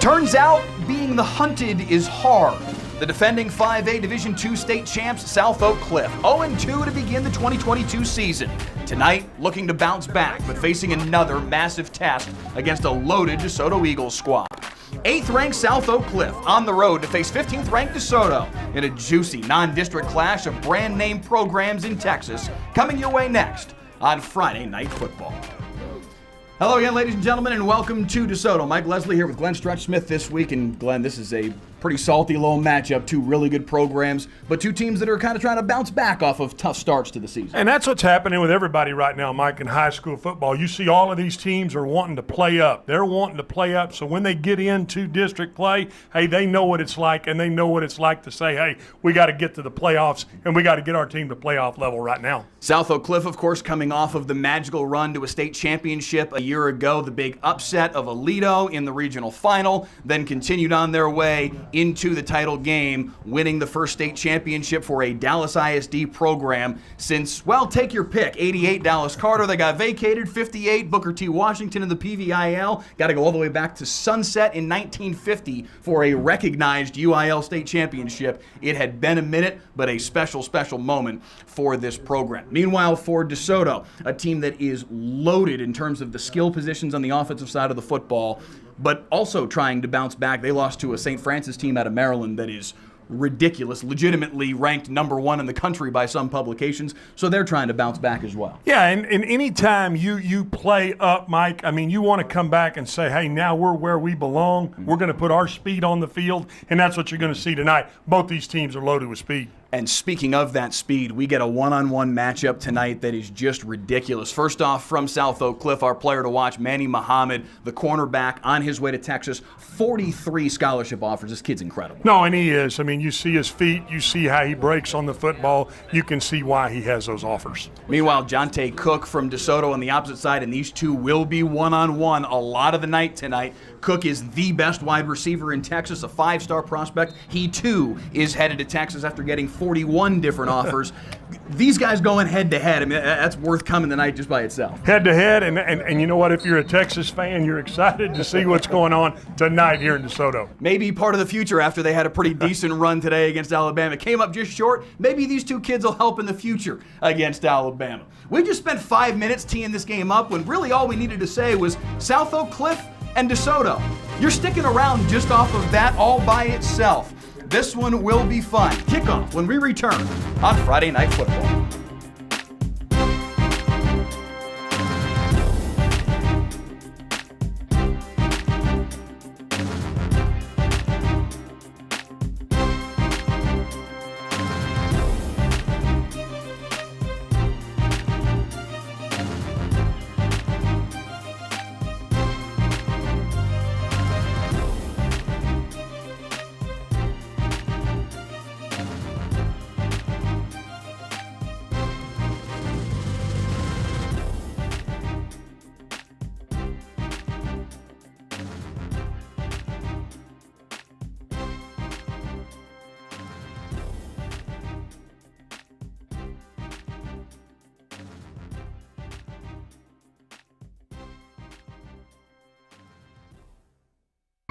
Turns out being the hunted is hard. The defending 5A Division II state champs South Oak Cliff, 0-2 to begin the 2022 season. Tonight, looking to bounce back, but facing another massive test against a loaded Desoto Eagles squad. 8th-ranked South Oak Cliff on the road to face 15th-ranked Desoto in a juicy non-district clash of brand-name programs in Texas, coming your way next on Friday Night Football. Hello again, ladies and gentlemen, and welcome to Desoto. Mike Leslie here with Glenn Stretch Smith this week. And Glenn, this is a pretty salty little matchup. Two really good programs, but two teams that are kind of trying to bounce back off of tough starts to the season. And that's what's happening with everybody right now, Mike, in high school football. You see all of these teams are wanting to play up. They're wanting to play up, so when they get into district play, hey, they know what it's like, and they know what it's like to say, hey, we got to get to the playoffs, and we got to get our team to playoff level right now. South Oak Cliff, of course, coming off of the magical run to a state championship a year ago, the big upset of Aledo in the regional final, then continued on their way into the title game, winning the first state championship for a Dallas ISD program since, well, take your pick, 88 Dallas Carter. They got vacated, 58 Booker T. Washington in the PVIL. Got to go all the way back to Sunset in 1950 for a recognized UIL state championship. It had been a minute, but a special, special moment for this program. Meanwhile, for Desoto, a team that is loaded in terms of the skill positions on the offensive side of the football, but also trying to bounce back. They lost to a St. Francis team out of Maryland that is ridiculous, legitimately ranked number one in the country by some publications, so they're trying to bounce back as well. Yeah, and any time you play up, Mike, I mean, you want to come back and say, hey, now we're where we belong. We're going to put our speed on the field, and that's what you're going to see tonight. Both these teams are loaded with speed. And speaking of that speed, we get a one-on-one matchup tonight that is just ridiculous. First off, from South Oak Cliff, our player to watch, Manny Muhammad, the cornerback on his way to Texas, 43 scholarship offers. This kid's incredible. No, and he is. I mean, you see his feet, you see how he breaks on the football. You can see why he has those offers. Meanwhile, Jonte Cook from Desoto on the opposite side, and these two will be one-on-one a lot of the night tonight. Cook is the best wide receiver in Texas, a 5-star prospect. He, too, is headed to Texas after getting 41 different offers. These guys going head-to-head, I mean, that's worth coming tonight just by itself. Head-to-head, and you know what? If you're a Texas fan, you're excited to see what's going on tonight here in DeSoto. Maybe part of the future after they had a pretty decent run today against Alabama. Came up just short. Maybe these two kids will help in the future against Alabama. We just spent 5 minutes teeing this game up when really all we needed to say was South Oak Cliff and DeSoto. You're sticking around just off of that all by itself. This one will be fun. Kickoff when we return on Friday Night Football.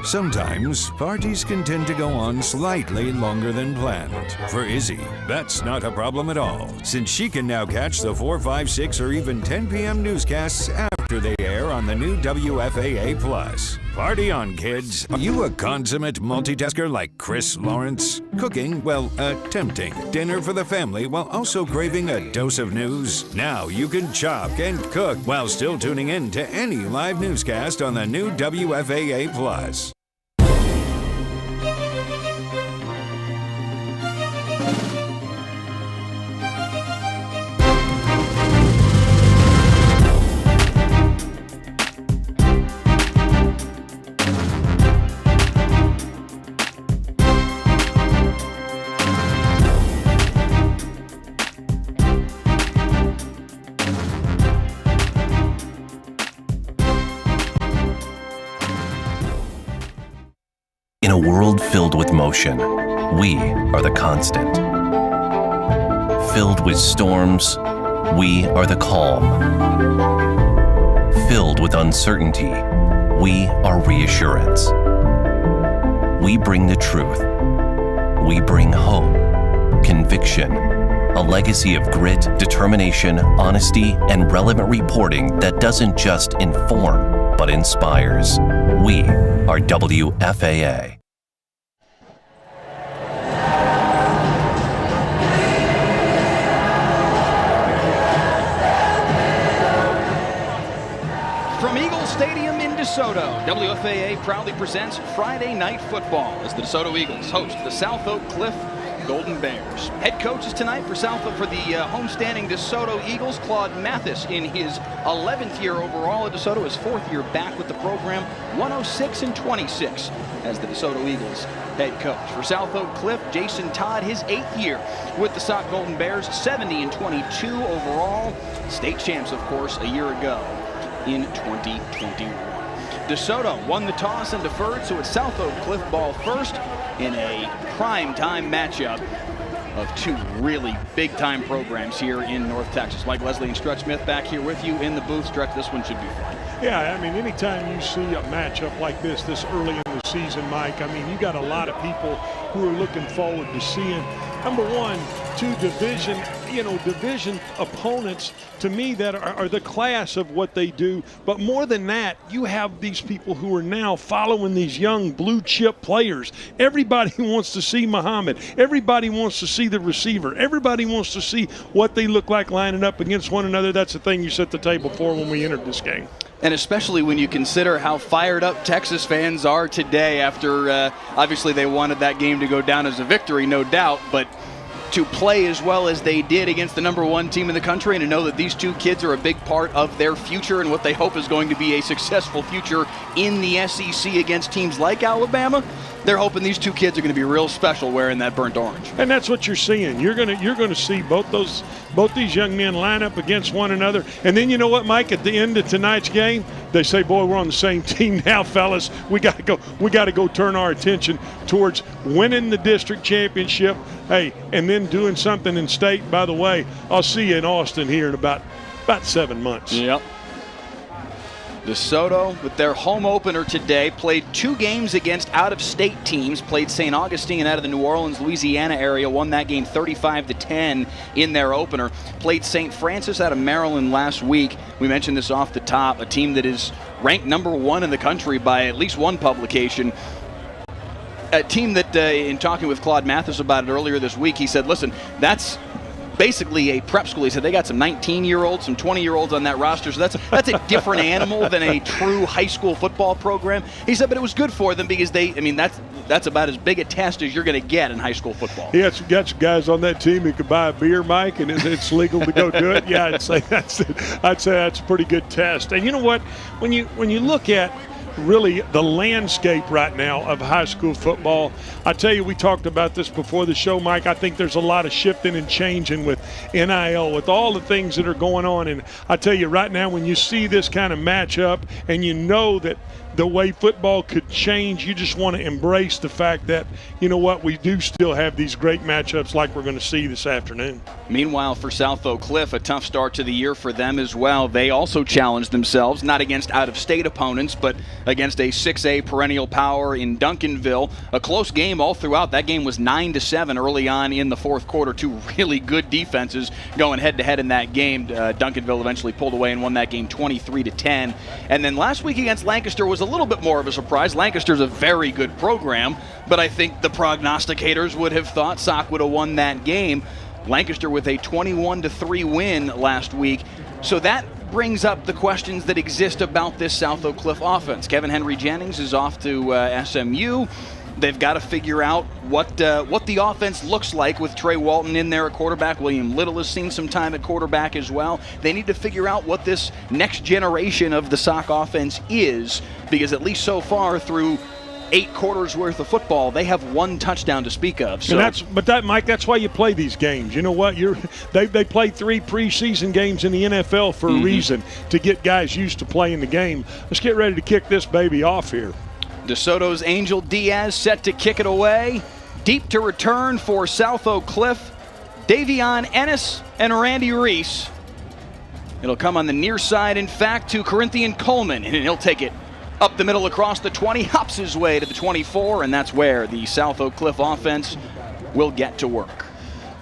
Sometimes, parties can tend to go on slightly longer than planned. For Izzy, that's not a problem at all, since she can now catch the 4, 5, 6, or even 10 p.m. newscasts after they air on the new WFAA+. Party on, kids. Are you a consummate multitasker like Chris Lawrence? Cooking, well, attempting dinner for the family while also craving a dose of news? Now you can chop and cook while still tuning in to any live newscast on the new WFAA+. In a world filled with motion, we are the constant. Filled with storms, we are the calm. Filled with uncertainty, we are reassurance. We bring the truth. We bring hope, conviction, a legacy of grit, determination, honesty, and relevant reporting that doesn't just inform, but inspires. We are WFAA. From Eagle Stadium in Desoto, WFAA proudly presents Friday Night Football as the Desoto Eagles host the South Oak Cliff Golden Bears. Head coaches tonight for the homestanding Desoto Eagles, Claude Mathis in his 11th year overall at Desoto, his 4th year back with the program, 106-26 as the Desoto Eagles head coach. For South Oak Cliff, Jason Todd, his 8th year with the Sock Golden Bears, 70-22 overall. State champs, of course, a year ago in 2021. DeSoto won the toss and deferred, so it's South Oak Cliff ball first in a prime-time matchup of two really big-time programs here in North Texas. Mike Leslie and Stretch Smith back here with you in the booth. Stretch, this one should be fun. Yeah, I mean, anytime you see a matchup like this early in the season, Mike, I mean, you got a lot of people who are looking forward to seeing, number one, two division opponents, to me, that are the class of what they do. But more than that, you have these people who are now following these young blue chip players. Everybody wants to see Muhammad. Everybody wants to see the receiver. Everybody wants to see what they look like lining up against one another. That's the thing you set the table for when we entered this game. And especially when you consider how fired up Texas fans are today after, obviously they wanted that game to go down as a victory, no doubt, but to play as well as they did against the #1 team in the country and to know that these two kids are a big part of their future and what they hope is going to be a successful future in the SEC against teams like Alabama, they're hoping these two kids are going to be real special wearing that burnt orange. And that's what you're seeing. You're going to see both these young men line up against one another. And then you know what, Mike? At the end of tonight's game, they say, "Boy, we're on the same team now, fellas. We got to go turn our attention towards winning the district championship. Hey, and then doing something in state. By the way, I'll see you in Austin here in about 7 months." Yep. DeSoto, with their home opener today, played 2 games against out-of-state teams, played St. Augustine out of the New Orleans, Louisiana area, won that game 35-10 in their opener. Played St. Francis out of Maryland last week. We mentioned this off the top, a team that is ranked #1 in the country by at least one publication. A team that, in talking with Claude Mathis about it earlier this week, he said, listen, that's basically a prep school. He said they got some 19-year-olds, some 20-year-olds on that roster, so that's a different animal than a true high school football program. He said, but it was good for them because that's about as big a test as you're going to get in high school football. Yeah, you got some guys on that team who could buy a beer, Mike, and it's legal to go do it. Yeah, I'd say that's a pretty good test. And you know what? When you look at really the landscape right now of high school football, I tell you, we talked about this before the show, Mike. I think there's a lot of shifting and changing with NIL, with all the things that are going on. And I tell you right now, when you see this kind of matchup and you know that the way football could change, you just want to embrace the fact that, you know what, we do still have these great matchups like we're going to see this afternoon. Meanwhile, for South Oak Cliff, a tough start to the year for them as well. They also challenged themselves, not against out-of-state opponents, but against a 6A perennial power in Duncanville. A close game all throughout. That game was 9-7 early on in the fourth quarter. Two really good defenses going head-to-head in that game. Duncanville eventually pulled away and won that game 23-10. And then last week against Lancaster was a little bit more of a surprise. Lancaster's a very good program, but I think the prognosticators would have thought Sock would have won that game. Lancaster with a 21-3 win last week. So that brings up the questions that exist about this South Oak Cliff offense. Kevin Henry Jennings is off to SMU. They've got to figure out what the offense looks like with Trey Walton in there at quarterback. William Little has seen some time at quarterback as well. They need to figure out what this next generation of the Sock offense is, because at least so far through 8 quarters worth of football, they have 1 touchdown to speak of. So, Mike, that's why you play these games. You know what? They play 3 preseason games in the NFL for a reason, to get guys used to playing the game. Let's get ready to kick this baby off here. DeSoto's Angel Diaz set to kick it away. Deep to return for South Oak Cliff. Davion Ennis and Randy Reese. It'll come on the near side, in fact, to Corinthian Coleman, and he'll take it Up the middle across the 20, hops his way to the 24, and that's where the South Oak Cliff offense will get to work.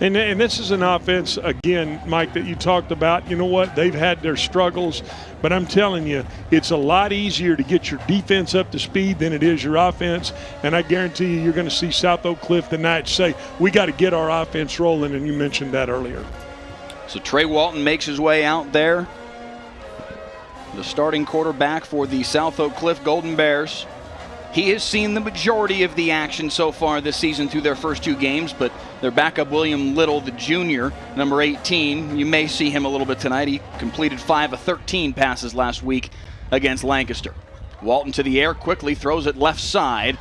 And this is an offense, again, Mike, that you talked about. You know what? They've had their struggles, but I'm telling you, it's a lot easier to get your defense up to speed than it is your offense. And I guarantee you're going to see South Oak Cliff tonight say, we got to get our offense rolling, and you mentioned that earlier. So Trey Walton makes his way out there, the starting quarterback for the South Oak Cliff Golden Bears. He has seen the majority of the action so far this season through their first 2 games, but their backup, William Little, the junior, number 18, you may see him a little bit tonight. He completed 5 of 13 passes last week against Lancaster. Walton to the air, quickly throws it left side,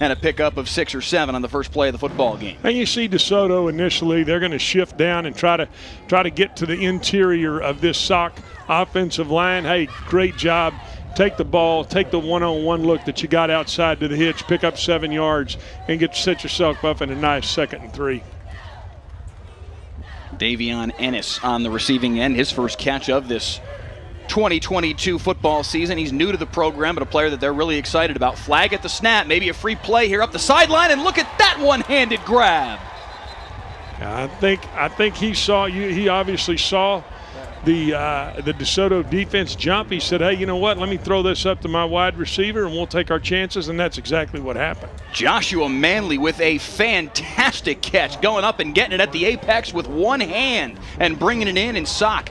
and a pickup of 6 or 7 on the first play of the football game. And you see Desoto initially, they're going to shift down and try to get to the interior of this Sock offensive line. Hey, great job. Take the ball, take the one-on-one look that you got outside to the hitch, pick up 7 yards, and set yourself up in a nice 2nd and 3. Davion Ennis on the receiving end, his first catch of this 2022 football season. He's new to the program, but a player that they're really excited about. Flag at the snap, maybe a free play here up the sideline, and look at that one-handed grab. I think he saw you. He obviously saw the DeSoto defense jump. He said, hey, you know what, let me throw this up to my wide receiver and we'll take our chances, and that's exactly what happened. Joshua Manley with a fantastic catch, going up and getting it at the apex with one hand and bringing it in Sock.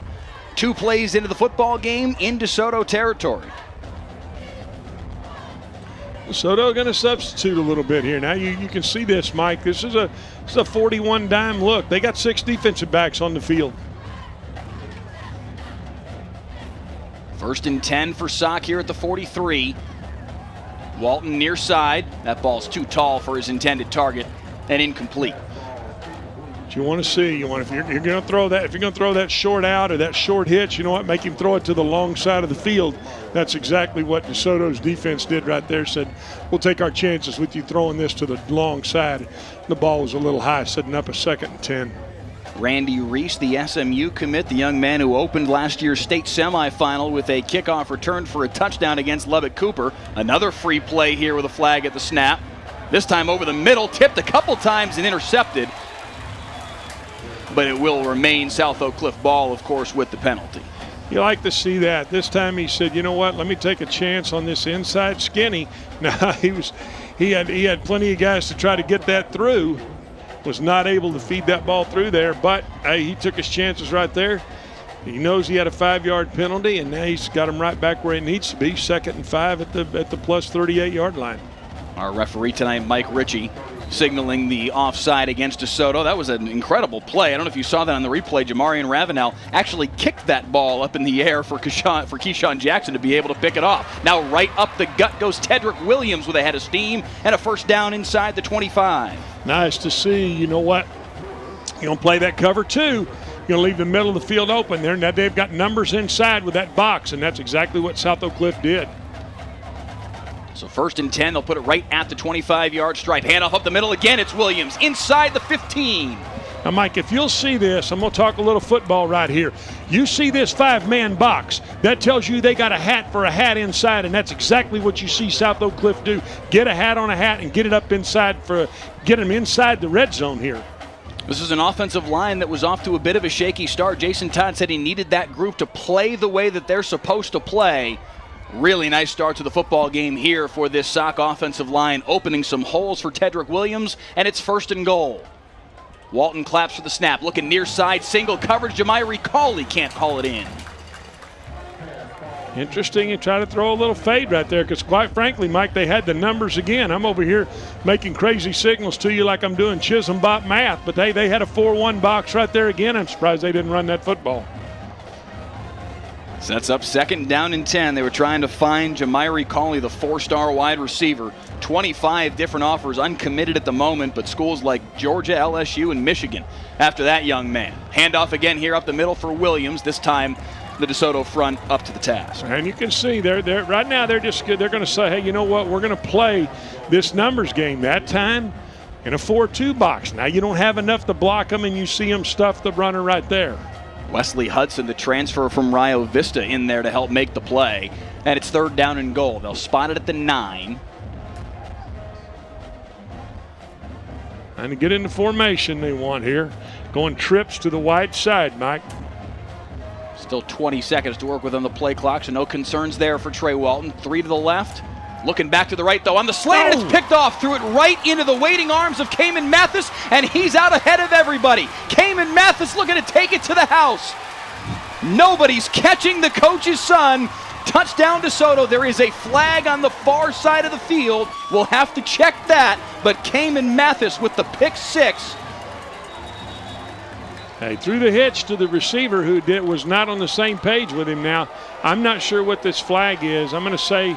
2 plays into the football game in DeSoto territory. DeSoto going to substitute a little bit here. Now you can see this, Mike. This is a 41 dime look. They got 6 defensive backs on the field. 1st and 10 for Sock here at the 43. Walton near side. That ball's too tall for his intended target and incomplete. What you want to see, if you're going to throw that, if you're going to throw that short out or that short hitch, you know what? Make him throw it to the long side of the field. That's exactly what DeSoto's defense did right there. Said, we'll take our chances with you throwing this to the long side. The ball was a little high, setting up a 2nd and 10. Randy Reese, the SMU commit, the young man who opened last year's state semifinal with a kickoff return for a touchdown against Lubbock Cooper. Another free play here with a flag at the snap. This time over the middle, tipped a couple times and intercepted. But it will remain South Oak Cliff ball, of course, with the penalty. You like to see that. This time he said, you know what, let me take a chance on this inside skinny. Now he had plenty of guys to try to get that through. Was not able to feed that ball through there, but hey, he took his chances right there. He knows he had a 5-yard penalty, and now he's got him right back where he needs to be, 2nd and 5 at the plus 38-yard line. Our referee tonight, Mike Ritchie, signaling the offside against DeSoto. That was an incredible play. I don't know if you saw that on the replay. Jamarian Ravenel actually kicked that ball up in the air for Keyshawn Jackson to be able to pick it off. Now right up the gut goes Tedrick Williams with a head of steam and a 1st down inside the 25. Nice to see. You know what? You're going to play that cover 2. You're going to leave the middle of the field open there. Now they've got numbers inside with that box, and that's exactly what South Oak Cliff did. So 1st and 10, they'll put it right at the 25-yard stripe. Handoff up the middle again. It's Williams inside the 15. Now, Mike, if you'll see this, I'm going to talk a little football right here. You see this 5-man box. That tells you they got a hat for a hat inside, and that's exactly what you see South Oak Cliff do. Get a hat on a hat and get it up inside get them inside the red zone here. This is an offensive line that was off to a bit of a shaky start. Jason Todd said he needed that group to play the way that they're supposed to play. Really nice start to the football game here for this Sock offensive line, opening some holes for Tedrick Williams, and it's 1st and goal. Walton claps for the snap, looking near side, single coverage. Jamiri Cawley can't call it in. Interesting, you try to throw a little fade right there because, quite frankly, Mike, they had the numbers again. I'm over here making crazy signals to you like I'm doing Chisholm Bop math, but they had a 4-1 box right there again. I'm surprised they didn't run that football. Sets up 2nd down and 10. They were trying to find Jamiri Cawley, the 4-star wide receiver. 25 different offers, uncommitted at the moment, but schools like Georgia, LSU, and Michigan after that young man. Handoff again here up the middle for Williams. This time the DeSoto front up to the task. And you can see they're right now they're going to say, hey, you know what, we're going to play this numbers game that time in a 4-2 box. Now you don't have enough to block them, and you see them stuff the runner right there. Wesley Hudson, the transfer from Rio Vista, in there to help make the play. And it's 3rd down and goal. They'll spot it at the 9. And to get into formation they want here. Going trips to the wide side, Mike. Still 20 seconds to work with on the play clock, so no concerns there for Trey Walton. 3 to the left. Looking back to the right, though, on the slant, and it's picked off. Threw it right into the waiting arms of Cayman Mathis, and he's out ahead of everybody. Cayman Mathis looking to take it to the house. Nobody's catching the coach's son. Touchdown DeSoto. There is a flag on the far side of the field. We'll have to check that, but Cayman Mathis with the pick 6. Hey, threw the hitch to the receiver who was not on the same page with him now. I'm not sure what this flag is. I'm going to say,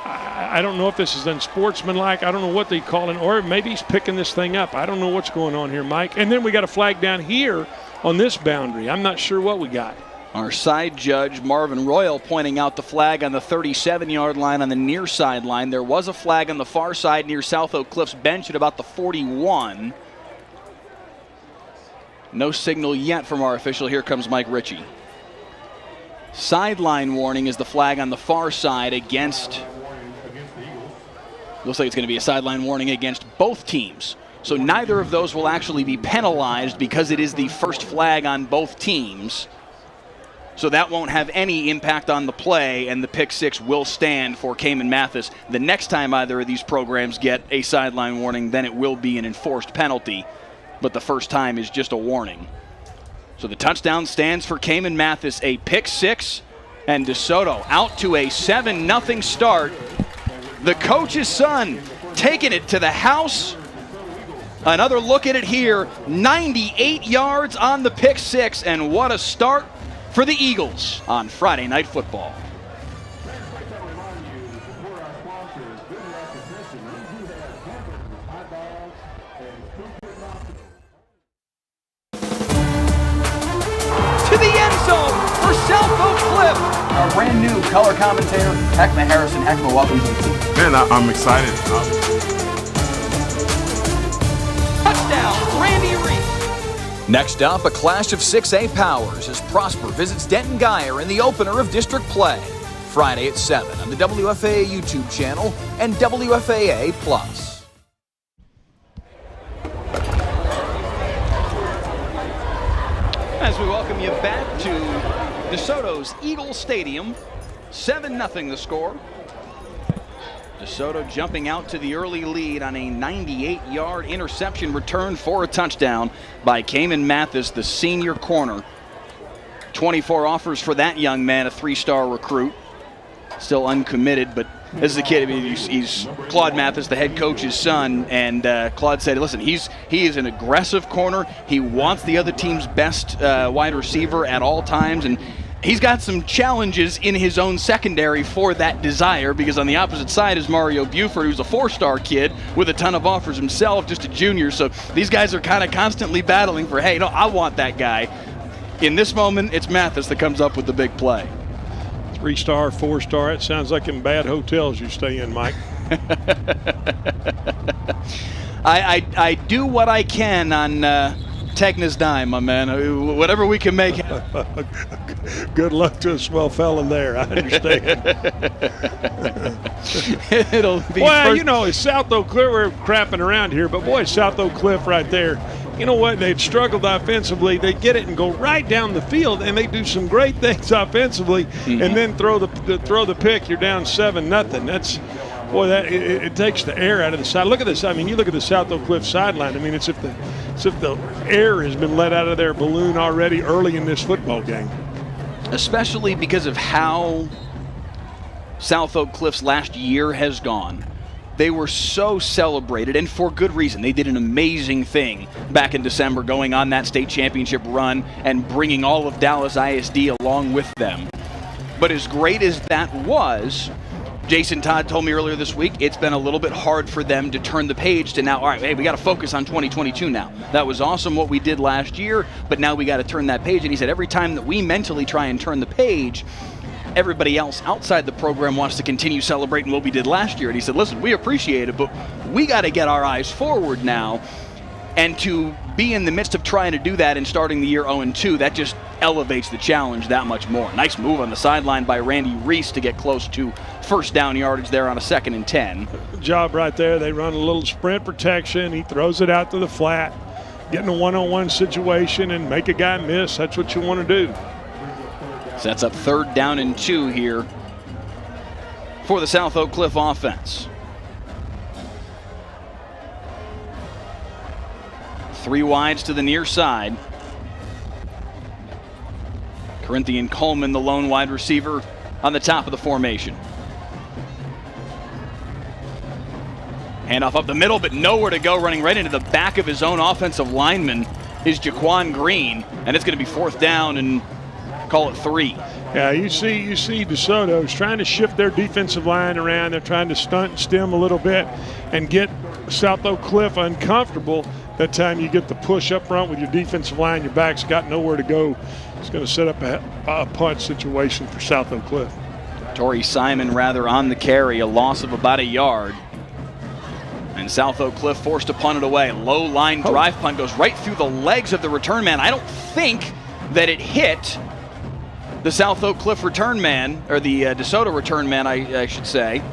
I don't know if this is unsportsmanlike. I don't know what they call it, or maybe he's picking this thing up. I don't know what's going on here, Mike. And then we got a flag down here on this boundary. I'm not sure what we got. Our side judge, Marvin Royal, pointing out the flag on the 37-yard line on the near sideline. There was a flag on the far side near South Oak Cliff's bench at about the 41. No signal yet from our official. Here comes Mike Ritchie. Sideline warning is the flag on the far side against. Looks like it's going to be a sideline warning against both teams. So neither of those will actually be penalized because it is the first flag on both teams. So that won't have any impact on the play, and the pick 6 will stand for Cayman Mathis. The next time either of these programs get a sideline warning, then it will be an enforced penalty. But the first time is just a warning. So the touchdown stands for Cayman Mathis, a pick 6, and DeSoto out to a 7-0 start. The coach's son taking it to the house. Another look at it here, 98 yards on the pick 6, and what a start for the Eagles on Friday Night Football. To the end zone for South Oak Cliff. Our brand new color commentator, Heckma Harrison. Heckma, welcome to the team. Man, I'm excited. Touchdown, Randy Reed. Next up, a clash of 6A powers as Prosper visits Denton Geyer in the opener of district play. Friday at 7 on the WFAA YouTube channel and WFAA Plus. As we welcome you back to DeSoto's Eagle Stadium, 7-0 the score. DeSoto jumping out to the early lead on a 98-yard interception return for a touchdown by Cayman Mathis, the senior corner. 24 offers for that young man, a 3-star recruit. Still uncommitted, but this is a kid. I mean, he's Claude Mathis, the head coach's son, and Claude said, listen, he is an aggressive corner. He wants the other team's best wide receiver at all times, and he's got some challenges in his own secondary for that desire, because on the opposite side is Mario Buford, who's a 4-star kid with a ton of offers himself, just a junior. So these guys are kind of constantly battling for, hey, no, I want that guy. In this moment, it's Mathis that comes up with the big play. 3-star, 4-star. It sounds like in bad hotels you stay in, Mike. I do what I can on Tegna's dime, my man. Whatever we can make. Good luck to a swell fella there. I understand. It'll be. Well, you know, it's South Oak Cliff. We're crapping around here, but boy, South Oak Cliff right there. You know what? They'd struggled offensively. They get it and go right down the field, and they do some great things offensively, and then throw the pick. You're down 7-0. That's, boy, that it takes the air out of the side. Look at this. I mean, you look at the South Oak Cliff sideline. I mean, it's if the air has been let out of their balloon already early in this football game. Especially because of how South Oak Cliff's last year has gone. They were so celebrated, and for good reason. They did an amazing thing back in December, going on that state championship run and bringing all of Dallas ISD along with them. But as great as that was, Jason Todd told me earlier this week, it's been a little bit hard for them to turn the page to now, all right, hey, we got to focus on 2022 now. That was awesome what we did last year, but now we got to turn that page. And he said every time that we mentally try and turn the page, everybody else outside the program wants to continue celebrating what we did last year. And he said, listen, we appreciate it, but we got to get our eyes forward now. And to be in the midst of trying to do that and starting the year 0-2, that just elevates the challenge that much more. Nice move on the sideline by Randy Reese to get close to first down yardage there on a 2nd and 10. Job right there. They run a little sprint protection. He throws it out to the flat. Get in a one-on-one situation and make a guy miss. That's what you want to do. Sets up 3rd down and 2 here for the South Oak Cliff offense. 3 wides to the near side. Corinthian Coleman, the lone wide receiver, on the top of the formation. Handoff up the middle, but nowhere to go. Running right into the back of his own offensive lineman is Jaquan Green, and it's going to be 4th down and call it 3. Yeah, you see DeSoto is trying to shift their defensive line around. They're trying to stunt and stem a little bit and get South Oak Cliff uncomfortable. That time you get the push up front with your defensive line, your back's got nowhere to go. It's going to set up a punt situation for South Oak Cliff. Torrey Simon rather on the carry, a loss of about a yard. And South Oak Cliff forced to punt it away. Low line drive punt goes right through the legs of the return man. I don't think that it hit the South Oak Cliff return man, or the DeSoto return man, I should say.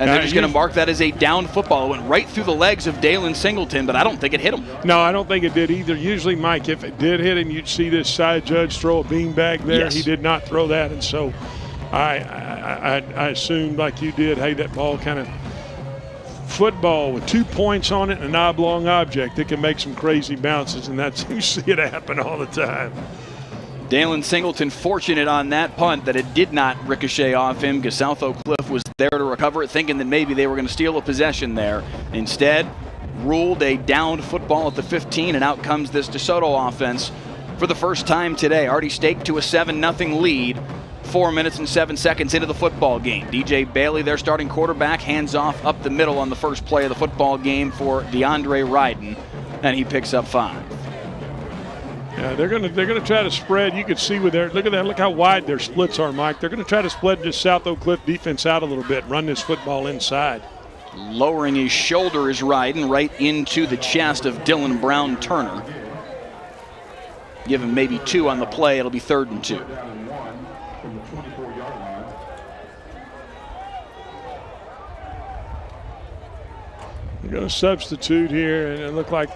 And they're just going to mark that as a down football. It went right through the legs of Dalen Singleton, but I don't think it hit him. No, I don't think it did either. Usually, Mike, if it did hit him, you'd see this side judge throw a beanbag there. Yes. He did not throw that, and so I assumed, like you did, hey, that ball kind of football with 2 points on it and an oblong object. It can make some crazy bounces, and that's you see it happen all the time. Dalen Singleton fortunate on that punt that it did not ricochet off him, because South Oak Cliff was there to recover it, thinking that maybe they were going to steal a possession there. Instead, ruled a downed football at the 15, and out comes this DeSoto offense for the first time today. Already staked to a 7-0 lead, 4 minutes and 7 seconds into the football game. DJ Bailey, their starting quarterback, hands off up the middle on the first play of the football game for DeAndre Ryden, and he picks up 5. Yeah, they're gonna try to spread. You can see with their look at that. Look how wide their splits are, Mike. They're gonna try to spread this South Oak Cliff defense out a little bit, run this football inside. Lowering his shoulder is Ryden right into the chest of Dylan Brown Turner. Give him maybe 2 on the play. It'll be 3rd and 2. You're gonna substitute here, and it looked like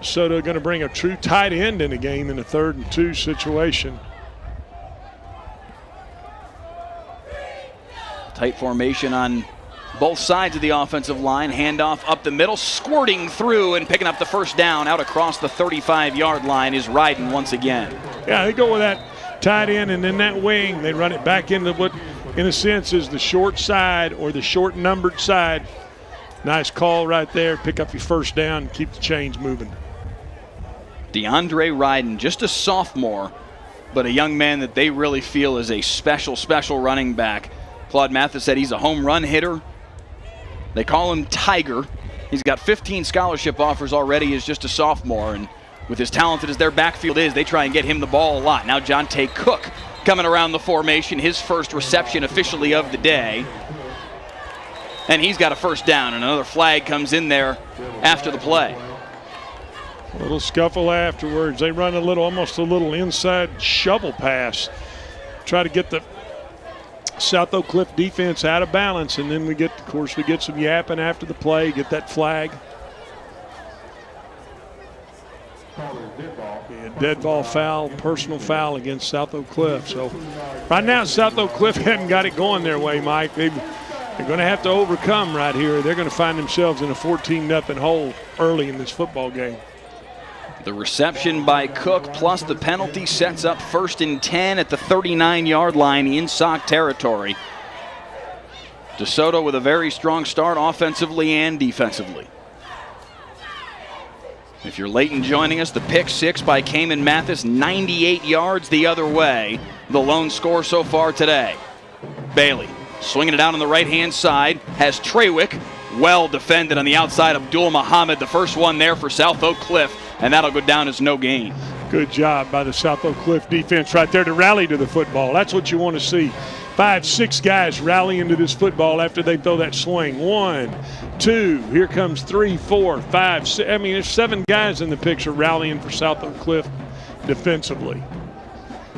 DeSoto going to bring a true tight end in the game in a 3rd and 2 situation. Tight formation on both sides of the offensive line. Handoff up the middle, squirting through and picking up the first down out across the 35-yard line is Ryden once again. Yeah, they go with that tight end, and then that wing, they run it back into what, in a sense, is the short side or the short numbered side. Nice call right there. Pick up your first down and keep the chains moving. DeAndre Ryden, just a sophomore, but a young man that they really feel is a special, special running back. Claude Mathis said he's a home run hitter. They call him Tiger. He's got 15 scholarship offers already as just a sophomore, and with as talented as their backfield is, they try and get him the ball a lot. Now Jonte Cook coming around the formation, his first reception officially of the day. And he's got a first down, and another flag comes in there after the play. A little scuffle afterwards. They run almost a little inside shovel pass. Try to get the South Oak Cliff defense out of balance, and then we get some yapping after the play, get that flag. Dead ball foul, personal foul against South Oak Cliff. So right now South Oak Cliff hadn't got it going their way, Mike. They're going to have to overcome right here. They're going to find themselves in a 14-0 hole early in this football game. The reception by Cook plus the penalty sets up 1st and 10 at the 39-yard line in Sauk territory. DeSoto with a very strong start offensively and defensively. If you're late in joining us, the pick 6 by Cayman Mathis, 98 yards the other way. The lone score so far today. Bailey swinging it out on the right-hand side, has Trawick well defended on the outside. Abdul Muhammad, the first one there for South Oak Cliff, and that'll go down as no gain. Good job by the South Oak Cliff defense right there to rally to the football. That's what you want to see. 5, 6 guys rally into this football after they throw that swing. 1, 2, here comes 3, 4, 5, 6. I mean, there's 7 guys in the picture rallying for South Oak Cliff defensively.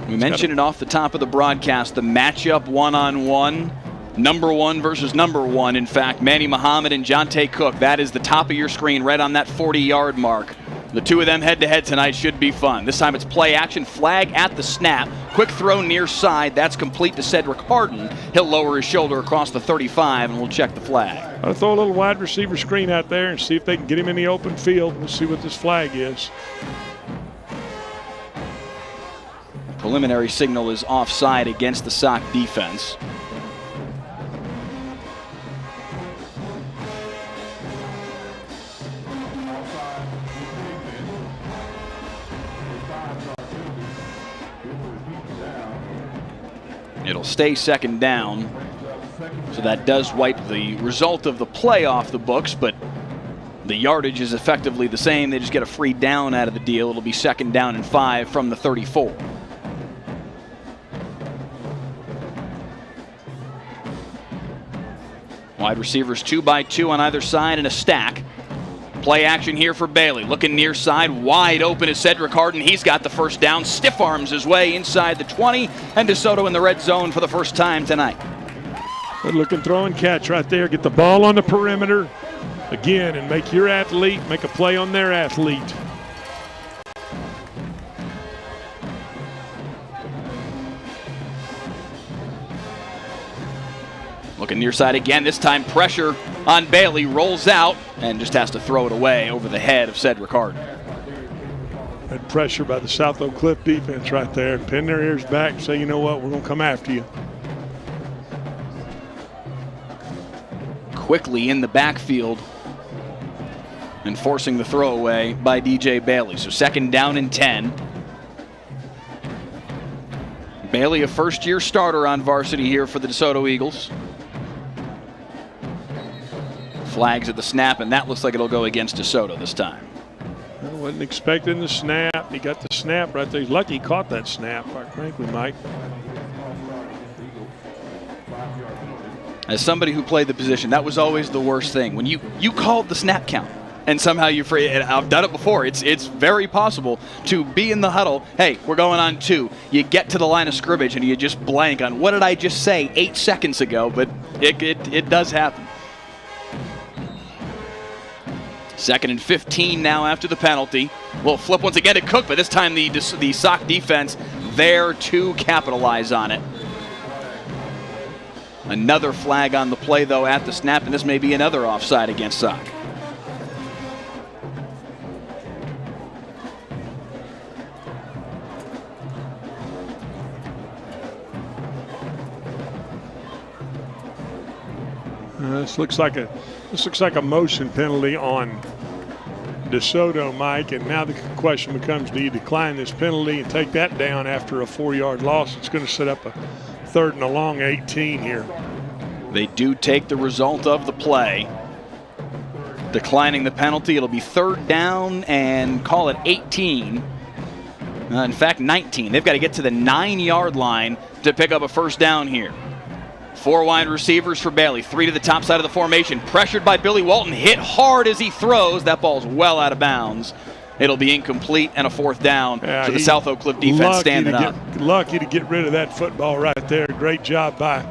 We mentioned it off the top of the broadcast, the matchup one-on-one. Number 1 versus number 1. In fact, Manny Muhammad and Jonte Cook. That is the top of your screen right on that 40-yard mark. The two of them head-to-head tonight should be fun. This time it's play action, flag at the snap. Quick throw near side. That's complete to Cedric Harden. He'll lower his shoulder across the 35, and we'll check the flag. I'll throw a little wide receiver screen out there and see if they can get him in the open field. We'll see what this flag is. Preliminary signal is offside against the Sock defense. It'll stay second down, so that does wipe the result of the play off the books, but the yardage is effectively the same. They just get a free down out of the deal. It'll be second down and 5 from the 34. Wide receivers 2 by 2 on either side in a stack. Play action here for Bailey. Looking near side, wide open is Cedric Harden. He's got the first down, stiff arms his way inside the 20, and Desoto in the red zone for the first time tonight. Good looking throw and catch right there. Get the ball on the perimeter again and make your athlete make a play on their athlete. Looking near side again, this time pressure on Bailey, rolls out and just has to throw it away over the head of Cedric Harden. That pressure by the South Oak Cliff defense right there. Pin their ears back and say, you know what, we're going to come after you. Quickly in the backfield and forcing the throwaway by DJ Bailey. So second down and 10. Bailey, a first-year starter on varsity here for the DeSoto Eagles. Flags at the snap, and that looks like it'll go against DeSoto this time. I wasn't expecting the snap. He got the snap right there. He's lucky he caught that snap, quite frankly, Mike. As somebody who played the position, that was always the worst thing. When you called the snap count, and somehow you free, and I've done it before, it's very possible to be in the huddle, hey, we're going on 2. You get to the line of scrimmage and you just blank on, what did I just say 8 seconds ago? But it does happen. Second and 15 now after the penalty. We'll flip once again to Cook, but this time the Sock defense there to capitalize on it. Another flag on the play, though, at the snap, and this may be another offside against Sock. This looks like a motion penalty on DeSoto, Mike, and now the question becomes, do you decline this penalty and take that down after a 4-yard loss? It's going to set up a 3rd and a long 18 here. They do take the result of the play, declining the penalty. It'll be 3rd down and call it 18. In fact, 19. They've got to get to the 9-yard line to pick up a first down here. 4 wide receivers for Bailey. 3 to the top side of the formation. Pressured by Billy Walton. Hit hard as he throws. That ball's well out of bounds. It'll be incomplete and a 4th down. So the South Oak Cliff defense standing up. Lucky to get rid of that football right there. Great job by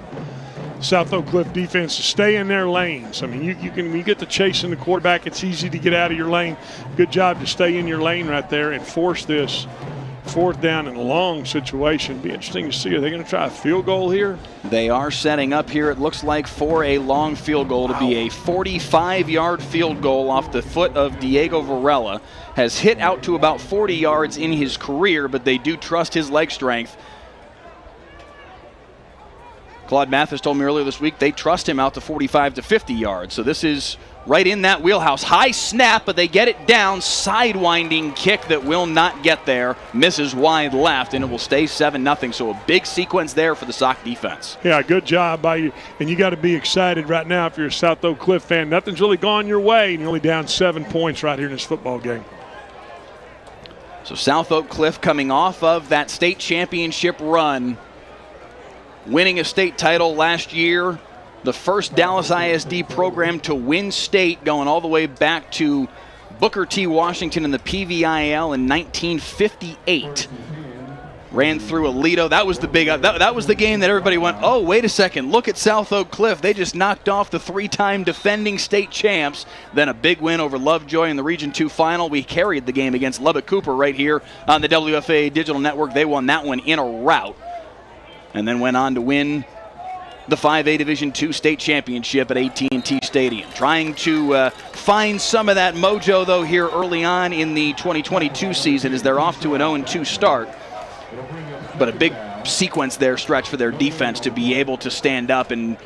South Oak Cliff defense to stay in their lanes. I mean, you get to chasing the quarterback, it's easy to get out of your lane. Good job to stay in your lane right there and force this 4th down and long situation. Be interesting to see. Are they going to try a field goal here? They are setting up here, it looks like, for a long field goal. To be a 45-yard field goal off the foot of Diego Varela. Has hit out to about 40 yards in his career, but they do trust his leg strength. Claude Mathis told me earlier this week they trust him out to 45 to 50 yards. So this is right in that wheelhouse. High snap, but they get it down. Sidewinding kick that will not get there. Misses wide left, and it will stay 7-0. So a big sequence there for the Sock defense. Yeah, good job by you. And you got to be excited right now if you're a South Oak Cliff fan. Nothing's really gone your way, and you're only down 7 points right here in this football game. So South Oak Cliff coming off of that state championship run winning a state title last year. The first Dallas ISD program to win state, going all the way back to Booker T. Washington in the PVIL in 1958. Ran through Aledo. That was the big. That was the game that everybody went, oh, wait a second. Look at South Oak Cliff. They just knocked off the 3-time defending state champs. Then a big win over Lovejoy in the Region 2 final. We carried the game against Lubbock Cooper right here on the WFA Digital Network. They won that one in a rout. And then went on to win the 5A Division II state championship at AT&T Stadium. Trying to find some of that mojo, though, here early on in the 2022 season as they're off to an 0-2 start. But a big sequence there, stretch for their defense to be able to stand up and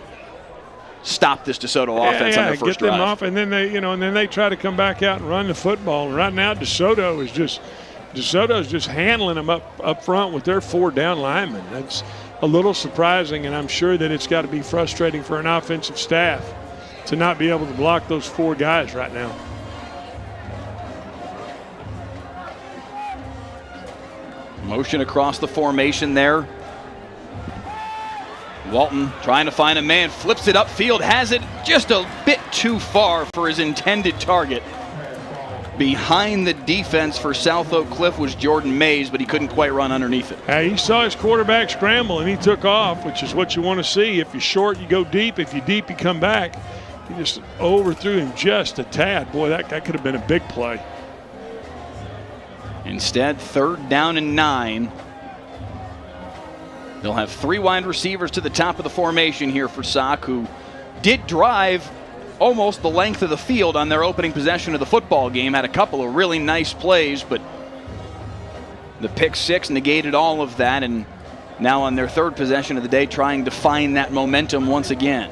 stop this DeSoto offense on their first drive. Get them off, and then they try to come back out and run the football. And right now, DeSoto's just handling them up front with their 4 down linemen. That's a little surprising, and I'm sure that it's got to be frustrating for an offensive staff to not be able to block those 4 guys right now. Motion across the formation there. Walton trying to find a man, flips it upfield, has it just a bit too far for his intended target. Behind the defense for South Oak Cliff was Jordan Mays, but he couldn't quite run underneath it. Hey, he saw his quarterback scramble, and he took off, which is what you want to see. If you're short, you go deep. If you're deep, you come back. He just overthrew him just a tad. Boy, that could have been a big play. Instead, 3rd down and 9. They'll have 3 wide receivers to the top of the formation here for Sauk, who did drive almost the length of the field on their opening possession of the football game. Had a couple of really nice plays, but the pick 6 negated all of that, and now on their 3rd possession of the day trying to find that momentum once again.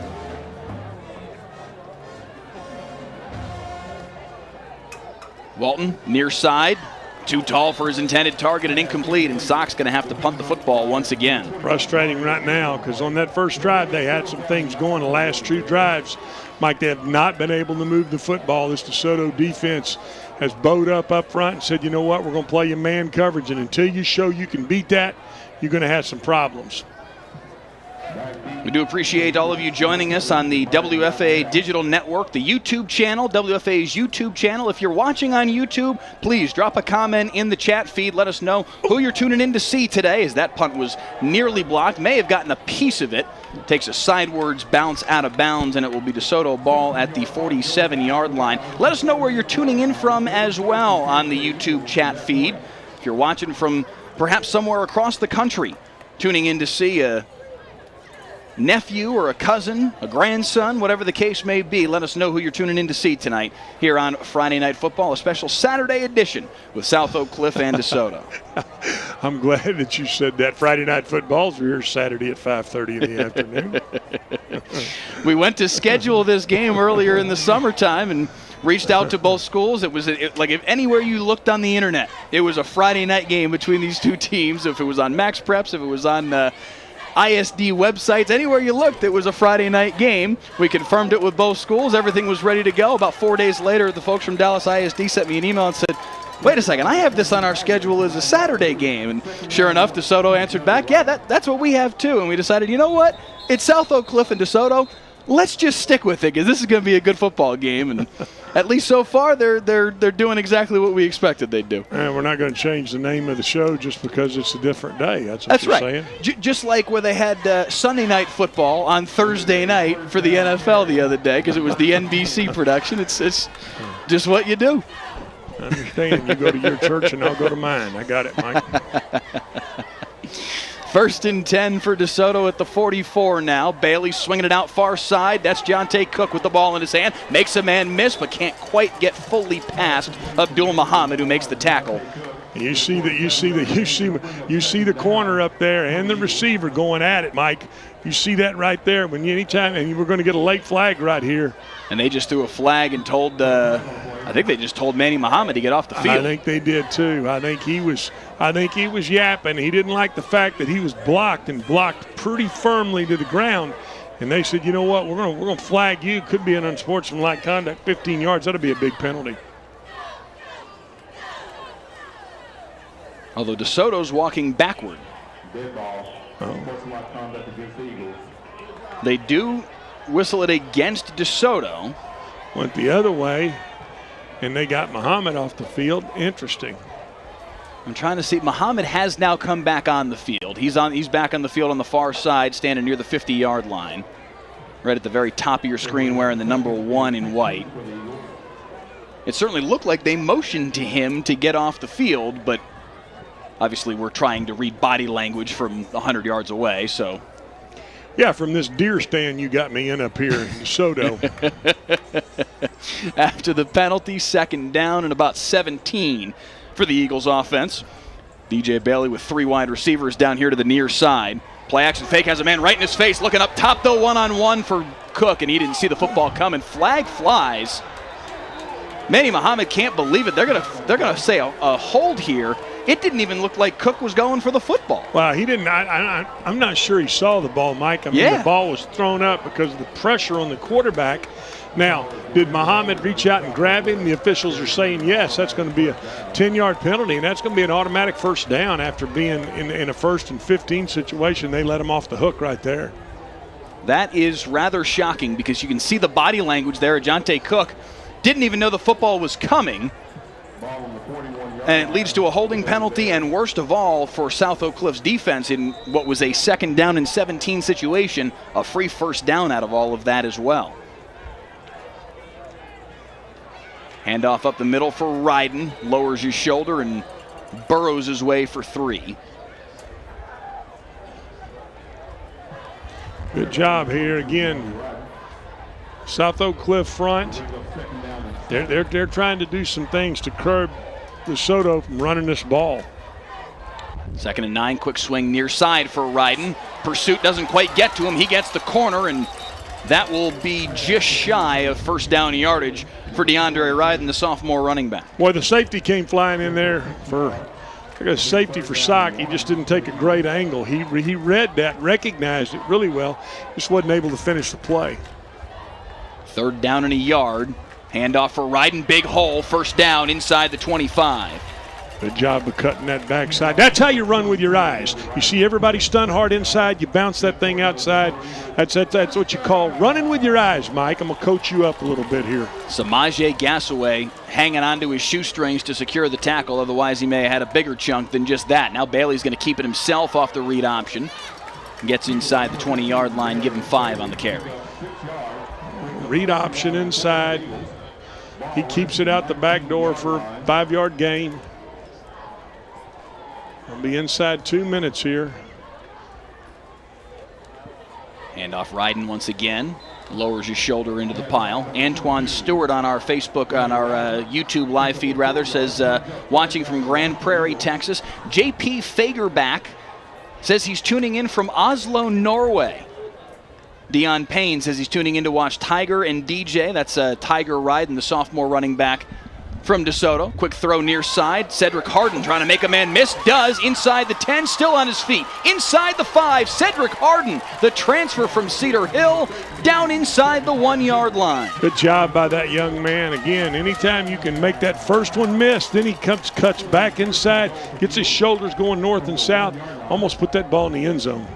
Walton, near side. Too tall for his intended target and incomplete, and Sauk's going to have to punt the football once again. Frustrating right now, because on that first drive they had some things going. The last 2 drives, Mike, they have not been able to move the football. This DeSoto defense has bowed up front and said, you know what, we're going to play you man coverage, and until you show you can beat that, you're going to have some problems. We do appreciate all of you joining us on the WFA Digital Network, the YouTube channel, WFA's YouTube channel. If you're watching on YouTube, please drop a comment in the chat feed. Let us know who you're tuning in to see today, as that punt was nearly blocked. May have gotten a piece of it. Takes a sidewards bounce out of bounds, and it will be DeSoto ball at the 47-yard line. Let us know where you're tuning in from as well on the YouTube chat feed. If you're watching from perhaps somewhere across the country, tuning in to see a nephew or a cousin, a grandson, whatever the case may be, let us know who you're tuning in to see tonight here on Friday Night Football, a special Saturday edition with South Oak Cliff and DeSoto. I'm glad that you said that. Friday Night Footballs are here Saturday at 5:30 in the afternoon. We went to schedule this game earlier in the summertime and reached out to both schools. It was like if anywhere you looked on the internet, it was a Friday night game between these 2 teams. If it was on Max Preps, if it was on ISD websites, anywhere you looked, it was a Friday night game. We confirmed it with both schools. Everything was ready to go. About 4 days later, the folks from Dallas ISD sent me an email and said, wait a second, I have this on our schedule as a Saturday game. And sure enough, DeSoto answered back, yeah, that's what we have too. And we decided, you know what? It's South Oak Cliff and DeSoto. Let's just stick with it, because this is going to be a good football game. And at least so far, they're doing exactly what we expected they'd do. And we're not going to change the name of the show just because it's a different day. That's you're right. Saying. Just like where they had Sunday night football on Thursday night for the NFL the other day, because it was the NBC production. It's just what you do. I understand. You go to your church and I'll go to mine. I got it, Mike. 1st and 10 for DeSoto at the 44 now. Bailey swinging it out far side. That's Jonte Cook with the ball in his hand. Makes a man miss, but can't quite get fully past Abdul Muhammad, who makes the tackle. You see the corner up there and the receiver going at it, Mike. You see that right there. Anytime, and we're going to get a late flag right here. And they just threw a flag and told, I think they just told Manny Muhammad to get off the field. I think they did too. I think he was yapping. He didn't like the fact that he was blocked pretty firmly to the ground. And they said, you know what, we're going to flag you. Could be an unsportsmanlike conduct, 15 yards. That'll be a big penalty. Although DeSoto's walking backward. They do whistle it against Desoto. Went the other way, and they got Muhammad off the field. Interesting. I'm trying to see. Muhammad has now come back on the field. He's back on the field on the far side, standing near the 50-yard line. Right at the very top of your screen, wearing the number 1 in white. It certainly looked like they motioned to him to get off the field, but obviously we're trying to read body language from 100 yards away, so. Yeah, from this deer stand you got me in up here in DeSoto. After the penalty, second down and about 17 for the Eagles offense. DJ Bailey with 3 wide receivers down here to the near side. Play action fake, has a man right in his face, looking up top though, one-on-one for Cook, and he didn't see the football coming. Flag flies. Manny Muhammad can't believe it. They're gonna say a hold here. It didn't even look like Cook was going for the football. Wow, he didn't. I'm not sure he saw the ball, Mike. I mean, the ball was thrown up because of the pressure on the quarterback. Now, did Muhammad reach out and grab him? The officials are saying yes. That's going to be a 10-yard penalty, and that's going to be an automatic first down after being in a 1st and 15 situation. They let him off the hook right there. That is rather shocking because you can see the body language there. Ajante Cook didn't even know the football was coming. And it leads to a holding penalty, and worst of all for South Oak Cliff's defense in what was a 2nd down and 17 situation, a free first down out of all of that as well. Handoff up the middle for Ryden, lowers his shoulder and burrows his way for 3. Good job here again. South Oak Cliff front. They're trying to do some things to curb DeSoto from running this ball. 2nd and 9, quick swing near side for Ryden. Pursuit doesn't quite get to him. He gets the corner, and that will be just shy of first down yardage for DeAndre Ryden, the sophomore running back. Boy, the safety came flying in there for a safety for Sock. He just didn't take a great angle. He read that, recognized it really well, just wasn't able to finish the play. 3rd down and a yard. Handoff for Ryden, big hole, first down inside the 25. Good job of cutting that backside. That's how you run with your eyes. You see everybody stun hard inside, you bounce that thing outside. That's what you call running with your eyes, Mike. I'm going to coach you up a little bit here. Samaje Gasaway hanging onto his shoestrings to secure the tackle. Otherwise, he may have had a bigger chunk than just that. Now Bailey's going to keep it himself off the read option. Gets inside the 20-yard line, give him 5 on the carry. Read option inside. He keeps it out the back door for a 5-yard gain. We'll be inside 2 minutes here. Handoff Ryden once again. Lowers his shoulder into the pile. Antoine Stewart on our Facebook, on our YouTube live feed rather, says watching from Grand Prairie, Texas. JP Fagerback says he's tuning in from Oslo, Norway. Dion Payne says he's tuning in to watch Tiger and DJ. That's Tiger Ryden, the sophomore running back from DeSoto. Quick throw near side. Cedric Harden trying to make a man miss. Does. Inside the 10, still on his feet. Inside the 5, Cedric Harden, the transfer from Cedar Hill, down inside the 1-yard line. Good job by that young man. Again, anytime you can make that first one miss, then he cuts back inside, gets his shoulders going north and south, almost put that ball in the end zone.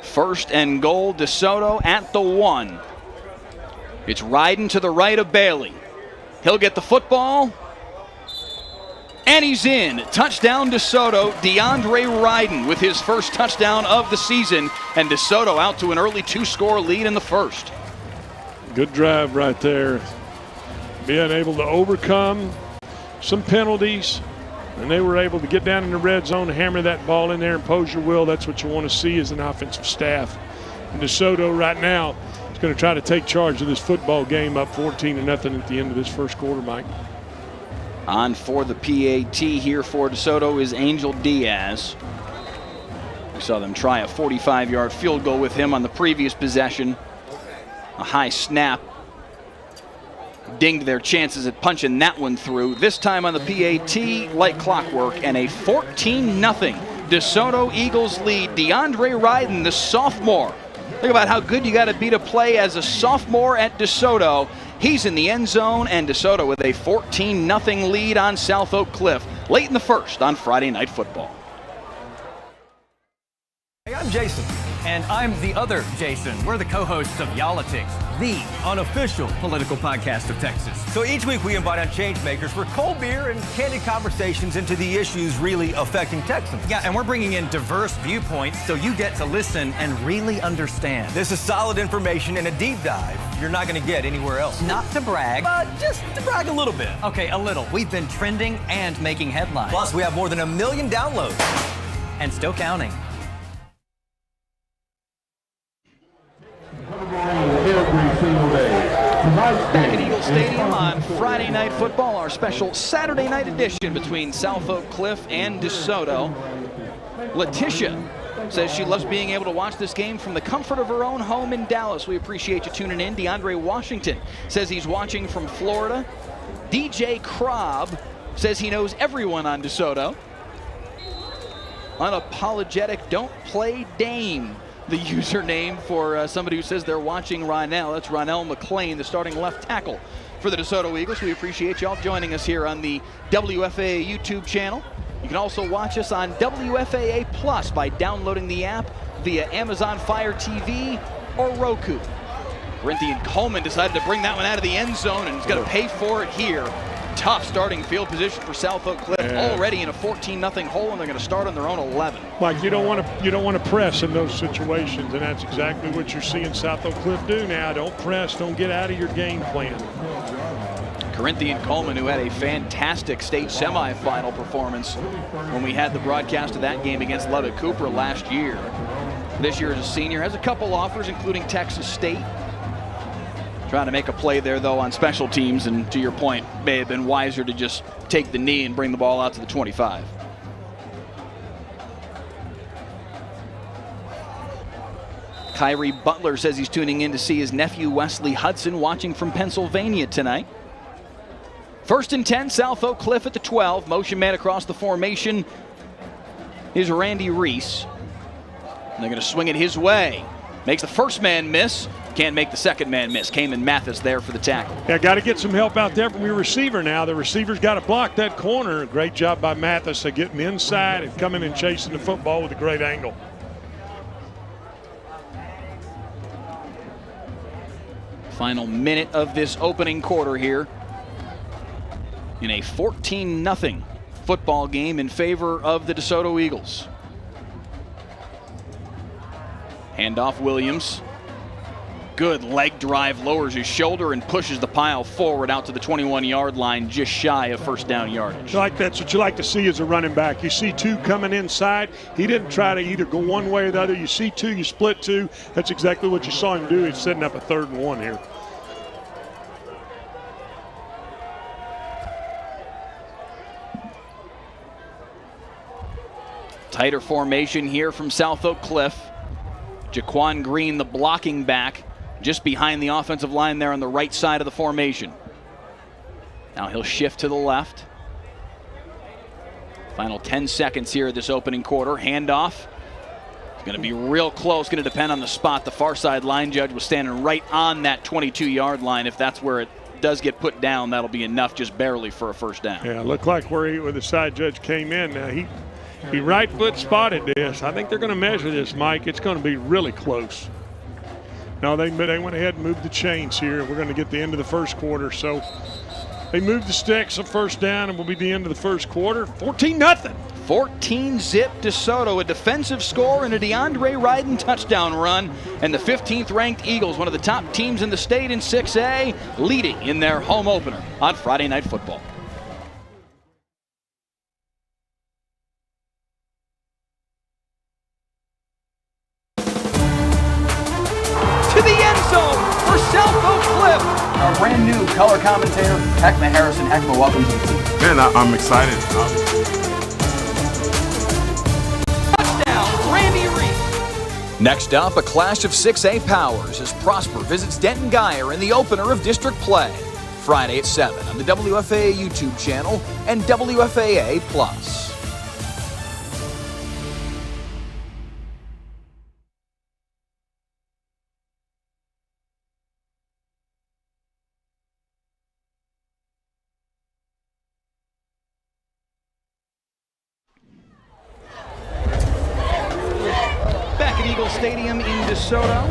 1st and goal, DeSoto at the 1. It's Ryden to the right of Bailey. He'll get the football, and he's in. Touchdown DeSoto. DeAndre Ryden with his first touchdown of the season, and DeSoto out to an early 2-score lead in the 1st. Good drive right there. Being able to overcome some penalties, and they were able to get down in the red zone, hammer that ball in there, impose your will. That's what you want to see as an offensive staff. And DeSoto right now is going to try to take charge of this football game, up 14-0 at the end of this first quarter, Mike. On for the PAT here for DeSoto is Angel Diaz. We saw them try a 45-yard field goal with him on the previous possession. A high snap dinged their chances at punching that one through. This time on the PAT, like clockwork, and a 14-0 DeSoto Eagles lead. DeAndre Ryden, the sophomore. Think about how good you got to be to play as a sophomore at DeSoto. He's in the end zone, and DeSoto with a 14-0 lead on South Oak Cliff late in the 1st on Friday Night Football. I'm Jason. And I'm the other Jason. We're the co-hosts of Y'all-itics, the unofficial political podcast of Texas. So each week we invite on change makers for cold beer and candid conversations into the issues really affecting Texans. Yeah, and we're bringing in diverse viewpoints so you get to listen and really understand. This is solid information and a deep dive you're not going to get anywhere else. Not to brag. Just to brag a little bit. Okay, a little. We've been trending and making headlines. Plus, we have more than 1 million downloads. And still counting. Back at Eagle Stadium on Friday Night Football, our special Saturday night edition between South Oak Cliff and DeSoto. Letitia says she loves being able to watch this game from the comfort of her own home in Dallas. We appreciate you tuning in. DeAndre Washington says he's watching from Florida. DJ Krob says he knows everyone on DeSoto. Unapologetic, don't play Dame. The username for somebody who says they're watching Ronnell. That's Ronnell McClain, the starting left tackle for the DeSoto Eagles. We appreciate y'all joining us here on the WFAA YouTube channel. You can also watch us on WFAA Plus by downloading the app via Amazon Fire TV or Roku. Corinthian Coleman decided to bring that one out of the end zone and he's going to pay for it here. Tough starting field position for South Oak Cliff, already in a 14-0 hole, and they're going to start on their own 11. Mike, you don't want to press in those situations, and that's exactly what you're seeing South Oak Cliff do now. Don't press, don't get out of your game plan. Corinthian Coleman, who had a fantastic state semifinal performance when we had the broadcast of that game against Levitt Cooper last year. This year as a senior, has a couple offers, including Texas State. Trying to make a play there, though, on special teams, and to your point, may have been wiser to just take the knee and bring the ball out to the 25. Kyrie Butler says he's tuning in to see his nephew Wesley Hudson watching from Pennsylvania tonight. 1st and 10, South Oak Cliff at the 12. Motion man across the formation is Randy Reese. And they're going to swing it his way. Makes the first man miss. Can't make the second man miss. Cayman Mathis there for the tackle. Yeah, got to get some help out there from your receiver now. The receiver's got to block that corner. Great job by Mathis of getting inside and coming and chasing the football with a great angle. Final minute of this opening quarter here in a 14-0 football game in favor of the DeSoto Eagles. Handoff Williams. Good leg drive, lowers his shoulder and pushes the pile forward out to the 21-yard line, just shy of first down yardage. That's what you like to see as a running back. You see two coming inside. He didn't try to either go one way or the other. You see two, you split two. That's exactly what you saw him do. He's setting up a 3rd and 1 here. Tighter formation here from South Oak Cliff. Jaquan Green, the blocking back, just behind the offensive line there on the right side of the formation. Now he'll shift to the left. Final 10 seconds here of this opening quarter. Handoff. It's going to be real close. Going to depend on the spot. The far side line judge was standing right on that 22-yard line. If that's where it does get put down, that'll be enough, just barely, for a first down. Yeah, looked like where the side judge came in. Now he right foot spotted this. I think they're going to measure this, Mike. It's going to be really close. No, they went ahead and moved the chains here. We're going to get the end of the first quarter. So they moved the sticks, a first down, and will be the end of the first quarter. 14-0. 14-zip DeSoto, a defensive score and a DeAndre Ryden touchdown run. And the 15th ranked Eagles, one of the top teams in the state in 6A, leading in their home opener on Friday Night Football. South Oak Cliff. Our brand new color commentator, Heckma Harrison. Heckma, welcome to the team. Man, I'm excited. Touchdown, Randy Reese. Next up, a clash of 6A powers as Prosper visits Denton Geyer in the opener of district play. Friday at 7 on the WFAA YouTube channel and WFAA Plus. Eagle Stadium in DeSoto.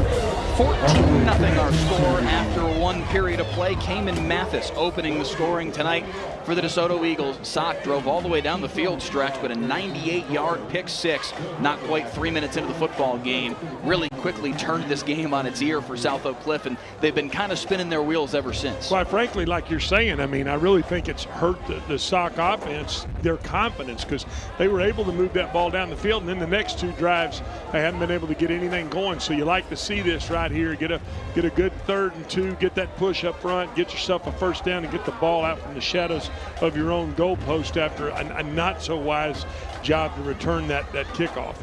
14-0 our score after one period of play. Cayman Mathis opening the scoring tonight for the DeSoto Eagles. Sock drove all the way down the field stretch, but a 98-yard pick six, not quite 3 minutes into the football game, really quickly turned this game on its ear for South Oak Cliff, and they've been kind of spinning their wheels ever since. Quite frankly, like you're saying, I mean, I really think it's hurt the Sock offense, their confidence, because they were able to move that ball down the field, and then the next two drives, they haven't been able to get anything going. So you like to see this right here, get a good 3rd and 2, get that push up front, get yourself a first down, and get the ball out from the shadows of your own goalpost after a not so wise job to return that kickoff.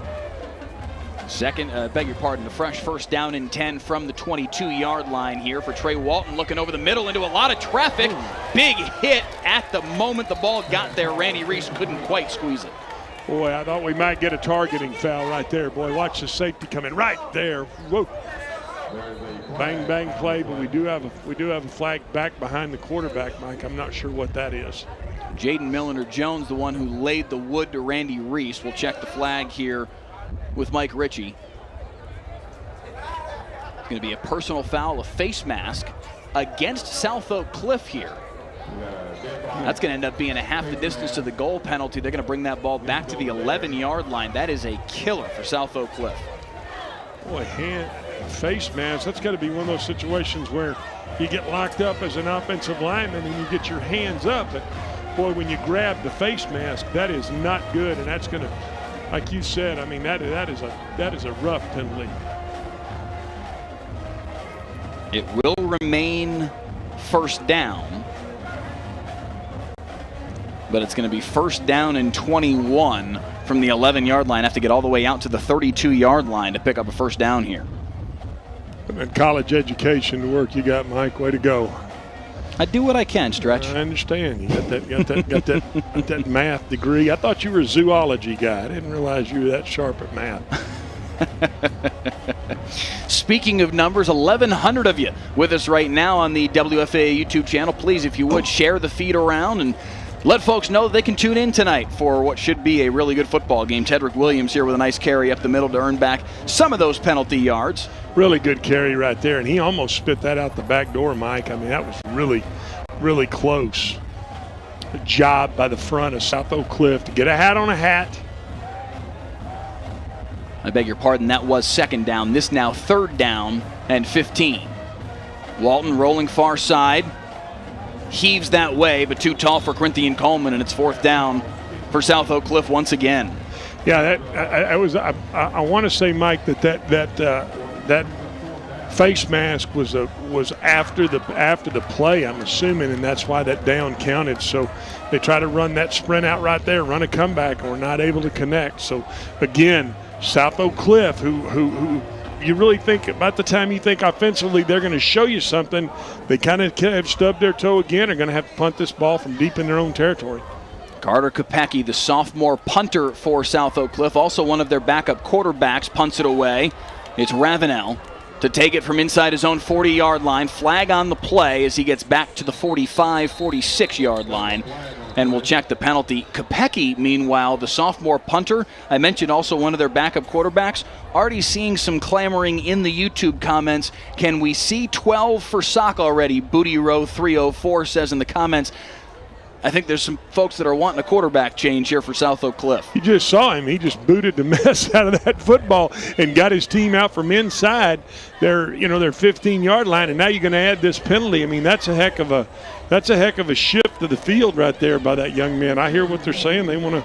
The fresh first down and 10 from the 22-yard line here for Trey Walton, looking over the middle into a lot of traffic. Big hit at the moment the ball got there. Randy Reese couldn't quite squeeze it. Boy, I thought we might get a targeting foul right there. Boy, watch the safety come in right there. Whoa. Bang, bang play, but we do have a flag back behind the quarterback, Mike. I'm not sure what that is. Jaden Milliner-Jones, the one who laid the wood to Randy Reese. We'll check the flag here with Mike Ritchie. It's going to be a personal foul, a face mask against South Oak Cliff here. That's going to end up being a half the distance to the goal penalty. They're going to bring that ball back to the 11-yard line. That is a killer for South Oak Cliff. Boy, face mask, that's got to be one of those situations where you get locked up as an offensive lineman and you get your hands up. But boy, when you grab the face mask, that is not good, and that's going to, like you said, I mean, that is a rough penalty. It will remain first down, but it's going to be first down and 21 from the 11-yard line. Have to get all the way out to the 32-yard line to pick up a first down here. And college education work you got, Mike. Way to go. I do what I can, Stretch. I understand. You got that math degree. I thought you were a zoology guy. I didn't realize you were that sharp at math. Speaking of numbers, 1,100 of you with us right now on the WFAA YouTube channel. Please, if you would, share the feed around and let folks know they can tune in tonight for what should be a really good football game. Tedrick Williams here with a nice carry up the middle to earn back some of those penalty yards. Really good carry right there, and he almost spit that out the back door, Mike. I mean, that was really, really close. A job by the front of South Oak Cliff to get a hat on a hat. I beg your pardon, that was second down. This now 3rd down and 15. Walton rolling far side. Heaves that way, but too tall for Corinthian Coleman, and it's 4th down for South Oak Cliff once again. Yeah, I want to say, Mike, that face mask was after the play, I'm assuming, and that's why that down counted. So they try to run that sprint out right there, run a comeback, and we're not able to connect. So again, South Oak Cliff, who you really think about the time you think offensively they're going to show you something, they kind of have stubbed their toe again, are going to have to punt this ball from deep in their own territory. Carter Kopecki, the sophomore punter for South Oak Cliff, also one of their backup quarterbacks, punts it away. It's Ravenel to take it from inside his own 40-yard line. Flag on the play as he gets back to the 45, 46-yard line. And we'll check the penalty. Kopecki, meanwhile, the sophomore punter, I mentioned also one of their backup quarterbacks, already seeing some clamoring in the YouTube comments. Can we see 12 for Sock already? Booty Row 304 says in the comments. I think there's some folks that are wanting a quarterback change here for South Oak Cliff. You just saw him. He just booted the mess out of that football and got his team out from inside their 15-yard line. And now you're going to add this penalty. I mean, that's a heck of a shift to the field right there by that young man. I hear what they're saying. They want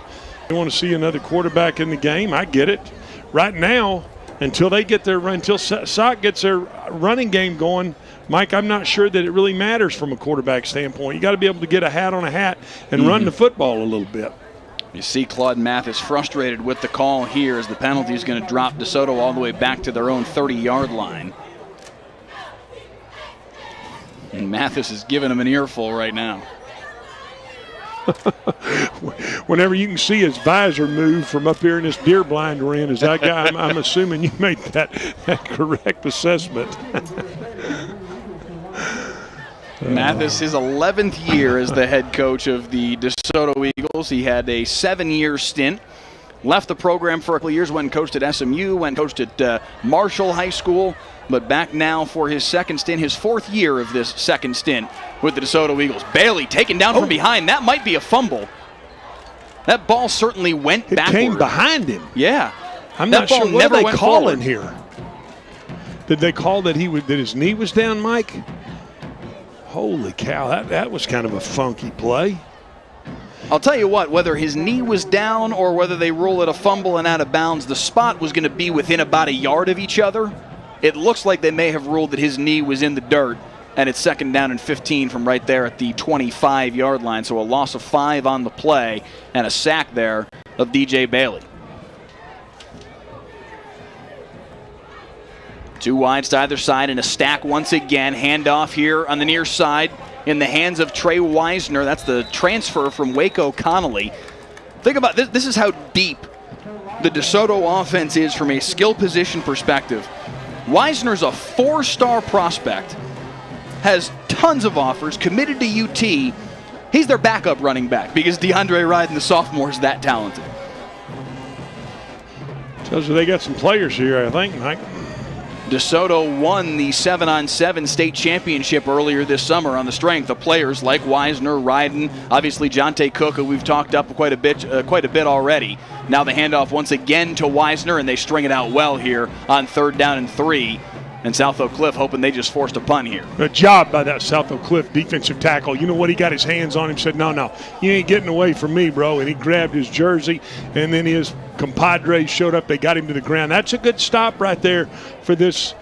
to see another quarterback in the game. I get it. Right now, until Sock gets their running game going, Mike, I'm not sure that it really matters from a quarterback standpoint. You got to be able to get a hat on a hat and run the football a little bit. You see Claude Mathis frustrated with the call here as the penalty is going to drop DeSoto all the way back to their own 30-yard line. And Mathis is giving him an earful right now. Whenever you can see his visor move from up here in this deer blind we're in, is that guy? I'm assuming you made that correct assessment. Mathis, his 11th year as the head coach of the DeSoto Eagles. He had a 7-year stint left the program for a couple of years, went and coached at SMU, went and coached at Marshall High School, but back now for his second stint, his 4th year of this second stint with the DeSoto Eagles. Bailey taken down from behind. That might be a fumble. That ball certainly went backward. It came behind him. Yeah. I'm not sure what they calling here. Did they call that that his knee was down, Mike? Holy cow, that was kind of a funky play. I'll tell you what, whether his knee was down or whether they rule it a fumble and out of bounds, the spot was going to be within about a yard of each other. It looks like they may have ruled that his knee was in the dirt, and it's 2nd down and 15 from right there at the 25-yard line. So a loss of 5 on the play and a sack there of DJ Bailey. 2 wides to either side and a stack once again. Handoff here on the near side in the hands of Trey Wisner. That's the transfer from Waco Connolly. Think about this. This is how deep the DeSoto offense is from a skill position perspective. Wisner's a 4-star prospect, has tons of offers, committed to UT. He's their backup running back because DeAndre Ryden, the sophomore, is that talented. Tells you they got some players here, I think, Mike. DeSoto won the 7-on-7 state championship earlier this summer on the strength of players like Wisner, Ryden, obviously Jonte Cook, who we've talked up quite a bit already. Now the handoff once again to Wisner, and they string it out well here on 3rd down and 3. And South Oak Cliff hoping they just forced a punt here. Good job by that South Oak Cliff defensive tackle. You know what? He got his hands on him, said, no, you ain't getting away from me, bro. And he grabbed his jersey, and then his compadres showed up. They got him to the ground. That's a good stop right there for this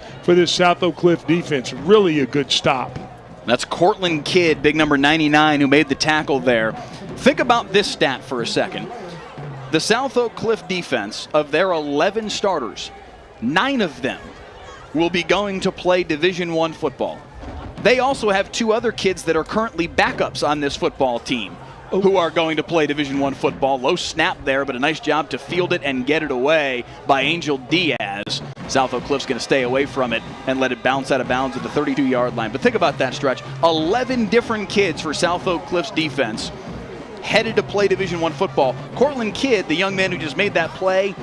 South Oak Cliff defense. Really a good stop. That's Cortland Kidd, big number 99, who made the tackle there. Think about this stat for a second. The South Oak Cliff defense, of their 11 starters, 9 of them will be going to play Division I football. They also have 2 other kids that are currently backups on this football team who are going to play Division I football. Low snap there, but a nice job to field it and get it away by Angel Diaz. South Oak Cliff's going to stay away from it and let it bounce out of bounds at the 32-yard line. But think about that stretch. 11 different kids for South Oak Cliff's defense headed to play Division I football. Cortland Kidd, the young man who just made that play,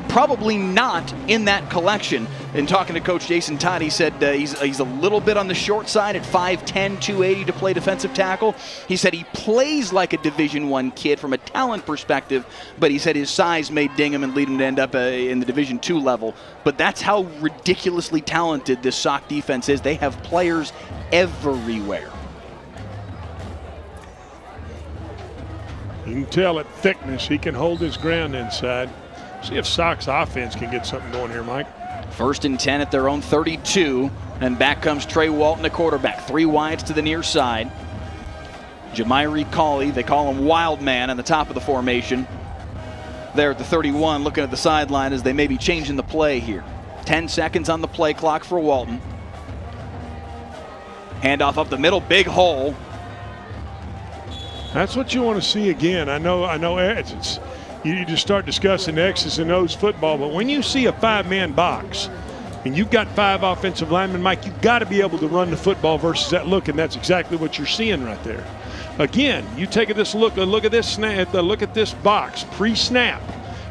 probably not in that collection. In talking to Coach Jason Todd, he said he's a little bit on the short side at 5'10", 280 to play defensive tackle. He said he plays like a Division I kid from a talent perspective, but he said his size may ding him and lead him to end up in the Division II level. But that's how ridiculously talented this Sock defense is. They have players everywhere. You can tell at thickness he can hold his ground inside. See if Sock's offense can get something going here, Mike. 1st and 10 at their own 32, and back comes Trey Walton, the quarterback. 3 wides to the near side. Jamiri Cawley, they call him Wild Man, on the top of the formation. There at the 31, looking at the sideline as they may be changing the play here. 10 seconds on the play clock for Walton. Handoff up the middle, big hole. That's what you want to see again. I know it's you just start discussing X's and O's football, but when you see a 5-man box and you've got 5 offensive linemen, Mike, you've got to be able to run the football versus that look, and that's exactly what you're seeing right there. Again, you take this look at this snap, look at this box pre-snap.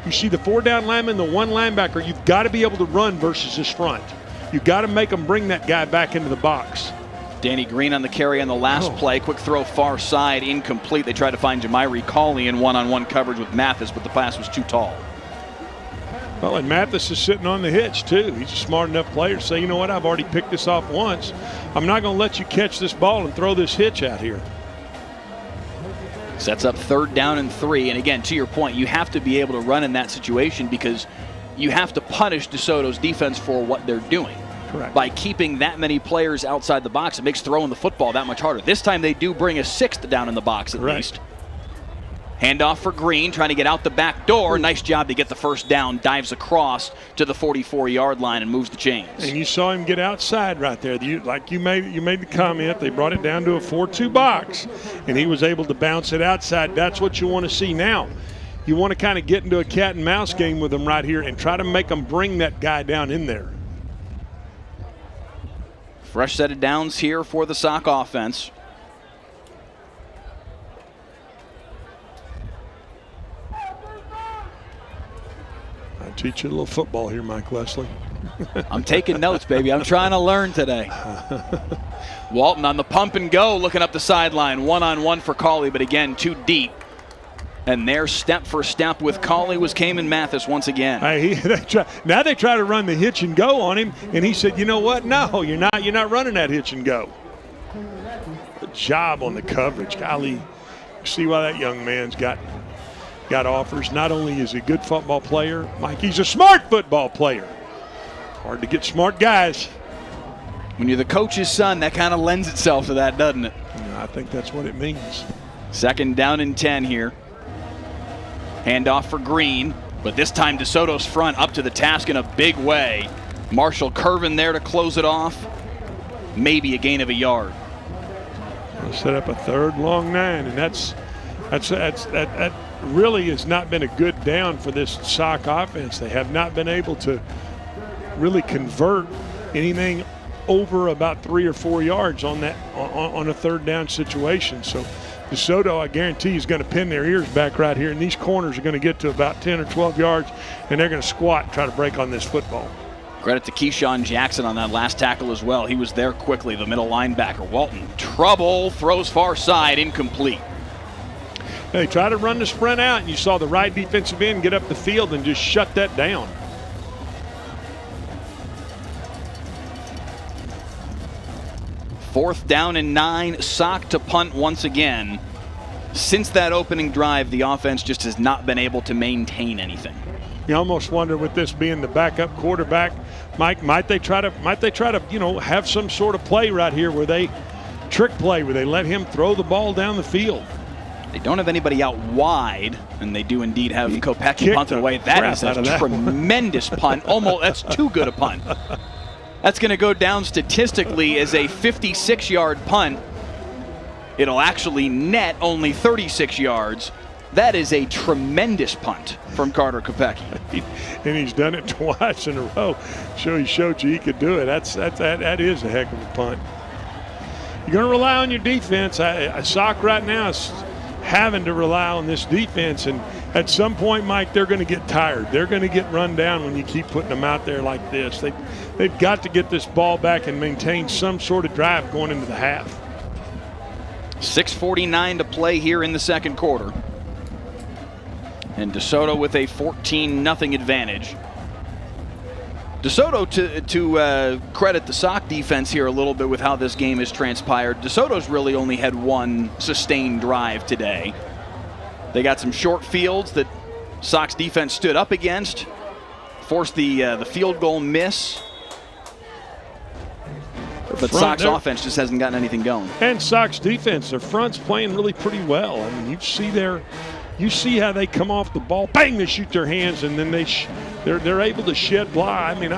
You see the 4 down lineman, the 1 linebacker. You've got to be able to run versus this front. You've got to make them bring that guy back into the box. Danny Green on the carry on the last play. Quick throw far side, incomplete. They tried to find Jamiri Cawley in one-on-one coverage with Mathis, but the pass was too tall. Well, and Mathis is sitting on the hitch, too. He's a smart enough player to say, you know what, I've already picked this off once. I'm not going to let you catch this ball and throw this hitch out here. Sets up 3rd down and 3. And again, to your point, you have to be able to run in that situation because you have to punish DeSoto's defense for what they're doing. Correct. By keeping that many players outside the box, it makes throwing the football that much harder. This time they do bring a 6th down in the box at least. Handoff for Green, trying to get out the back door. Nice job to get the 1st down. Dives across to the 44-yard line and moves the chains. And you saw him get outside right there. You made the comment. They brought it down to a 4-2 box, and he was able to bounce it outside. That's what you want to see now. You want to kind of get into a cat and mouse game with them right here and try to make them bring that guy down in there. Fresh set of downs here for the Sock offense. Teach you a little football here, Mike Leslie. I'm taking notes, baby. I'm trying to learn today. Walton on the pump and go, looking up the sideline. One-on-one for Cauley, but again, too deep. And there, step for step with Cauley, was Cayman Mathis once again. Now they try to run the hitch and go on him, and he said, "You know what? No, you're not running that hitch and go." Good job on the coverage, golly. You see why that young man's got offers. Not only is he a good football player, Mike, he's a smart football player. Hard to get smart guys. When you're the coach's son, that kind of lends itself to that, doesn't it? Yeah, I think that's what it means. 2nd down and 10 here. Handoff for Green, but this time DeSoto's front up to the task in a big way. Marshall curving there to close it off. Maybe a gain of a yard. We'll set up a 3rd long 9, and that really has not been a good down for this Sock offense. They have not been able to really convert anything over about 3 or 4 yards on that on a 3rd down situation. So DeSoto, I guarantee, is going to pin their ears back right here, and these corners are going to get to about 10 or 12 yards, and they're going to squat and try to break on this football. Credit to Keyshawn Jackson on that last tackle as well. He was there quickly, the middle linebacker. Walton, trouble, throws far side, incomplete. They try to run the sprint out, and you saw the right defensive end get up the field and just shut that down. Fourth down and 9, Sock to punt once again. Since that opening drive, the offense just has not been able to maintain anything. You almost wonder, with this being the backup quarterback, Mike, might they try to, have some sort of play right here where they trick play, where they let him throw the ball down the field. They don't have anybody out wide, and they do indeed have Kopecky punted away. That is a tremendous punt. Almost, that's too good a punt. That's going to go down statistically as a 56-yard punt. It'll actually net only 36 yards. That is a tremendous punt from Carter Kopecky. And he's done it twice in a row. He showed you he could do it. That is a heck of a punt. You're going to rely on your defense. Sock right now is having to rely on this defense, and at some point, Mike, they're going to get tired. They're going to get run down when you keep putting them out there like this. They've got to get this ball back and maintain some sort of drive going into the half. 6:49 to play here in the 2nd quarter. And DeSoto with a 14-0 advantage. DeSoto, to credit the Sock defense here a little bit with how this game has transpired, DeSoto's really only had one sustained drive today. They got some short fields that Sock's defense stood up against, forced the field goal miss. But Sock's offense just hasn't gotten anything going. And Sock's defense, their front's playing really pretty well. I mean, you see how they come off the ball, bang, they shoot their hands, and then they're able to shed blah. I mean,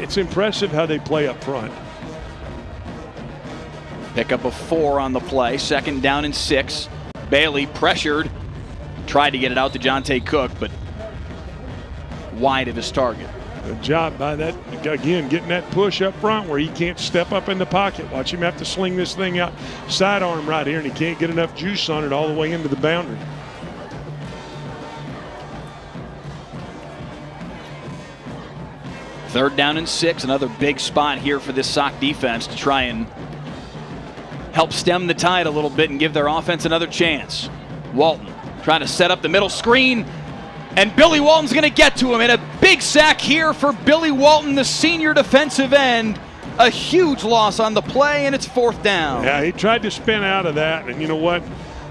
it's impressive how they play up front. Pick up a 4 on the play, 2nd down and 6. Bailey pressured, tried to get it out to Jonte Cook, but wide of his target. Good job by that, again, getting that push up front where he can't step up in the pocket. Watch him have to sling this thing out sidearm right here, and he can't get enough juice on it all the way into the boundary. Third down and 6, another big spot here for this Sock defense to try and help stem the tide a little bit and give their offense another chance. Walton trying to set up the middle screen, and Billy Walton's going to get to him. And a big sack here for Billy Walton, the senior defensive end. A huge loss on the play, and it's 4th down. Yeah, he tried to spin out of that, and you know what?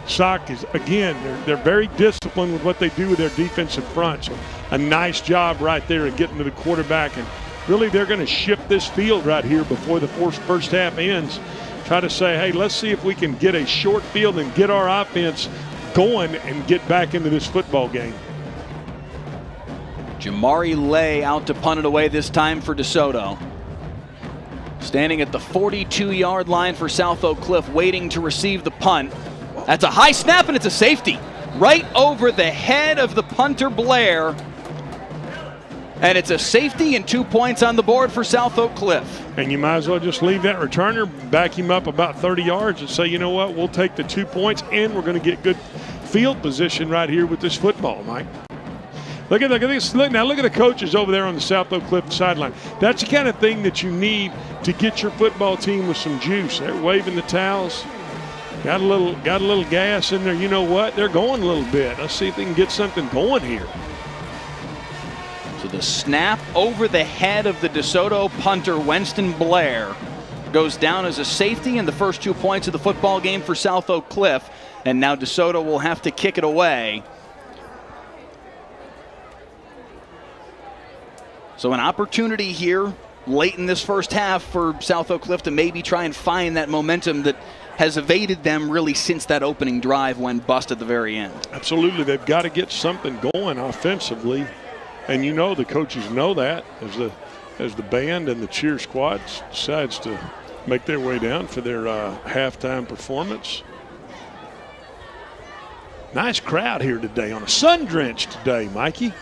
Sock is, again, they're very disciplined with what they do with their defensive front. So a nice job right there of getting to the quarterback. And really, they're going to shift this field right here before the first half ends. Try to say, hey, let's see if we can get a short field and get our offense going and get back into this football game. Jamari Lay out to punt it away this time for DeSoto. Standing at the 42-yard line for South Oak Cliff, waiting to receive the punt. That's a high snap, and it's a safety. Right over the head of the punter, Blair. And it's a safety and 2 points on the board for South Oak Cliff. And you might as well just leave that returner, back him up about 30 yards and say, you know what, we'll take the 2 points, and we're going to get good field position right here with this football, Mike. Look at this. Look at the coaches over there on the South Oak Cliff sideline. That's the kind of thing that you need to get your football team with some juice. They're waving the towels. Got a little gas in there. You know what? They're going a little bit. Let's see if they can get something going here. So the snap over the head of the DeSoto punter, Winston Blair, goes down as a safety in the first 2 points of the football game for South Oak Cliff. And now DeSoto will have to kick it away. So an opportunity here late in this first half for South Oak Cliff to maybe try and find that momentum that has evaded them really since that opening drive went bust at the very end. Absolutely. They've got to get something going offensively. And you know the coaches know that as the band and the cheer squad decides to make their way down for their halftime performance. Nice crowd here today on a sun-drenched day, Mikey.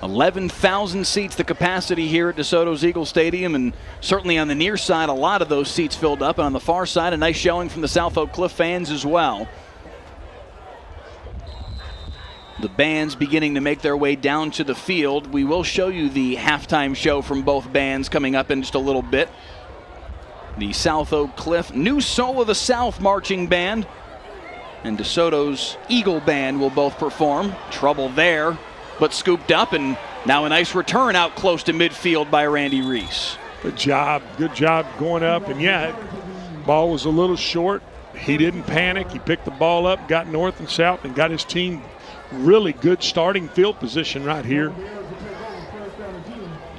11,000 seats, the capacity here at DeSoto's Eagle Stadium, and certainly on the near side, a lot of those seats filled up, and on the far side, a nice showing from the South Oak Cliff fans as well. The bands beginning to make their way down to the field. We will show you the halftime show from both bands coming up in just a little bit. The South Oak Cliff New Soul of the South marching band and DeSoto's Eagle Band will both perform. Trouble there, but scooped up, and now a nice return out close to midfield by Randy Reese. Good job going up, and yeah, ball was a little short. He didn't panic. He picked the ball up, got north and south, and got his team really good starting field position right here.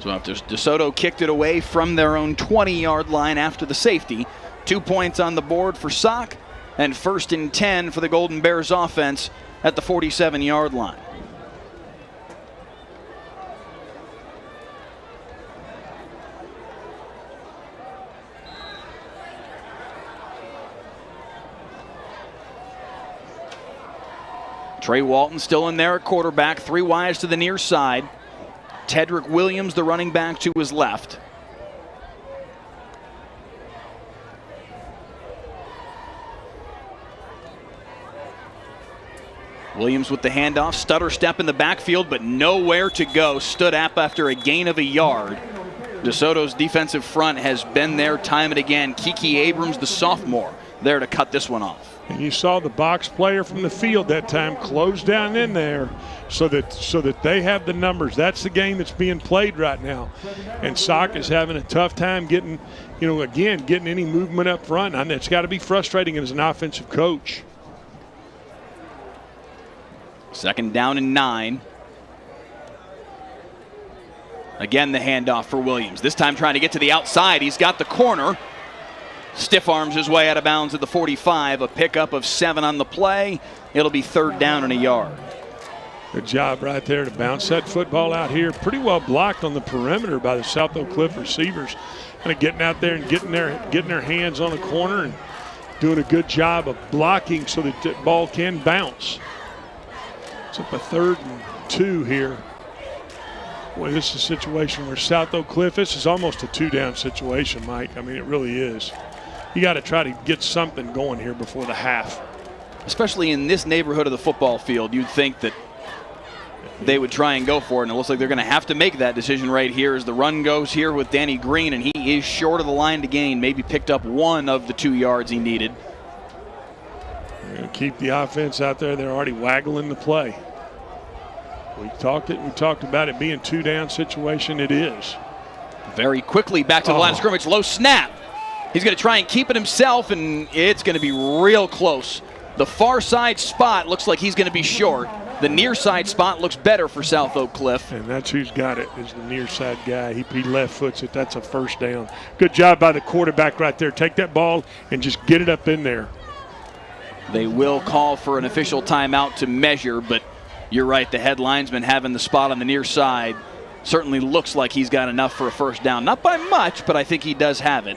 So after DeSoto kicked it away from their own 20-yard line after the safety, 2 points on the board for Sock, and 1st and 10 for the Golden Bears offense at the 47-yard line. Trey Walton still in there at quarterback, 3 wides to the near side. Tedrick Williams, the running back, to his left. Williams with the handoff, stutter step in the backfield, but nowhere to go. Stood up after a gain of a yard. DeSoto's defensive front has been there time and again. Kiki Abrams, the sophomore, there to cut this one off. And you saw the box player from the field that time close down in there so that they have the numbers. That's the game that's being played right now. And Sock is having a tough time getting any movement up front. And it's got to be frustrating as an offensive coach. 2nd down and 9. Again, the handoff for Williams. This time trying to get to the outside. He's got the corner. Stiff arms his way out of bounds at the 45. A pickup of 7 on the play. It'll be 3rd down and a yard. Good job right there to bounce that football out here. Pretty well blocked on the perimeter by the South Oak Cliff receivers. Kind of getting out there and getting their hands on the corner and doing a good job of blocking so that the ball can bounce. It's up a 3rd and 2 here. Boy, this is a situation where South Oak Cliff, this is almost a 2-down situation, Mike. I mean, it really is. You got to try to get something going here before the half. Especially in this neighborhood of the football field, you'd think that they would try and go for it, and it looks like they're going to have to make that decision right here as the run goes here with Danny Green, and he is short of the line to gain, maybe picked up 1 of the 2 yards he needed. They're going to keep the offense out there. They're already waggling the play. We talked about it being 2-down situation. It is. Very quickly back to the line of scrimmage. Low snap. He's going to try and keep it himself, and it's going to be real close. The far side spot looks like he's going to be short. The near side spot looks better for South Oak Cliff. And that's who's got it, is the near side guy. He left foots it. That's a 1st down. Good job by the quarterback right there. Take that ball and just get it up in there. They will call for an official timeout to measure, but you're right, the head linesman having the spot on the near side certainly looks like he's got enough for a 1st down. Not by much, but I think he does have it.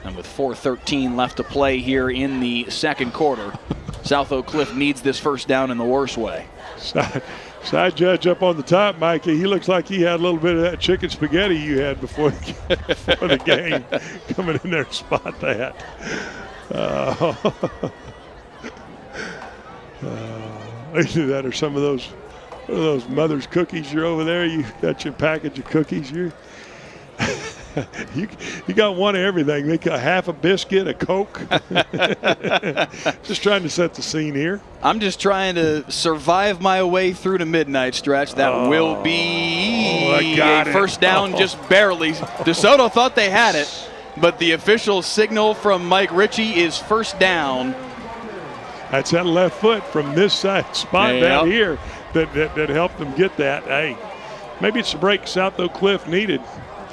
And with 4:13 left to play here in the 2nd quarter, South Oak Cliff needs this 1st down in the worst way. Side judge up on the top, Mikey. He looks like he had a little bit of that chicken spaghetti you had before the game. Coming in there to spot that. Either that or some of those mother's cookies you're over there. You got your package of cookies. You got one of everything. They got half a biscuit, a Coke. Just trying to set the scene here. I'm just trying to survive my way through to midnight stretch. That will be a first down, just barely. DeSoto thought they had it, but the official signal from Mike Ritchie is first down. That's that left foot from this side spot down here that helped them get that. Hey, maybe it's a break South Oak Cliff needed.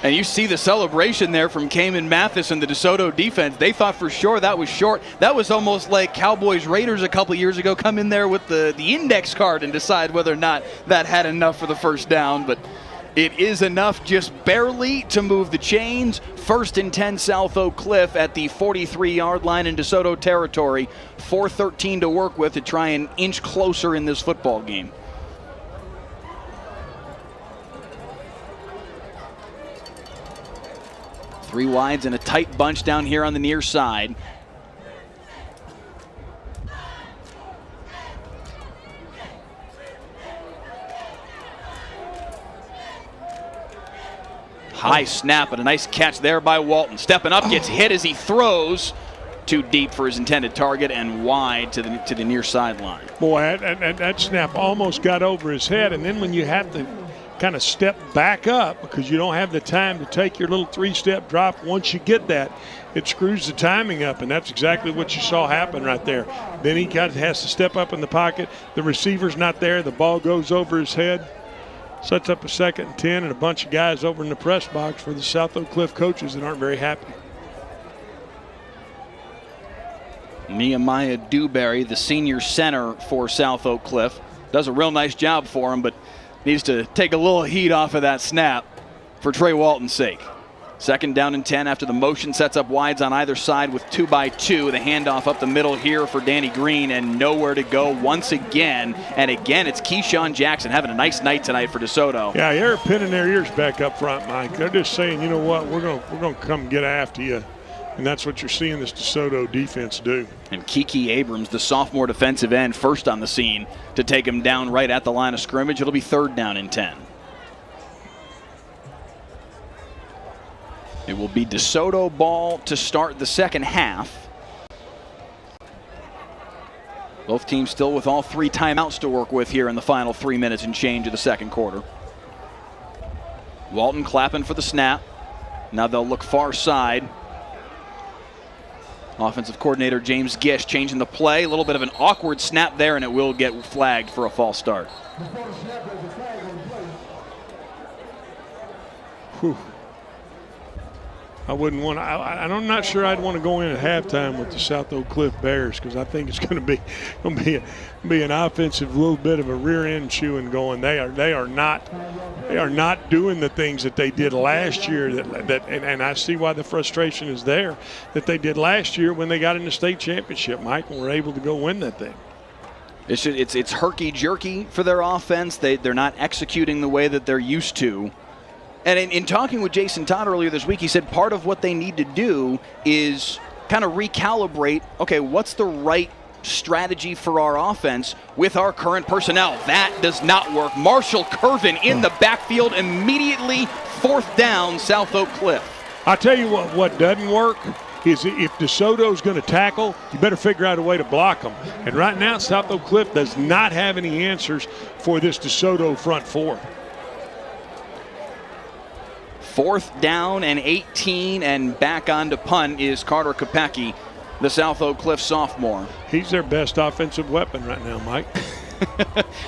And you see the celebration there from Cayman Mathis and the DeSoto defense. They thought for sure that was short. That was almost like Cowboys Raiders a couple years ago come in there with the index card and decide whether or not that had enough for the first down. But it is enough just barely to move the chains. 1st and 10 South Oak Cliff at the 43-yard line in DeSoto territory. 4:13 to work with to try and inch closer in this football game. Three wides and a tight bunch down here on the near side. High snap and a nice catch there by Walton. Stepping up, gets hit as he throws. Too deep for his intended target and wide to the near sideline. Boy, that snap almost got over his head, and then when you have to kind of step back up because you don't have the time to take your little 3-step drop. Once you get that, it screws the timing up, and that's exactly what you saw happen right there. Then he kind of has to step up in the pocket. The receiver's not there. The ball goes over his head. Sets up a 2nd and 10 and a bunch of guys over in the press box for the South Oak Cliff coaches that aren't very happy. Nehemiah Dewberry, the senior center for South Oak Cliff, does a real nice job for him, but needs to take a little heat off of that snap for Trey Walton's sake. 2nd down and 10 after the motion sets up wides on either side with 2x2. The handoff up the middle here for Danny Green and nowhere to go once again. And again, it's Keyshawn Jackson having a nice night tonight for DeSoto. Yeah, they're pinning their ears back up front, Mike. They're just saying, you know what, we're gonna come get after you. And that's what you're seeing this DeSoto defense do. And Kiki Abrams, the sophomore defensive end, first on the scene to take him down right at the line of scrimmage. It'll be 3rd down and 10. It will be DeSoto ball to start the second half. Both teams still with all 3 timeouts to work with here in the final 3 minutes and change of the second quarter. Walton clapping for the snap. Now they'll look far side. Offensive coordinator James Gish changing the play. A little bit of an awkward snap there, and it will get flagged for a false start. Whew. I wouldn't want to. I'm not sure I'd want to go in at halftime with the South Oak Cliff Bears because I think it's going to be an offensive little bit of a rear end chewing going. They are not doing the things that they did last year. And I see why the frustration is there that they did last year when they got in the state championship, Mike, and were able to go win that thing. It's herky jerky for their offense. They're not executing the way that they're used to. And in talking with Jason Todd earlier this week, he said part of what they need to do is kind of recalibrate, okay, what's the right strategy for our offense with our current personnel? That does not work. Marshall Curvin in the backfield immediately, 4th down, South Oak Cliff. I'll tell you what doesn't work is if DeSoto's going to tackle, you better figure out a way to block them. And right now, South Oak Cliff does not have any answers for this DeSoto front 4. 4th down and 18, and back on to punt is Carter Kopecki, the South Oak Cliff sophomore. He's their best offensive weapon right now, Mike.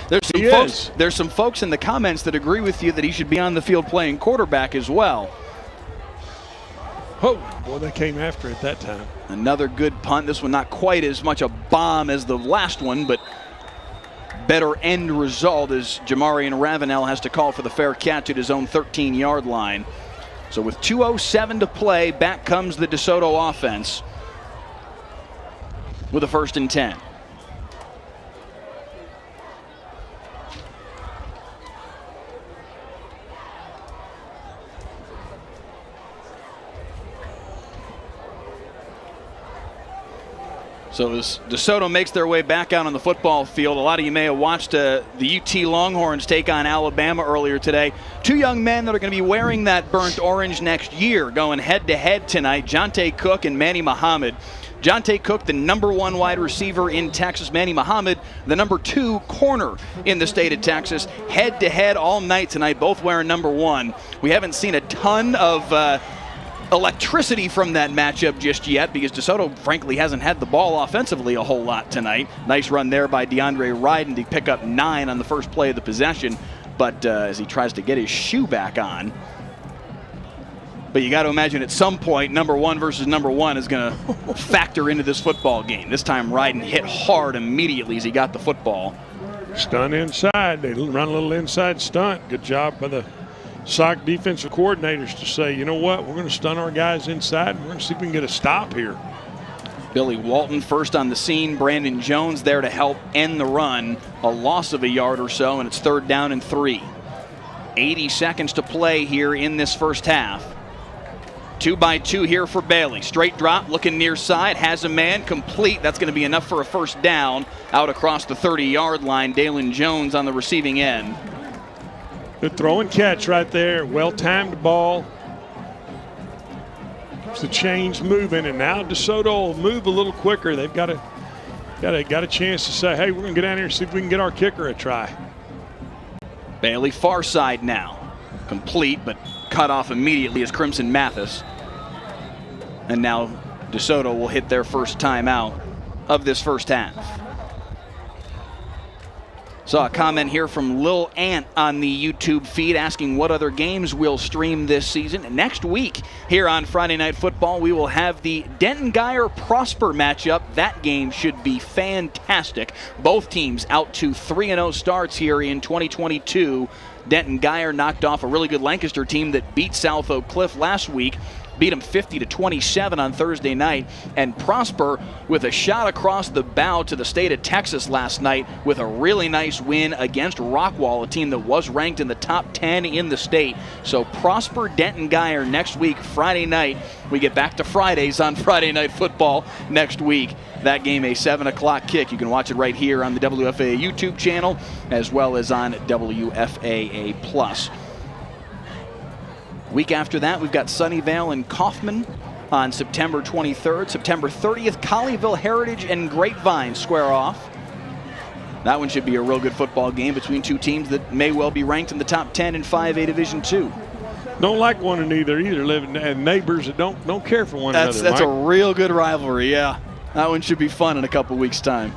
There's some folks in the comments that agree with you that he should be on the field playing quarterback as well. Oh, boy, they came after it that time. Another good punt. This one not quite as much a bomb as the last one, but better end result as Jamarian Ravenel has to call for the fair catch at his own 13-yard line. So with 2:07 to play, back comes the DeSoto offense with a 1st and 10. So as DeSoto makes their way back out on the football field, a lot of you may have watched the UT Longhorns take on Alabama earlier today. Two young men that are going to be wearing that burnt orange next year, going head-to-head tonight, Jonte Cook and Manny Muhammad. Jonte Cook, the #1 wide receiver in Texas. Manny Muhammad, the #2 corner in the state of Texas. Head-to-head all night tonight, both wearing #1. We haven't seen a ton of electricity from that matchup just yet because DeSoto, frankly, hasn't had the ball offensively a whole lot tonight. Nice run there by DeAndre Ryden to pick up 9 on the first play of the possession, but as he tries to get his shoe back on. But you got to imagine at some point, #1 versus #1 is going to factor into this football game. This time Ryden hit hard immediately as he got the football. Stunt inside. They run a little inside stunt. Good job by the SOC defensive coordinators to say, you know what, we're going to stun our guys inside. We're going to see if we can get a stop here. Billy Walton first on the scene. Brandon Jones there to help end the run. A loss of a yard or so, and it's 3rd down and 3. 80 seconds to play here in this first half. 2-by-2 here for Bailey. Straight drop, looking near side, has a man, complete. That's going to be enough for a first down. Out across the 30-yard line, Dalen Jones on the receiving end. Good throw and catch right there. Well-timed ball. Keeps the chains moving, and now DeSoto will move a little quicker. They've got a chance to say, hey, we're going to get down here and see if we can get our kicker a try. Bailey far side now. Complete, but cut off immediately as Crimson Mathis. And now DeSoto will hit their first timeout of this first half. Saw a comment here from Lil Ant on the YouTube feed asking what other games we'll stream this season. And next week here on Friday Night Football, we will have the Denton-Guyer-Prosper matchup. That game should be fantastic. Both teams out to 3-0 starts here in 2022. Denton-Guyer knocked off a really good Lancaster team that beat South Oak Cliff last week. Beat them 50-27 on Thursday night, and Prosper with a shot across the bow to the state of Texas last night with a really nice win against Rockwall, a team that was ranked in the top 10 in the state. So Prosper, Denton-Guyer next week, Friday night. We get back to Fridays on Friday Night Football next week. That game a 7 o'clock kick. You can watch it right here on the WFAA YouTube channel as well as on WFAA Plus. Week after that, we've got Sunnyvale and Kaufman on September 23rd. September 30th, Colleyville Heritage and Grapevine square off. That one should be a real good football game between two teams that may well be ranked in the top 10 in 5A Division II. Don't like one another either, living and neighbors that don't care for one another. That's a real good rivalry, yeah. That one should be fun in a couple weeks' time.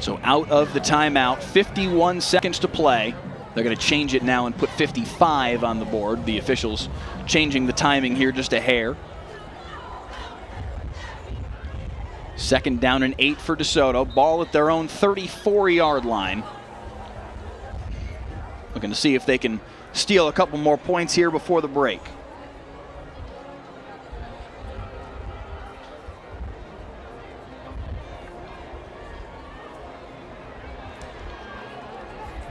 So out of the timeout, 51 seconds to play. They're going to change it now and put 55 on the board. The officials changing the timing here just a hair. 2nd down and 8 for DeSoto. Ball at their own 34-yard line. Looking to see if they can steal a couple more points here before the break.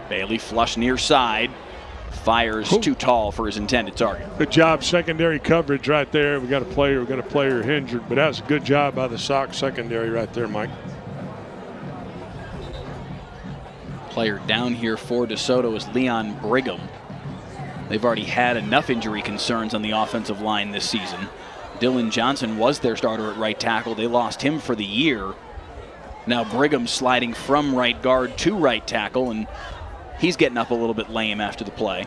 Bailey flush near side. Fires too tall for his intended target. Good job, secondary coverage right there. We got a player injured, but that was a good job by the Sox secondary right there, Mike. Player down here for DeSoto is Leon Brigham. They've already had enough injury concerns on the offensive line this season. Dylan Johnson was their starter at right tackle. They lost him for the year. Now Brigham sliding from right guard to right tackle, and he's getting up a little bit lame after the play.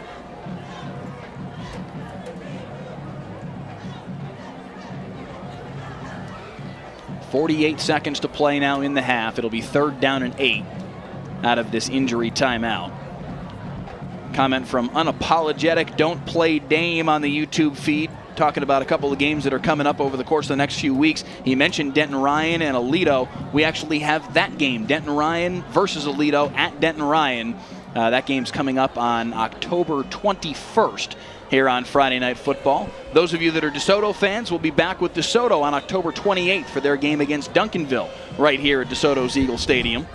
.48 seconds to play now in the half. It'll be 3rd down and 8 out of this injury timeout. Comment from Unapologetic Don't Play Dame on the YouTube feed, talking about a couple of games that are coming up over the course of the next few weeks. He mentioned Denton Ryan and Aledo. We actually have that game, Denton Ryan versus Aledo at Denton Ryan. That game's coming up on October 21st here on Friday Night Football. Those of you that are DeSoto fans will be back with DeSoto on October 28th for their game against Duncanville right here at DeSoto's Eagle Stadium.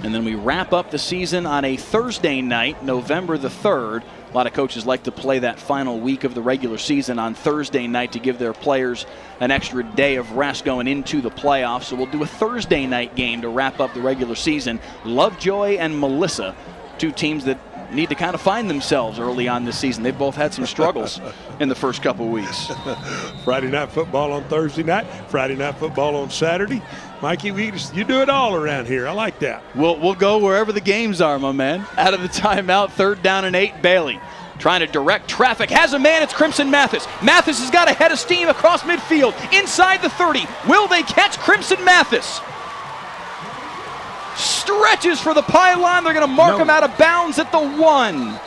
And then we wrap up the season on a Thursday night, November the 3rd. A lot of coaches like to play that final week of the regular season on Thursday night to give their players an extra day of rest going into the playoffs. So we'll do a Thursday night game to wrap up the regular season. Lovejoy and Melissa, two teams that need to kind of find themselves early on this season. They've both had some struggles in the first couple weeks. Friday night football on Thursday night, Friday night football on Saturday. Mikey, you do it all around here. I like that. We'll go wherever the games are, my man. Out of the timeout, 3rd down and 8. Bailey trying to direct traffic. Has a man. It's Crimson Mathis. Mathis has got a head of steam across midfield. Inside the 30. Will they catch Crimson Mathis? Stretches for the pylon. They're going to mark him out of bounds at the 1.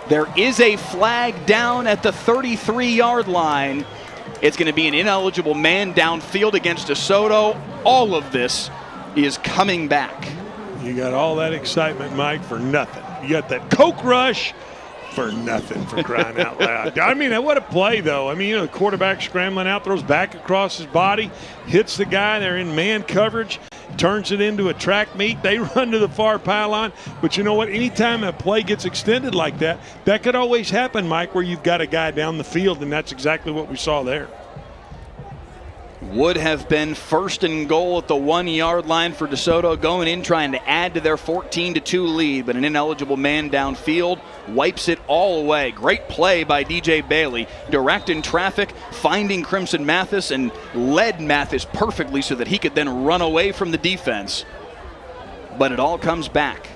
There is a flag down at the 33-yard line. It's going to be an ineligible man downfield against Desoto. All of this is coming back. You got all that excitement, Mike, for nothing. You got that Coke rush for nothing, for crying out loud. I mean, what a play, though. I mean, the quarterback scrambling out, throws back across his body, hits the guy. They're in man coverage, turns it into a track meet. They run to the far pylon. But you know what? Anytime a play gets extended like that, that could always happen, Mike, where you've got a guy down the field, and that's exactly what we saw there. Would have been 1st and goal at the 1-yard line for Desoto, going in trying to add to their 14-2 lead, but an ineligible man downfield wipes it all away. Great play by DJ Bailey, directing traffic, finding Crimson Mathis, and led Mathis perfectly so that he could then run away from the defense. But it all comes back.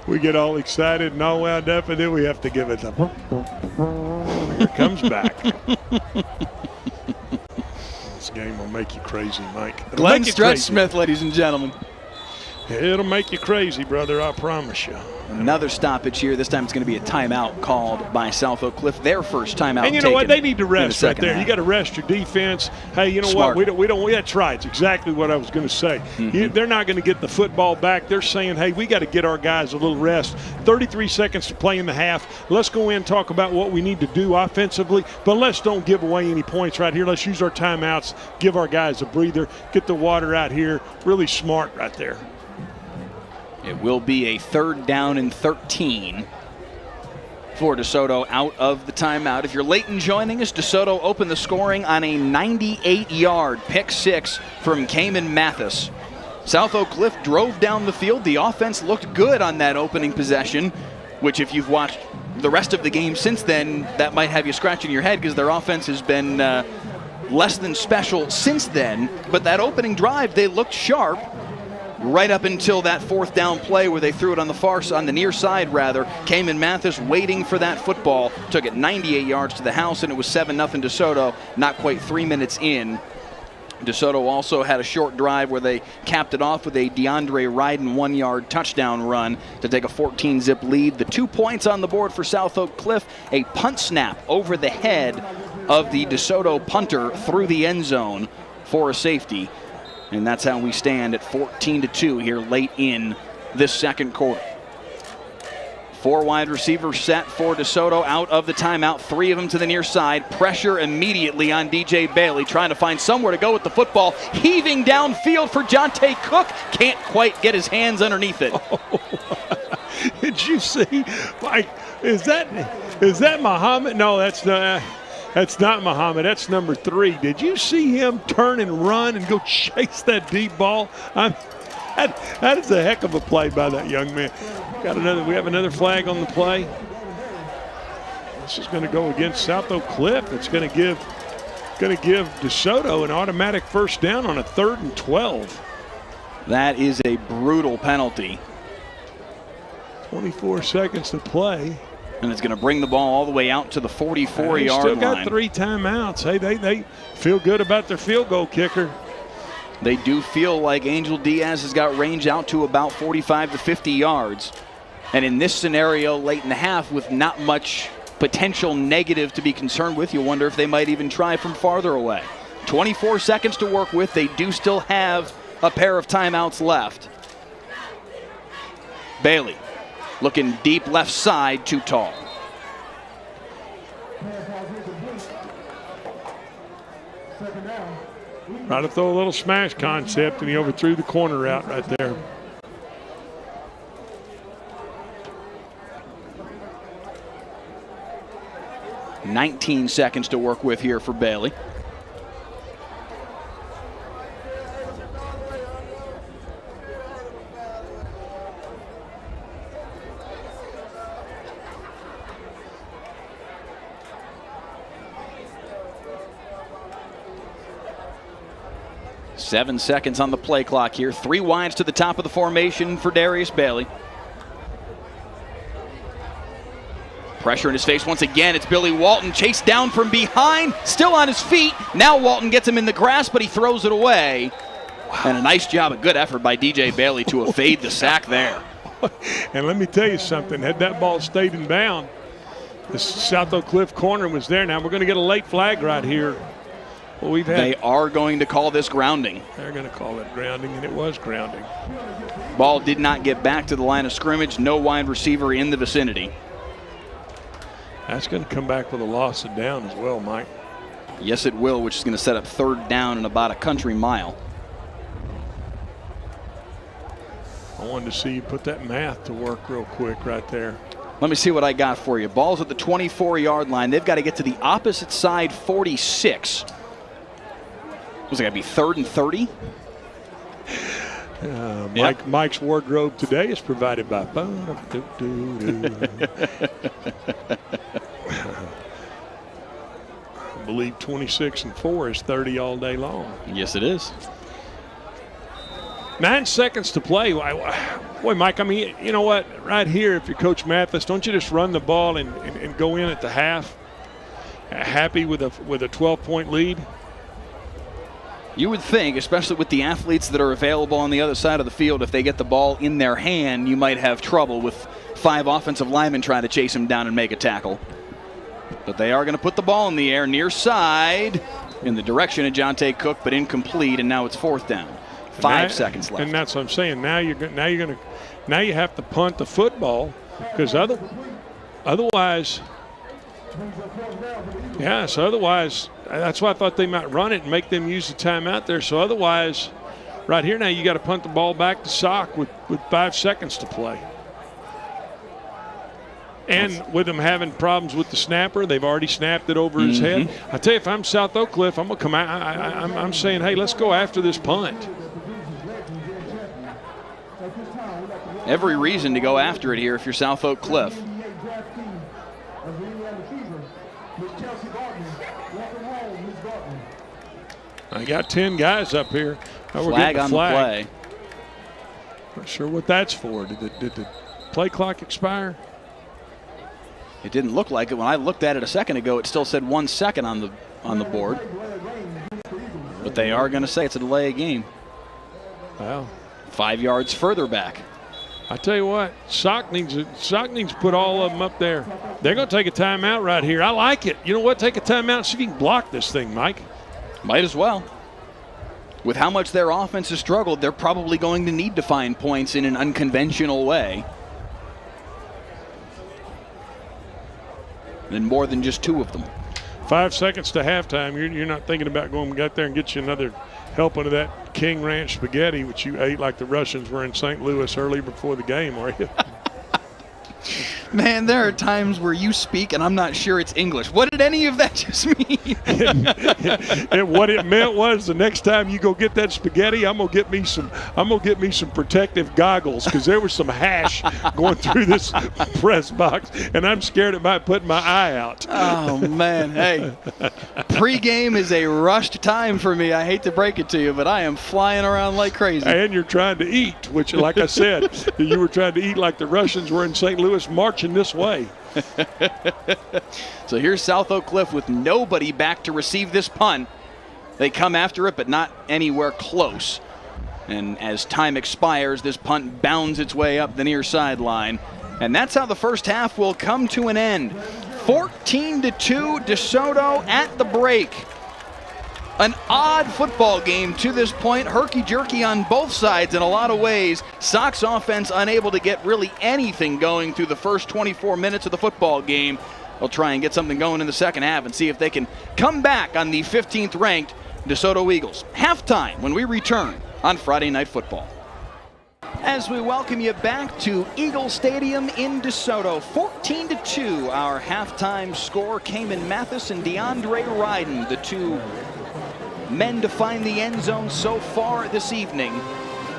We get all excited and all wound up, and then we have to give it a here it comes back. This game will make you crazy, Mike. Glenn Stretch Smith, ladies and gentlemen. It'll make you crazy, brother, I promise you. Another stoppage here. This time it's going to be a timeout called by South Oak Cliff. Their first timeout. And you know what? They need to rest right there. You got to rest your defense. Hey, you know Smart. what? We don't. That's right. It's exactly what I was going to say. They're not going to get the football back. They're saying, hey, we got to get our guys a little rest. 33 seconds to play in the half. Let's go in and talk about what we need to do offensively, but let's don't give away any points right here. Let's use our timeouts, give our guys a breather, get the water out here. Really smart right there. It will be a 3rd down and 13 for Desoto out of the timeout. If you're late in joining us, Desoto opened the scoring on a 98-yard pick 6 from Cayman Mathis. South Oak Cliff drove down the field. The offense looked good on that opening possession, which if you've watched the rest of the game since then, that might have you scratching your head because their offense has been less than special since then. But that opening drive, they looked sharp. Right up until that 4th down play where they threw it on the near side rather. Cayman Mathis waiting for that football. Took it 98 yards to the house, and it was 7-0 Desoto, not quite 3 minutes in. Desoto also had a short drive where they capped it off with a DeAndre Ryden 1-yard touchdown run to take a 14-zip lead. The 2 points on the board for South Oak Cliff, a punt snap over the head of the Desoto punter through the end zone for a safety. And that's how we stand at 14-2 here late in this second quarter. 4 wide receivers set for Desoto out of the timeout. 3 of them to the near side. Pressure immediately on DJ Bailey, trying to find somewhere to go with the football. Heaving downfield for Jonte Cook. Can't quite get his hands underneath it. Did you see, Mike, is that Muhammad? No, that's not. That's not Muhammad. That's number 3. Did you see him turn and run and go chase that deep ball? That is a heck of a play by that young man. We have another flag on the play. This is going to go against South Oak Cliff. It's going to give DeSoto an automatic 1st down on a 3rd and 12. That is a brutal penalty. 24 seconds to play. And it's going to bring the ball all the way out to the 44-yard line. Still got 3 timeouts. Hey, they feel good about their field goal kicker. They do feel like Angel Diaz has got range out to about 45 to 50 yards. And in this scenario, late in the half, with not much potential negative to be concerned with, you wonder if they might even try from farther away. 24 seconds to work with. They do still have a pair of timeouts left. Bailey looking deep left side, too tall. Tried to throw a little smash concept, and he overthrew the corner route right there. "19 seconds to work with here for Bailey. Seven seconds on the play clock here. 3 wides to the top of the formation for Darius Bailey. Pressure in his face once again. It's Billy Walton, chased down from behind, still on his feet. Now Walton gets him in the grass, but he throws it away. Wow. And a nice job, a good effort by DJ Bailey to evade the sack there. And let me tell you something, had that ball stayed in bound, the South Oak Cliff corner was there. Now we're going to get a late flag right here. Well, they are going to call this grounding. They're going to call it grounding, and it was grounding. Ball did not get back to the line of scrimmage. No wide receiver in the vicinity. That's going to come back with a loss of down as well, Mike. Yes, it will, which is going to set up 3rd down in about a country mile. I wanted to see you put that math to work real quick right there. Let me see what I got for you. Ball's at the 24-yard line. They've got to get to the opposite side 46. Was it going to be 3rd and 30? Mike's wardrobe today is provided by. I believe 26 and 4 is 30 all day long. Yes, it is. 9 seconds to play. Boy, Mike, I mean, you know what? Right here, if you're Coach Mathis, don't you just run the ball and go in at the half? Happy with a 12-point lead? You would think, especially with the athletes that are available on the other side of the field, if they get the ball in their hand, you might have trouble with 5 offensive linemen trying to chase him down and make a tackle. But they are going to put the ball in the air near side in the direction of Jonte Cook, but incomplete, and now it's 4th down. 5 seconds left. And that's what I'm saying. Now you have to punt the football, because otherwise. Yeah, so otherwise, that's why I thought they might run it and make them use the timeout there. So otherwise, right here now, you got to punt the ball back to Sock with 5 seconds to play. And with them having problems with the snapper, they've already snapped it over his head. I tell you, if I'm South Oak Cliff, I'm going to come out. I'm saying, hey, let's go after this punt. Every reason to go after it here if you're South Oak Cliff. I got 10 guys up here. Now we're flag getting on the play. Not sure what that's for. Did the play clock expire? It didn't look like it. When I looked at it a second ago, it still said 1 second on the board. But they are going to say it's a delay of game. Wow. 5 yards further back. I tell you what, Sock needs to put all of them up there. They're going to take a timeout right here. I like it. You know what? Take a timeout and see if you can block this thing, Mike. Might as well. With how much their offense has struggled, they're probably going to need to find points in an unconventional way. And more than just 2 of them. 5 seconds to halftime. You're not thinking about going out there and get you another helping of that King Ranch spaghetti, which you ate like the Russians were in St. Louis early before the game, are you? Man, there are times where you speak and I'm not sure it's English. What did any of that just mean? And what it meant was the next time you go get that spaghetti, I'm gonna get me some protective goggles, because there was some hash going through this press box, and I'm scared it might put my eye out. Oh man, hey, pregame is a rushed time for me. I hate to break it to you, but I am flying around like crazy. And you're trying to eat, which, like I said, you were trying to eat like the Russians were in St. Louis, marching this way. So here's South Oak Cliff with nobody back to receive this punt. They come after it, but not anywhere close. And as time expires, this punt bounds its way up the near sideline. And that's how the first half will come to an end. 14-2, DeSoto at the break. An odd football game to this point, herky-jerky on both sides in a lot of ways. Sox offense unable to get really anything going through the first 24 minutes of the football game. They'll try and get something going in the second half and see if they can come back on the 15th ranked DeSoto Eagles. Halftime when we return on Friday Night Football. As we welcome you back to Eagle Stadium in DeSoto, 14-2, our halftime score. Cayman Mathis and DeAndre Ryden, the two men to find the end zone so far this evening.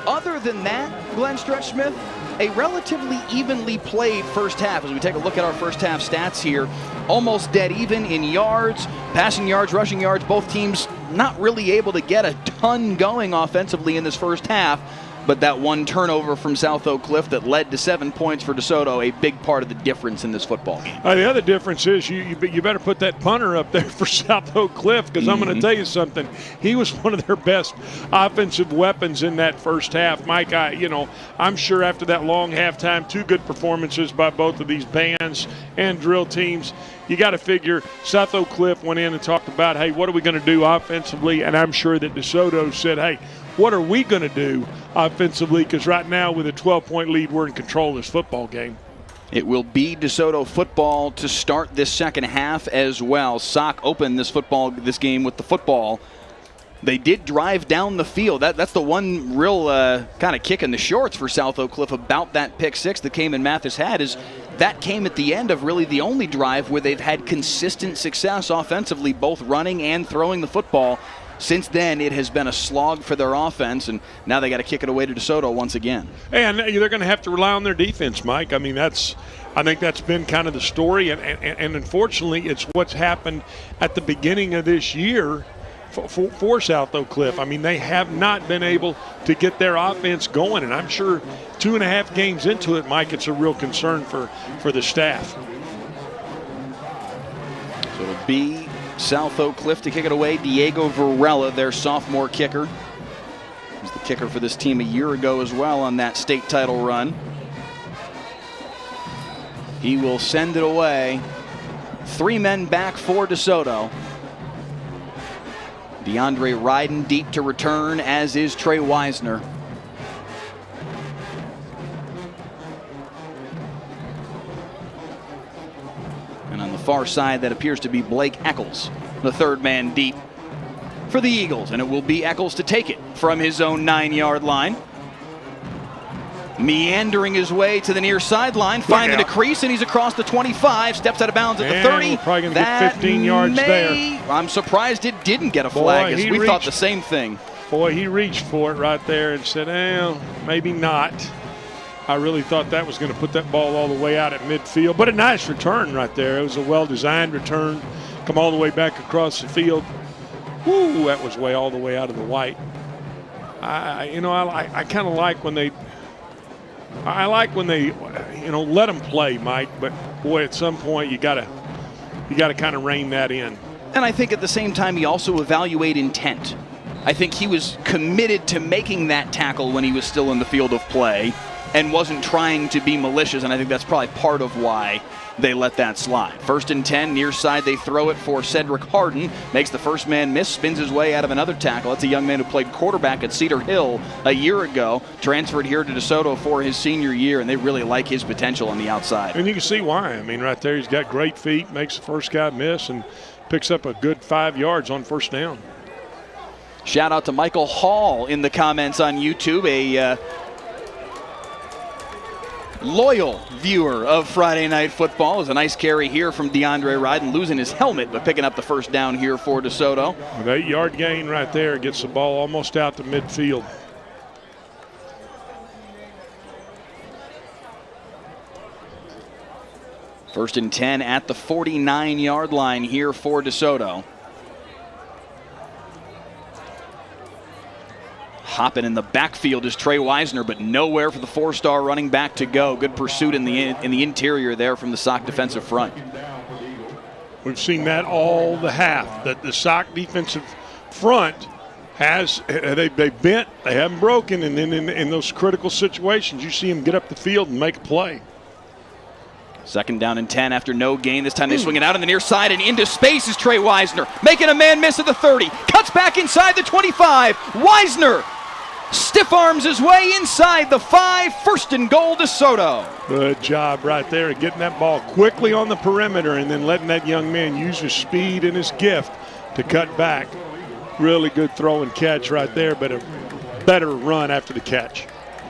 Other than that, Glenn Stretch Smith, a relatively evenly played first half. As we take a look at our first half stats here, almost dead even in yards, passing yards, rushing yards. Both teams not really able to get a ton going offensively in this first half. But that one turnover from South Oak Cliff that led to 7 points for DeSoto, a big part of the difference in this football game. The other difference is you better put that punter up there for South Oak Cliff, because I'm going to tell you something. He was one of their best offensive weapons in that first half. Mike, I'm sure after that long halftime, two good performances by both of these bands and drill teams, you got to figure South Oak Cliff went in and talked about, hey, what are we going to do offensively? And I'm sure that DeSoto said, hey, what are we going to do offensively? Because right now, with a 12-point lead, we're in control of this football game. It will be DeSoto football to start this second half as well. Sock opened this game with the football. They did drive down the field. That's the one real kind of kick in the shorts for South Oak Cliff about that pick six that Cayman Mathis had, is that came at the end of really the only drive where they've had consistent success offensively, both running and throwing the football. Since then, it has been a slog for their offense, and now they got to kick it away to DeSoto once again. And they're going to have to rely on their defense, Mike. I mean, I think that's been kind of the story, and unfortunately, it's what's happened at the beginning of this year for South Oak Cliff. I mean, they have not been able to get their offense going, and I'm sure 2.5 games into it, Mike, it's a real concern for the staff. So it'll be South Oak Cliff to kick it away. Diego Varela, their sophomore kicker. He was the kicker for this team a year ago as well on that state title run. He will send it away. 3 men back for DeSoto. DeAndre Ryden deep to return, as is Trey Wisner. And on the far side, that appears to be Blake Eccles, the third man deep for the Eagles. And it will be Eccles to take it from his own 9-yard line. Meandering his way to the near sideline, finding a crease, and he's across the 25, steps out of bounds at the 30. We're probably going to get 15 yards there. I'm surprised it didn't get a flag, as we thought the same thing. Boy, he reached for it right there and said, maybe not. I really thought that was going to put that ball all the way out at midfield. But a nice return right there. It was a well-designed return. Come all the way back across the field. Woo, that was all the way out of the white. I kind of like when they let them play, Mike. But boy, at some point you got to kind of rein that in. And I think at the same time you also evaluate intent. I think he was committed to making that tackle when he was still in the field of play and wasn't trying to be malicious, and I think that's probably part of why they let that slide. 1st and 10, near side, they throw it for Cedric Harden. Makes the first man miss, spins his way out of another tackle. That's a young man who played quarterback at Cedar Hill a year ago, transferred here to DeSoto for his senior year, and they really like his potential on the outside. And you can see why. I mean, right there, he's got great feet, makes the first guy miss, and picks up a good 5 yards on first down. Shout out to Michael Hall in the comments on YouTube, a loyal viewer of Friday Night Football. It was a nice carry here from DeAndre Ryden, losing his helmet, but picking up the first down here for DeSoto. With 8-yard gain right there, gets the ball almost out to midfield. First and 10 at the 49-yard line here for DeSoto. Hopping in the backfield is Trey Wisner, but nowhere for the 4-star running back to go. Good pursuit in the interior there from the Sock defensive front. We've seen that all the half, that the Sock defensive front has, they bent, they haven't broken, and then in those critical situations, you see them get up the field and make a play. 2nd down and 10 after no gain. This time they swing it out on the near side, and into space is Trey Wisner, making a man miss at the 30. Cuts back inside the 25. Wisner stiff arms his way inside the 5. 1st and goal, DeSoto. Good job right there, getting that ball quickly on the perimeter and then letting that young man use his speed and his gift to cut back. Really good throw and catch right there, but a better run after the catch.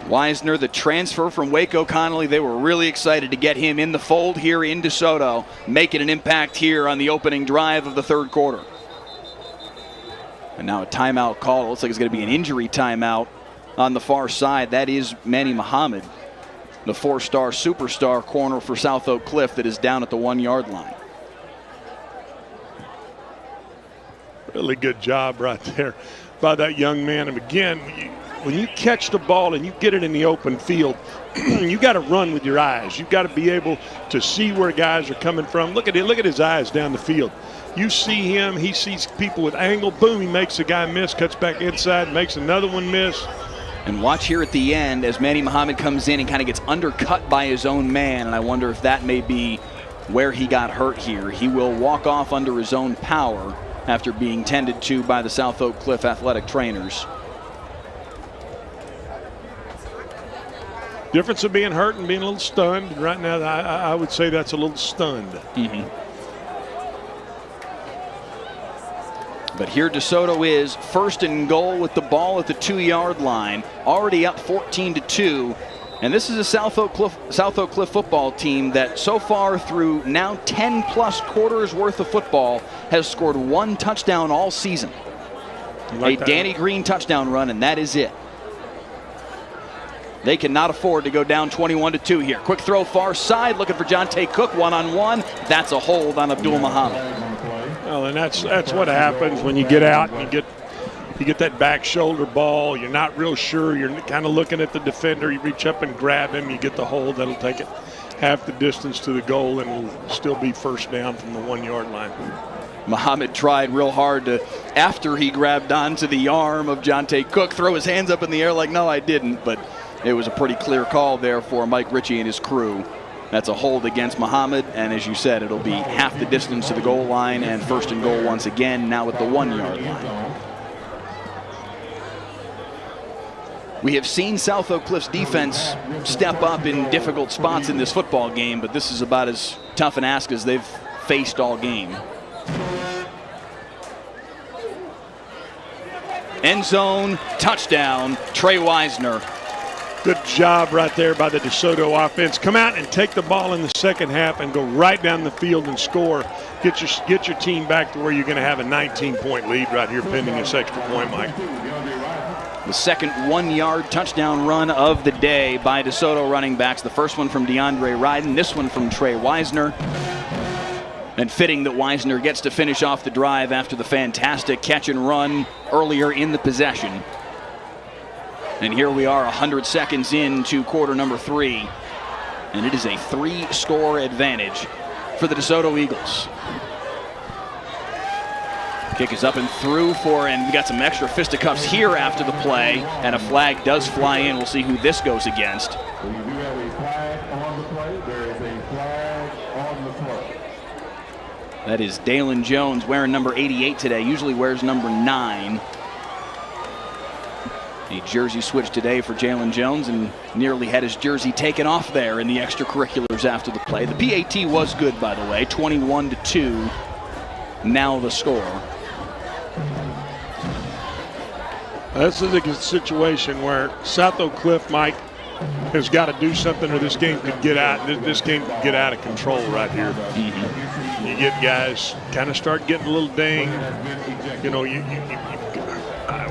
Wisner, the transfer from Waco Connolly, they were really excited to get him in the fold here in DeSoto, making an impact here on the opening drive of the third quarter. And now a timeout call. It looks like it's going to be an injury timeout on the far side. That is Manny Muhammad, the four-star superstar corner for South Oak Cliff that is down at the 1-yard line. Really good job right there by that young man. And again, when you catch the ball and you get it in the open field, you got to run with your eyes. You've got to be able to see where guys are coming from. Look at it. Look at his eyes down the field. You see him. He sees people with angle. Boom, he makes a guy miss, cuts back inside, makes another one miss. And watch here at the end as Manny Muhammad comes in and kind of gets undercut by his own man. And I wonder if that may be where he got hurt here. He will walk off under his own power after being tended to by the South Oak Cliff athletic trainers. Difference of being hurt and being a little stunned. Right now, I would say that's a little stunned. Mm-hmm. But here DeSoto is first and goal with the ball at the 2-yard line, already up 14-2. And this is a South Oak Cliff football team that so far through now 10-plus quarters worth of football has scored 1 touchdown all season. Like a Danny Green touchdown run, and that is it. They cannot afford to go down 21-2 here. Quick throw far side, looking for Jonte Cook one-on-one. That's a hold on Abdul Muhammad. Well, and that's what happens when you get out and you get that back shoulder ball. You're not real sure. You're kind of looking at the defender. You reach up and grab him. You get the hold. That'll take it half the distance to the goal, and will still be first down from the 1-yard line. Muhammad tried real hard to, after he grabbed onto the arm of Jonte Cook, throw his hands up in the air like, no, I didn't. But it was a pretty clear call there for Mike Ritchie and his crew. That's a hold against Muhammad, and as you said, it'll be half the distance to the goal line and first and goal once again, now at the 1-yard line. We have seen South Oak Cliff's defense step up in difficult spots in this football game, but this is about as tough an ask as they've faced all game. End zone, touchdown, Trey Wisner. Good job right there by the DeSoto offense. Come out and take the ball in the second half and go right down the field and score. Get your team back to where you're going to have a 19-point lead right here pending this extra point, Mike. The second 1-yard touchdown run of the day by DeSoto running backs. The first one from DeAndre Ryden, this one from Trey Wisner. And fitting that Wisner gets to finish off the drive after the fantastic catch and run earlier in the possession. And here we are 100 seconds into quarter number 3. And it is a 3-score advantage for the DeSoto Eagles. Kick is up and through and we got some extra fisticuffs here after the play. And a flag does fly in. We'll see who this goes against. We do have a flag on the play. There is a flag on the play. That is Dalen Jones wearing number 88 today. Usually wears number 9. A jersey switch today for Jalen Jones, and nearly had his jersey taken off there in the extracurriculars after the play. The PAT was good, by the way, 21-2. Now the score. This is a situation where South Oak Cliff, Mike, has got to do something, or this game could get out. This game could get out of control right here. Mm-hmm. You get guys kind of start getting a little dinged. You know,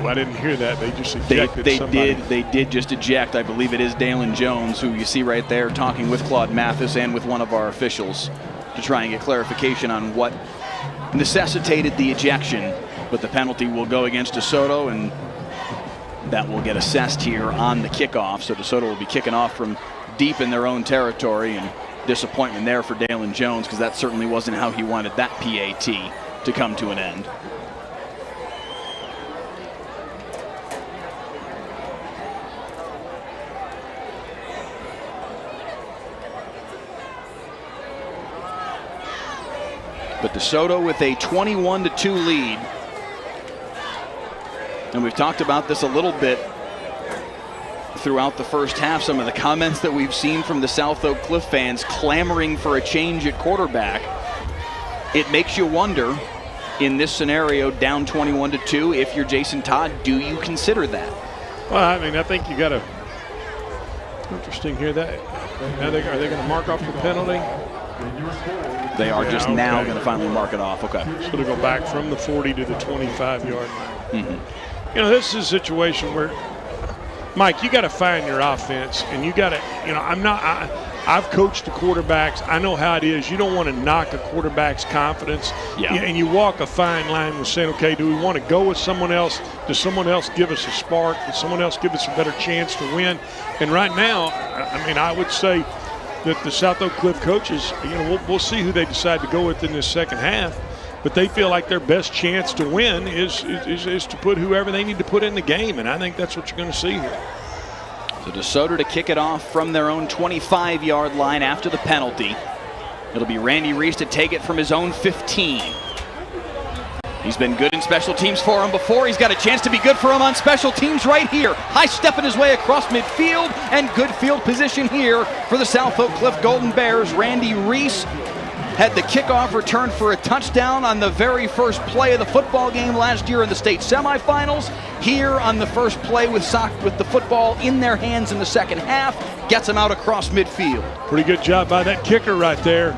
I didn't hear that. They just ejected somebody. They did just eject. I believe it is Dalen Jones, who you see right there talking with Claude Mathis and with one of our officials to try and get clarification on what necessitated the ejection. But the penalty will go against DeSoto, and that will get assessed here on the kickoff. So DeSoto will be kicking off from deep in their own territory, and disappointment there for Dalen Jones, because that certainly wasn't how he wanted that PAT to come to an end. But DeSoto with a 21-2 lead. And we've talked about this a little bit throughout the first half. Some of the comments that we've seen from the South Oak Cliff fans clamoring for a change at quarterback. It makes you wonder in this scenario, down 21-2. If you're Jason Todd, do you consider that? Well, I mean, I think you got to. Interesting here. That are they going to mark off the penalty? They are just now going to finally mark it off. Okay. So to go back from the 40 to the 25-yard line. Mm-hmm. You know, this is a situation where, Mike, you got to find your offense, and you got to. You know, I've coached the quarterbacks. I know how it is. You don't want to knock a quarterback's confidence. Yeah. And you walk a fine line with saying, okay, do we want to go with someone else? Does someone else give us a spark? Does someone else give us a better chance to win? And right now, I mean, I would say that the South Oak Cliff coaches, you know, we'll see who they decide to go with in this second half. But they feel like their best chance to win is to put whoever they need to put in the game. And I think that's what you're going to see here. So Desoto to kick it off from their own 25-yard line after the penalty. It'll be Randy Reese to take it from his own 15. He's been good in special teams for him before. He's got a chance to be good for him on special teams right here. High stepping his way across midfield, and good field position here for the South Oak Cliff Golden Bears. Randy Reese had the kickoff return for a touchdown on the very first play of the football game last year in the state semifinals. Here on the first play with the football in their hands in the second half, gets them out across midfield. Pretty good job by that kicker right there,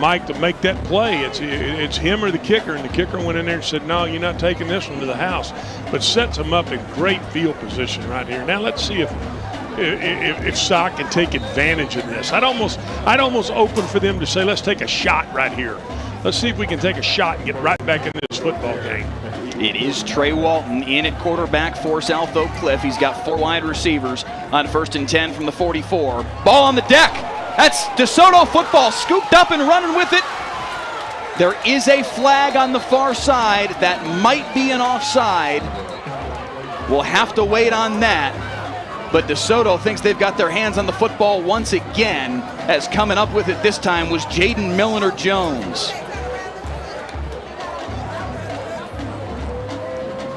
Mike, to make that play. It's him or the kicker, and the kicker went in there and said, no, you're not taking this one to the house, but sets him up in great field position right here. Now let's see if Sock can take advantage of this. I'd almost open for them to say, let's take a shot right here. Let's see if we can take a shot and get right back in this football game. It is Trey Walton in at quarterback for South Oak Cliff. He's got 4 wide receivers on 1st and 10 from the 44. Ball on the deck. That's Desoto football, scooped up and running with it. There is a flag on the far side that might be an offside. We'll have to wait on that. But Desoto thinks they've got their hands on the football once again, as coming up with it this time was Jaden Milliner-Jones.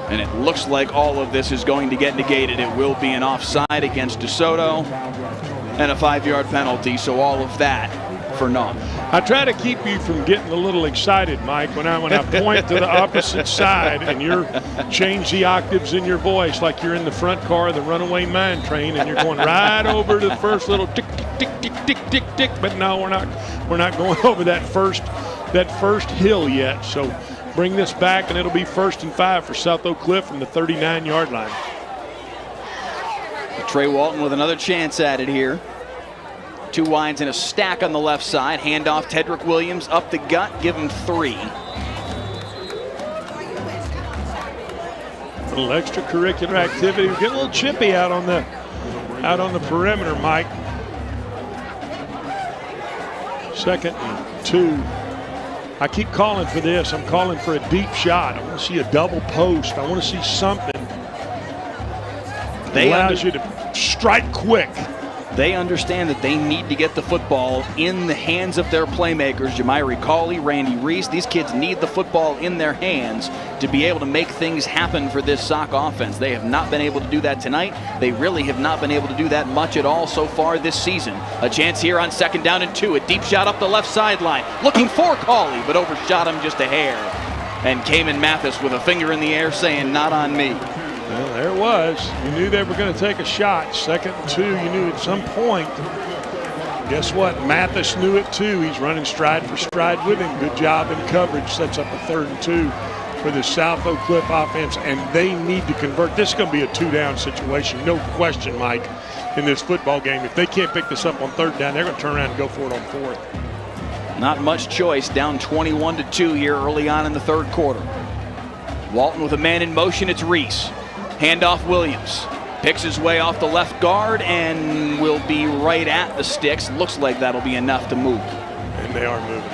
And it looks like all of this is going to get negated. It will be an offside against Desoto and a 5-yard penalty, so all of that for naught. I try to keep you from getting a little excited, Mike, when I point to the opposite side and you're change the octaves in your voice like you're in the front car of the runaway mine train and you're going right over to the first little tick tick tick tick tick tick. But no, we're not going over that first hill yet. So bring this back and it'll be 1st and 5 for South Oak Cliff from the 39-yard line. Trey Walton with another chance at it here. 2 wides and a stack on the left side. Handoff Tedrick Williams up the gut. Give him 3. A little extracurricular activity. We're getting a little chippy out on the perimeter, Mike. 2nd and 2. I keep calling for this. I'm calling for a deep shot. I want to see a double post. I want to see something that allows you to strike quick. They understand that they need to get the football in the hands of their playmakers. Jamiri Cawley, Randy Reese, these kids need the football in their hands to be able to make things happen for this Sock offense. They have not been able to do that tonight. They really have not been able to do that much at all so far this season. A chance here on 2nd down and 2. A deep shot up the left sideline. Looking for Cawley, but overshot him just a hair. And Cayman Mathis with a finger in the air saying, not on me. Well, there it was. You knew they were going to take a shot. 2nd and 2, you knew at some point. Guess what? Mathis knew it too. He's running stride for stride with him. Good job in coverage. Sets up a 3rd and 2 for the South Oak Cliff offense, and they need to convert. This is going to be a 2-down situation. No question, Mike, in this football game. If they can't pick this up on 3rd down, they're going to turn around and go for it on 4th. Not much choice. Down 21-2 here early on in the 3rd quarter. Walton with a man in motion. It's Reese. Handoff Williams. Picks his way off the left guard and will be right at the sticks. Looks like that'll be enough to move. And they are moving.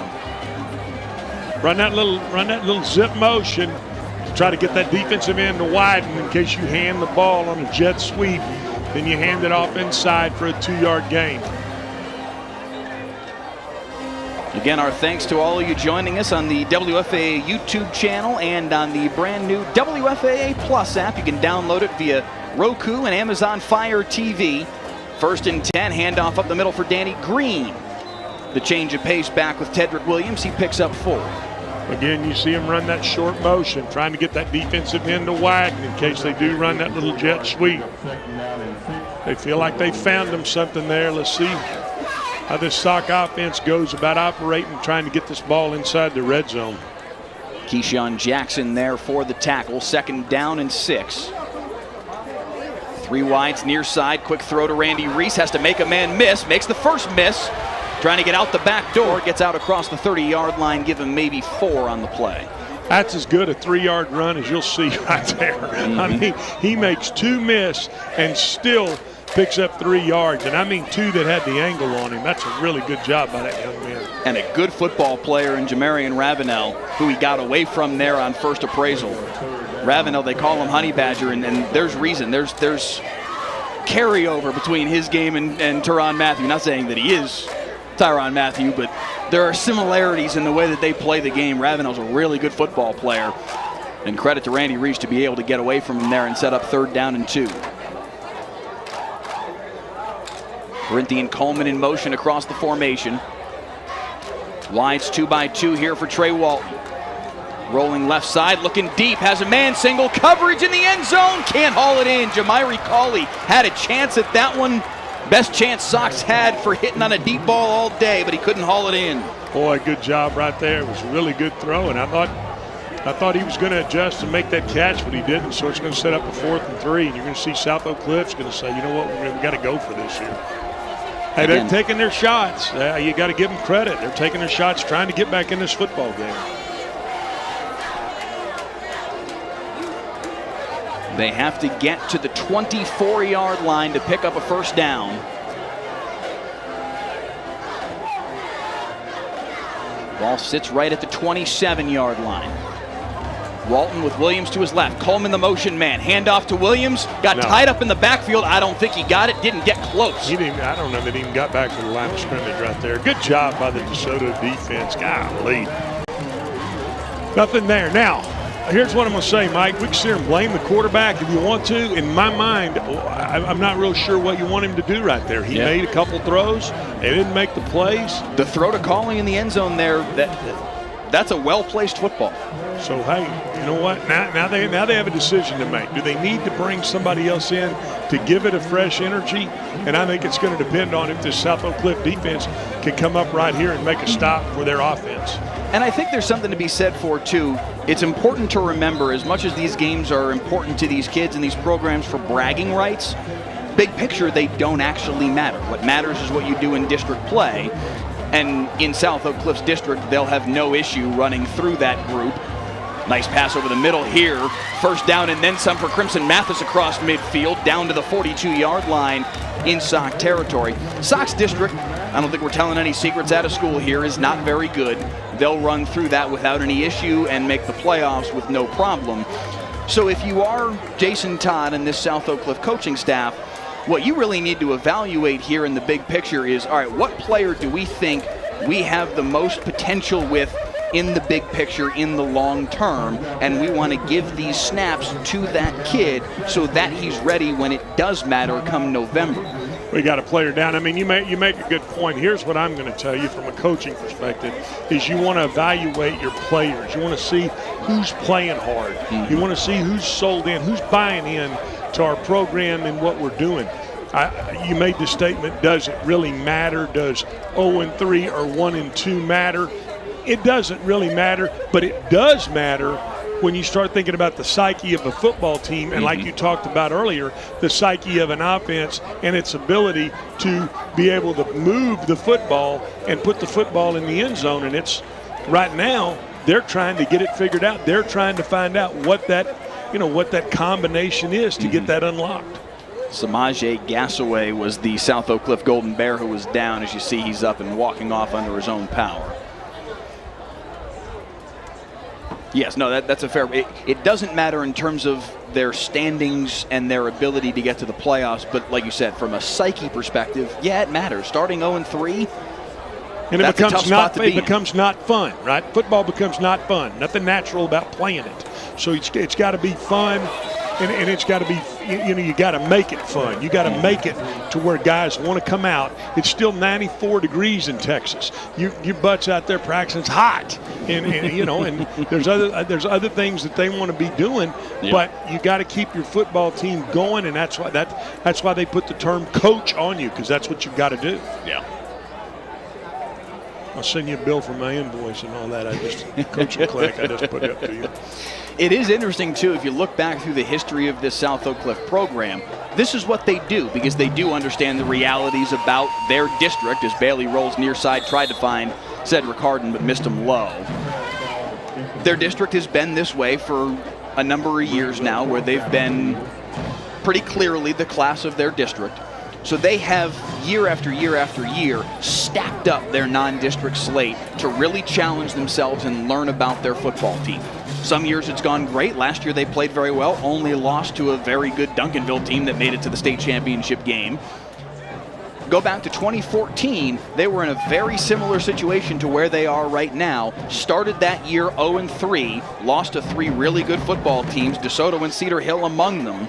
Run that little zip motion to try to get that defensive end to widen in case you hand the ball on a jet sweep. Then you hand it off inside for a 2-yard gain. Again, our thanks to all of you joining us on the WFAA YouTube channel and on the brand new WFAA Plus app. You can download it via Roku and Amazon Fire TV. 1st and 10, handoff up the middle for Danny Green. The change of pace back with Tedrick Williams. He picks up 4. Again, you see them run that short motion, trying to get that defensive end to widen in case they do run that little jet sweep. They feel like they found them something there. Let's see how this Sock offense goes about operating, trying to get this ball inside the red zone. Keyshawn Jackson there for the tackle. 2nd down and 6. 3 wides near side. Quick throw to Randy Reese. Has to make a man miss. Makes the first miss. Trying to get out the back door. Gets out across the 30-yard line. Give him maybe 4 on the play. That's as good a 3-yard run as you'll see right there. I mean, he makes 2 miss and still picks up 3 yards. And I mean 2 that had the angle on him. That's a really good job by that young man. And a good football player in Jamarian Ravenel, who he got away from there on first appraisal. Ravenel, they call him Honey Badger, and there's reason. There's carryover between his game and Tyrann Mathieu. Not saying that he is Tyrann Mathieu, but there are similarities in the way that they play the game. Ravenel's a really good football player. And credit to Randy Reese to be able to get away from him there and set up 3rd down and 2. Corinthian Coleman in motion across the formation. Wides 2-by-2 here for Trey Walton. Rolling left side, looking deep, has a man single, coverage in the end zone, can't haul it in. Jamiri Cauley had a chance at that one. Best chance Sox had for hitting on a deep ball all day, but he couldn't haul it in. Boy, good job right there. It was a really good throw, and I thought he was going to adjust and make that catch, but he didn't. So it's going to set up a 4th and 3, and you're going to see South Oak Cliff's going to say, you know what, we got to go for this here. Hey, they're taking their shots. You got to give them credit. They're taking their shots, trying to get back in this football game. They have to get to the 24-yard line to pick up a 1st down. Ball sits right at the 27-yard line. Walton with Williams to his left. Coleman the motion man. Handoff to Williams. Got tied up in the backfield. I don't think he got it. Didn't get close. I don't know that he even got back to the line of scrimmage right there. Good job by the DeSoto defense. Golly. Nothing there. Now, here's what I'm going to say, Mike. We can sit here and blame the quarterback if you want to. In my mind, I'm not real sure what you want him to do right there. He made a couple throws. They didn't make the plays. The throw to Cauley in the end zone there, that's a well-placed football. So, hey, you know what? Now they have a decision to make. Do they need to bring somebody else in to give it a fresh energy? And I think it's going to depend on if this South Oak Cliff defense can come up right here and make a stop for their offense. And I think there's something to be said for, too. It's important to remember, as much as these games are important to these kids and these programs for bragging rights, big picture, they don't actually matter. What matters is what you do in district play. And in South Oak Cliff's district, they'll have no issue running through that group. Nice pass over the middle here. 1st down and then some for Crimson Mathis across midfield, down to the 42-yard line in Sock territory. Sock's district, I don't think we're telling any secrets out of school here, is not very good. They'll run through that without any issue and make the playoffs with no problem. So if you are Jason Todd and this South Oak Cliff coaching staff, what you really need to evaluate here in the big picture is, all right, what player do we think we have the most potential with in the big picture, in the long term, and we want to give these snaps to that kid so that he's ready when it does matter come November. We got a player down. I mean, you make a good point. Here's what I'm going to tell you from a coaching perspective is you want to evaluate your players. You want to see who's playing hard. Mm-hmm. You want to see who's sold in, who's buying in to our program and what we're doing. You made the statement, does it really matter? Does 0-3 or 1-2 matter? It doesn't really matter, but it does matter when you start thinking about the psyche of a football team and, like you talked about earlier, the psyche of an offense and its ability to be able to move the football and put the football in the end zone. And it's right now they're trying to get it figured out. They're trying to find out what that combination is to get that unlocked. Samaje Gassaway was the South Oak Cliff Golden Bear who was down. As you see, he's up and walking off under his own power. Yes, no, that's a fair. It doesn't matter in terms of their standings and their ability to get to the playoffs, but like you said, from a psyche perspective, yeah, it matters. Starting 0-3, and it becomes not fun, right? Football becomes not fun. Nothing natural about playing it. So it's got to be fun. and it's got to be, you got to make it fun. You got to make it to where guys want to come out. It's still 94 degrees in Texas. Your butt's out there practicing. It's hot, and there's other things that they want to be doing, but you got to keep your football team going, and that's why they put the term coach on you, because that's what you've got to do. Yeah. I'll send you a bill for my invoice and all that. Coach McClick, I just put it up to you. It is interesting, too, if you look back through the history of this South Oak Cliff program, this is what they do, because they do understand the realities about their district, as Bailey rolls near side, tried to find Cedric Harden, but missed him low. Their district has been this way for a number of years now, where they've been pretty clearly the class of their district. So they have year after year after year stacked up their non-district slate to really challenge themselves and learn about their football team. Some years it's gone great. Last year they played very well, only lost to a very good Duncanville team that made it to the state championship game. Go back to 2014, they were in a very similar situation to where they are right now. Started that year 0-3, lost to 3 really good football teams, DeSoto and Cedar Hill among them,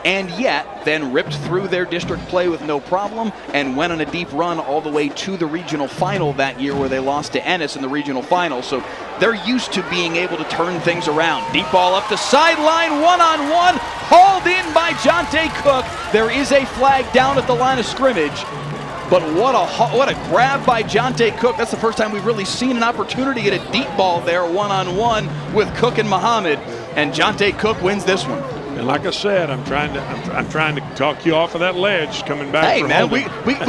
and yet then ripped through their district play with no problem and went on a deep run all the way to the regional final that year, where they lost to Ennis in the regional final. So they're used to being able to turn things around. Deep ball up the sideline, one-on-one, hauled in by Jonte Cook. There is a flag down at the line of scrimmage, but what a grab by Jonte Cook. That's the first time we've really seen an opportunity at a deep ball there, one-on-one with Cook and Muhammad, and Jonte Cook wins this one. And like I said, I'm trying to talk you off of that ledge coming back. Hey man, we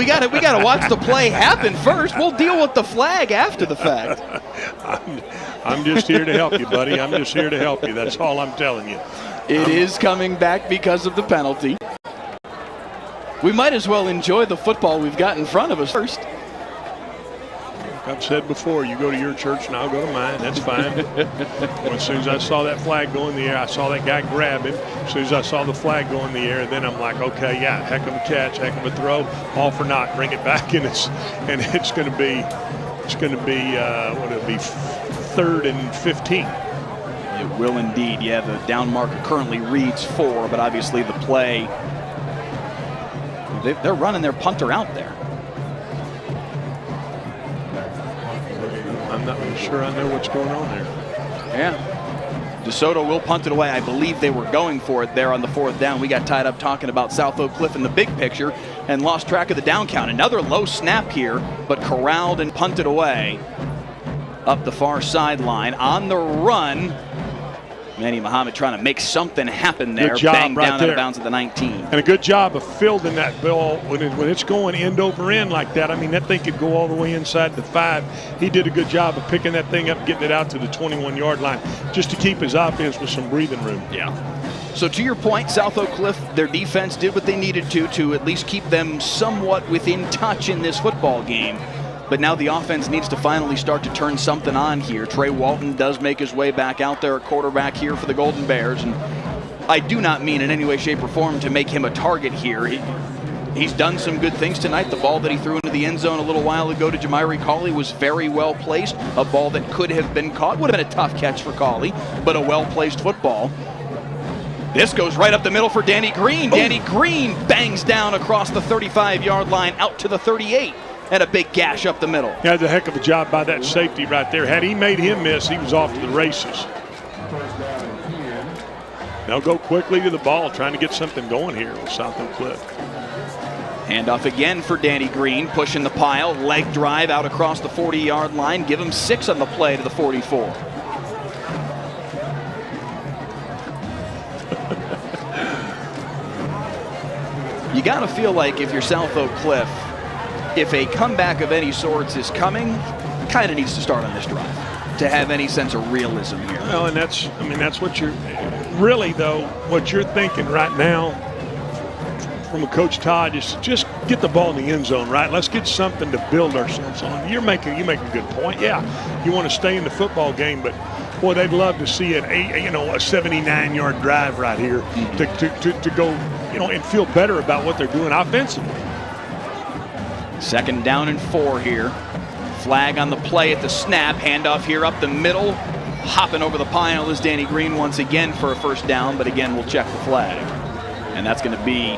got to watch the play happen first. We'll deal with the flag after the fact. I'm just here to help you, buddy. I'm just here to help you. That's all I'm telling you. It is coming back because of the penalty. We might as well enjoy the football we've got in front of us first. I've said before, you go to your church and I'll go to mine. That's fine. Well, as soon as I saw that flag go in the air, I saw that guy grab it. As soon as I saw the flag go in the air, then I'm like, okay, yeah, heck of a catch, heck of a throw, all for naught. Bring it back, and it's going to be what it'll be, 3rd and 15. It will indeed. Yeah, the down marker currently reads 4, but obviously the play, they're running their punter out there. I'm not really sure I know what's going on there. Yeah. DeSoto will punt it away. I believe they were going for it there on the 4th down. We got tied up talking about South Oak Cliff in the big picture and lost track of the down count. Another low snap here, but corralled and punted away up the far sideline. On the run, Manny Muhammad trying to make something happen there. Good job, banged right down there. out of bounds at the 19. And a good job of fielding that ball when it's going end over end like that. I mean, that thing could go all the way inside the 5. He did a good job of picking that thing up, getting it out to the 21-yard line, just to keep his offense with some breathing room. Yeah. So to your point, South Oak Cliff, their defense did what they needed to at least keep them somewhat within touch in this football game. But now the offense needs to finally start to turn something on here. Trey Walton does make his way back out there at quarterback here for the Golden Bears. And I do not mean in any way, shape, or form to make him a target here. He's done some good things tonight. The ball that he threw into the end zone a little while ago to Jamiri Cauley was very well placed. A ball that could have been caught. Would have been a tough catch for Cauley, but a well-placed football. This goes right up the middle for Danny Green. Danny Green bangs down across the 35-yard line out to the 38. And a big gash up the middle. He had a heck of a job by that safety right there. Had he made him miss, he was off to the races. They'll go quickly to the ball, trying to get something going here with South Oak Cliff. Handoff again for Danny Green, pushing the pile, leg drive out across the 40-yard line. Give him 6 on the play to the 44. You got to feel like if you're South Oak Cliff, if a comeback of any sorts is coming, kind of needs to start on this drive to have any sense of realism here. Well, and that's what you're really, though, what you're thinking right now from a Coach Todd is just get the ball in the end zone, right? Let's get something to build ourselves on. You make a good point. Yeah, you want to stay in the football game, but boy, they'd love to see a 79-yard drive right here to go, and feel better about what they're doing offensively. 2nd down and 4 here. Flag on the play at the snap. Handoff here up the middle. Hopping over the pile is Danny Green once again for a first down, but again, we'll check the flag. And that's going to be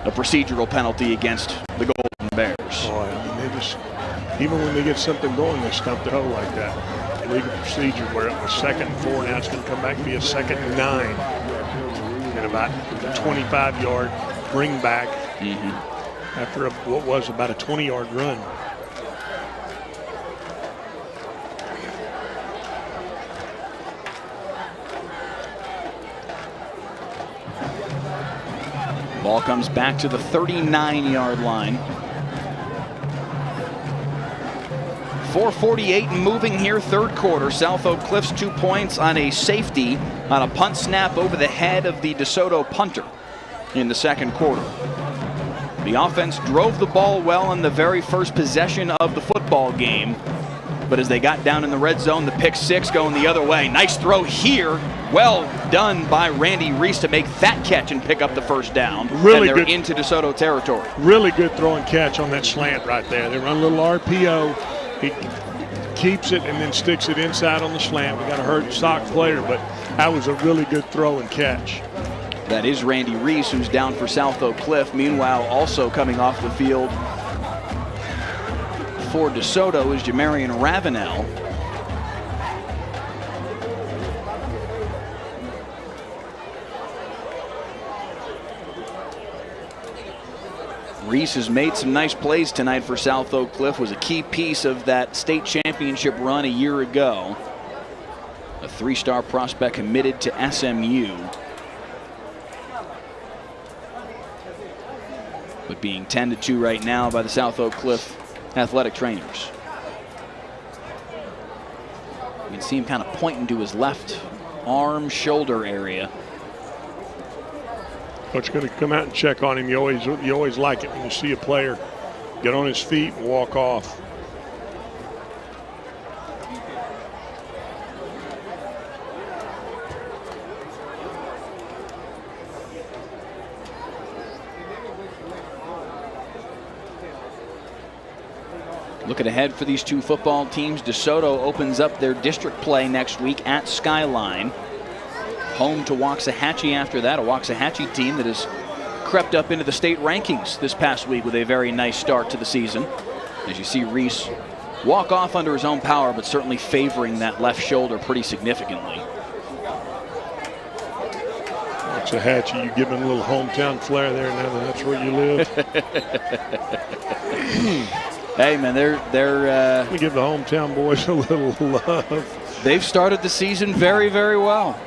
a procedural penalty against the Golden Bears. Boy, I mean, they just, even when they get something going, they stump the toe like that. Legal procedure where it was 2nd and 4, now it's going to come back and be a 2nd and 9. And about a 25-yard bring back after what was about a 20-yard run. Ball comes back to the 39-yard line. 4:48 moving here, third quarter. South Oak Cliffs 2 points on a safety on a punt snap over the head of the Desoto punter in the second quarter. The offense drove the ball well on the very first possession of the football game, but as they got down in the red zone, the pick six going the other way. Nice throw here. Well done by Randy Reese to make that catch and pick up the first down. Really and they're good into DeSoto territory. Really good throw and catch on that slant right there. They run a little RPO. He keeps it and then sticks it inside on the slant. We got a hurt sock player, but that was a really good throw and catch. That is Randy Reese, who's down for South Oak Cliff. Meanwhile, also coming off the field for DeSoto is Jamarian Ravenel. Reese has made some nice plays tonight for South Oak Cliff, was a key piece of that state championship run a year ago. A 3-star prospect committed to SMU, but being tended to right now by the South Oak Cliff athletic trainers. You can see him kind of pointing to his left arm, shoulder area. Coach going to come out and check on him. You always like it when you see a player get on his feet and walk off. Looking ahead for these two football teams, DeSoto opens up their district play next week at Skyline. Home to Waxahachie after that, a Waxahachie team that has crept up into the state rankings this past week with a very nice start to the season. As you see Reese walk off under his own power, but certainly favoring that left shoulder pretty significantly. Waxahachie, you give him a little hometown flair there now that that's where you live. Hey man, they're we give the hometown boys a little love. They've started the season very, very well.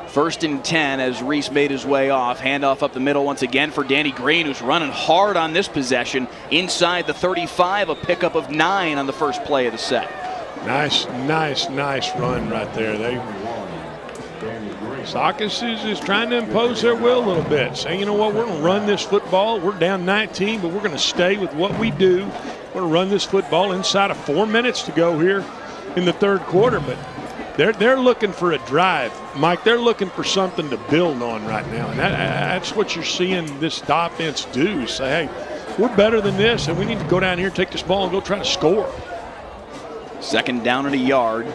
1st and 10 as Reese made his way off. Handoff up the middle once again for Danny Green, who's running hard on this possession. Inside the 35, a pickup of 9 on the first play of the set. Nice run right there. Saucus is trying to impose their will a little bit, saying, you know what, we're going to run this football. We're down 19, but we're going to stay with what we do. We're going to run this football inside of 4 minutes to go here in the third quarter. But they're looking for a drive, Mike. They're looking for something to build on right now, and that's what you're seeing this offense do. Say, hey, we're better than this, and we need to go down here, take this ball, and go try to score. 2nd down and a yard.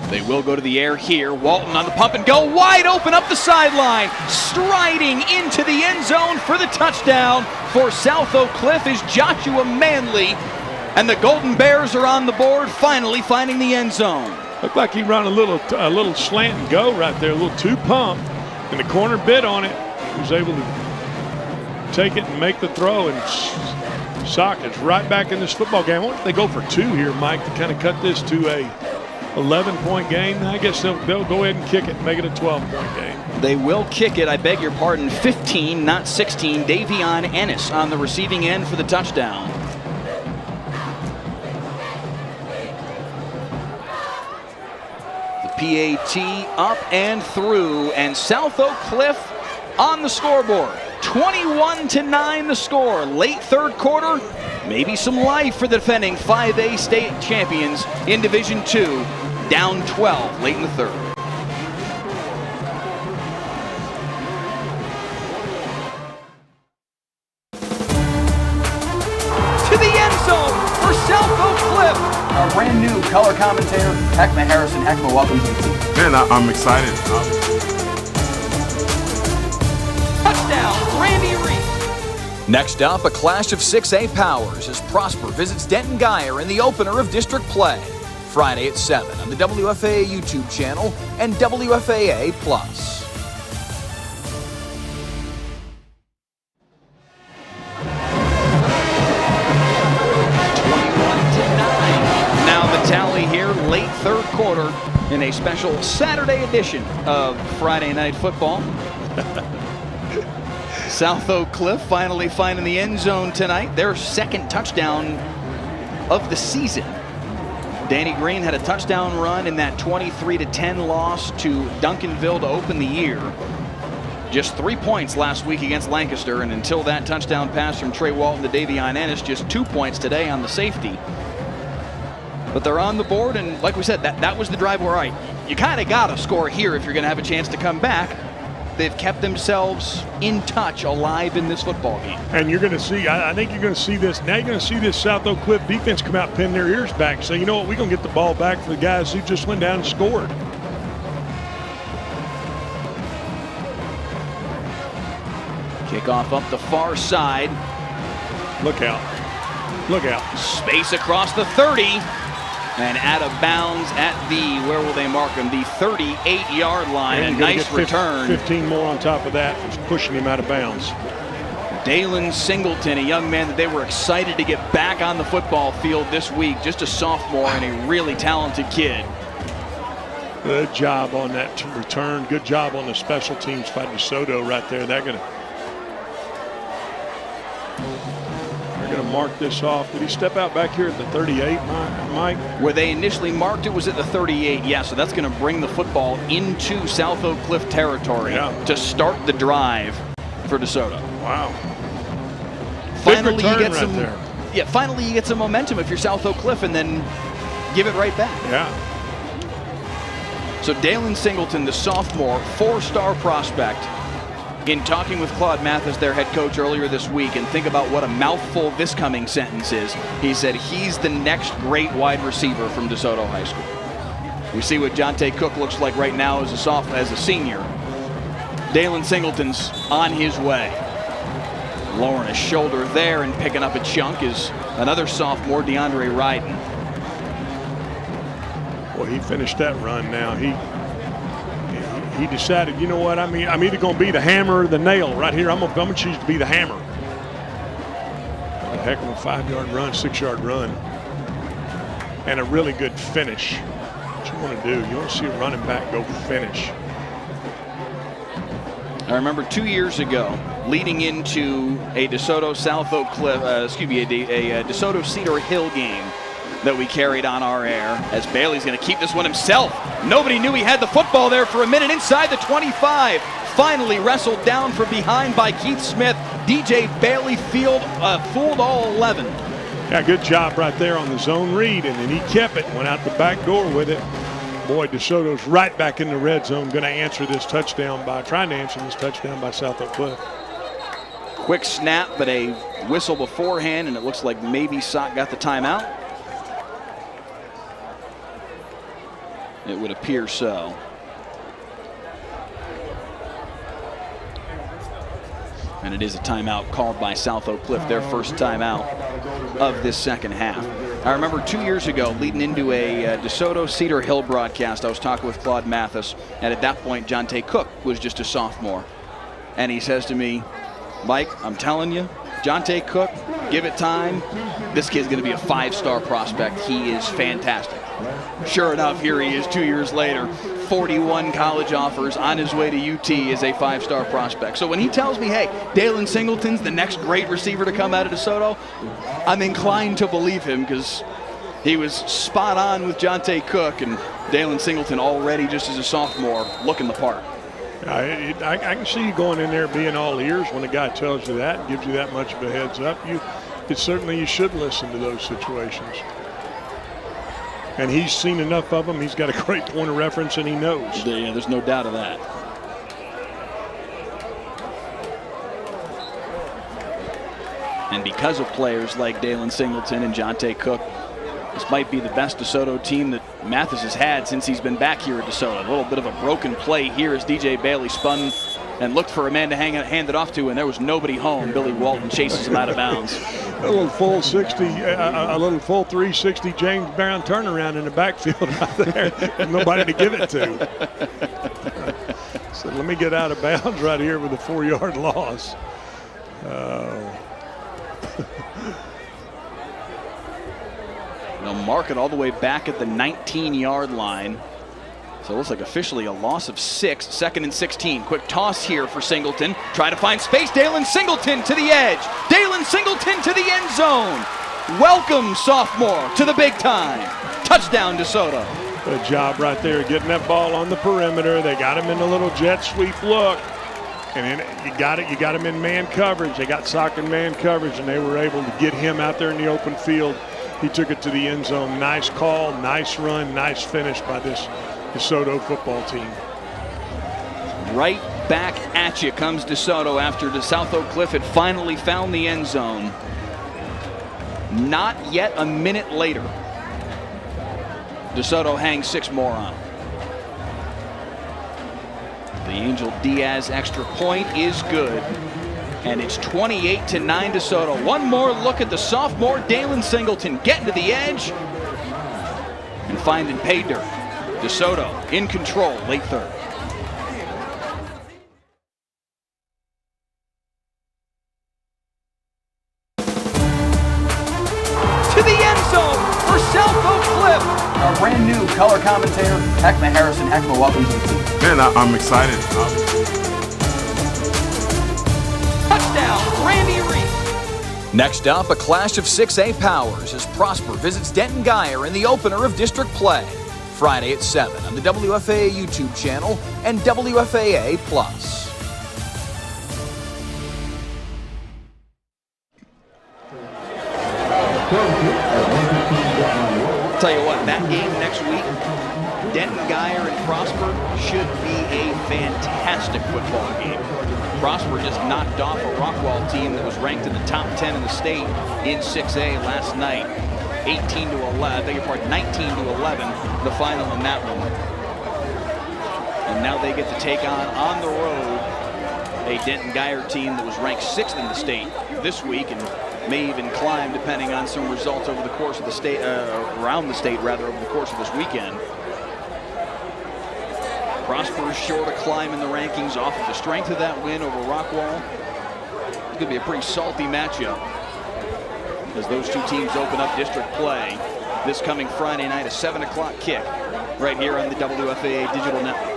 They will go to the air here. Walton on the pump and go wide open up the sideline. Striding into the end zone for the touchdown for South Oak Cliff is Joshua Manley. And the Golden Bears are on the board, finally finding the end zone. Looked like he ran a little slant and go right there, a little two pump. And the corner bit on it. He was able to take it and make the throw. And Saucus right back in this football game. I wonder if they go for 2 here, Mike, to kind of cut this to a 11-point game. I guess they'll go ahead and kick it and make it a 12-point game. They will kick it, I beg your pardon, 15, not 16. Davion Ennis on the receiving end for the touchdown. The PAT up and through, and South Oak Cliff on the scoreboard. 21-9 the score. Late third quarter, maybe some life for the defending 5A state champions in Division II. Down 12 late in the third. To the end zone. for South Oak Cliff. Our brand new color commentator, Heckma Harrison. Heckma, welcome to the team. Man, I'm excited. Touchdown, Randy Reed. Next up, a clash of 6A powers as Prosper visits Denton Geyer in the opener of district play. Friday at 7 on the WFAA YouTube channel and WFAA Plus. Late third quarter in a special Saturday edition of Friday Night Football. South Oak Cliff finally finding the end zone tonight. Their second touchdown of the season. Danny Green had a touchdown run in that 23-10 loss to Duncanville to open the year. Just 3 points last week against Lancaster, and until that touchdown pass from Trey Walton to Davion Ennis, just 2 points today on the safety. But they're on the board, and like we said, that was the drive where you kind of got to score here if you're going to have a chance to come back. They've kept themselves in touch, alive in this football game. And you're going to see, I think you're going to see this, now you're going to see this South Oak Cliff defense come out, pin their ears back, and say, you know what, we're going to get the ball back for the guys who just went down and scored. Kickoff up the far side. Look out. Look out. Space across the 30. And out of bounds at the, where will they mark him? The 38-yard line. A nice return. 15 more on top of that, pushing him out of bounds. Dalen Singleton, a young man that they were excited to get back on the football field this week. Just a sophomore and a really talented kid. Good job on that return. Good job on the special teams by Desoto right there. They're going to mark this off. Did he step out back here at the 38, Mike? Where they initially marked it was at the 38, yeah, so that's going to bring the football into South Oak Cliff territory to start the drive for Desoto. Wow. Finally you get right some there. Yeah, finally you get some momentum if you're South Oak Cliff and then give it right back. Yeah. So Dalen Singleton, the sophomore, 4-star prospect. In talking with Claude Mathis, their head coach, earlier this week, and think about what a mouthful this coming sentence is. He said he's the next great wide receiver from DeSoto High School. We see what Jonte Cook looks like right now as a senior. Dalen Singleton's on his way. Lowering his shoulder there and picking up a chunk is another sophomore, DeAndre Ryden. Well, he finished that run now. He decided, you know what, I'm either going to be the hammer or the nail right here. I'm going to choose to be the hammer. A heck of a 5-yard run, 6-yard run. And a really good finish. What you want to do, you want to see a running back go finish. I remember 2 years ago, leading into a DeSoto South Oak Cliff, a DeSoto Cedar Hill game that we carried on our air, as Bailey's going to keep this one himself. Nobody knew he had the football there for a minute inside the 25. Finally wrestled down from behind by Keith Smith. DJ Bailey fooled all 11. Yeah, good job right there on the zone read, and then he kept it, went out the back door with it. Boy, DeSoto's right back in the red zone, going to answer this touchdown by South Oak Cliff. Quick snap, but a whistle beforehand, and it looks like maybe Sock got the timeout. It would appear so. And it is a timeout called by South Oak Cliff, their first timeout of this second half. I remember 2 years ago, leading into a DeSoto Cedar Hill broadcast, I was talking with Claude Mathis, and at that point, Jonte Cook was just a sophomore. And he says to me, Mike, I'm telling you, Jonte Cook, give it time. This kid's going to be a 5-star prospect. He is fantastic. Sure enough, here he is 2 years later, 41 college offers, on his way to UT as a 5-star prospect. So when he tells me, hey, Dalen Singleton's the next great receiver to come out of DeSoto, I'm inclined to believe him because he was spot on with Jonte Cook, and Dalen Singleton already just as a sophomore looking the part. I can see you going in there being all ears when a guy tells you that, gives you that much of a heads up. You should listen to those situations. And he's seen enough of them. He's got a great point of reference, and he knows. Yeah, there's no doubt of that. And because of players like Dalen Singleton and Jonte Cook. This might be the best DeSoto team that Mathis has had since he's been back here at DeSoto. A little bit of a broken play here as DJ Bailey spun and looked for a man to hand it off to, and there was nobody home. Billy Walton chases him out of bounds. A little full 60, a little full 360 James Brown turnaround in the backfield out there. There's nobody to give it to. So let me get out of bounds right here with a 4-yard loss. They'll mark it all the way back at the 19-yard line. So it looks like officially a loss of 6, 2nd and 16. Quick toss here for Singleton. Try to find space. Dalen Singleton to the edge. Dalen Singleton to the end zone. Welcome, sophomore, to the big time. Touchdown, DeSoto. Good job right there getting that ball on the perimeter. They got him in a little jet sweep look. And then you got him in man coverage. They got sock and man coverage, and they were able to get him out there in the open field. He took it to the end zone. Nice call, nice run, nice finish by this DeSoto football team. Right back at you comes DeSoto after South Oak Cliff had finally found the end zone. Not yet a minute later. DeSoto hangs 6 more on. The Angel Diaz extra point is good. And it's 28-9 DeSoto. One more look at the sophomore Dalen Singleton getting to the edge and finding pay dirt. DeSoto in control, late third. To the end zone for South Oak Cliff. Our brand new color commentator, Heckma Harrison. Heckma, welcome to the team. Man, I'm excited. Touchdown, Randy Reese. Next up, a clash of 6A powers as Prosper visits Denton Guyer in the opener of district play. Friday at 7 on the WFAA YouTube channel and WFAA Plus. Tell you what, that game next week, Denton Guyer and Prosper should be a fantastic football game. Prosper just knocked off a Rockwall team that was ranked in the top 10 in the state in 6A last night. 18-11, beg your pardon, 19-11, the final in that one. And now they get to take on the road, a Denton Guyer team that was ranked 6th in the state this week and may even climb depending on some results over the course of the state, around the state rather, over the course of this weekend. Prosper's sure to climb in the rankings off of the strength of that win over Rockwall. It's going to be a pretty salty matchup as those two teams open up district play this coming Friday night, a 7 o'clock kick right here on the WFAA Digital Network.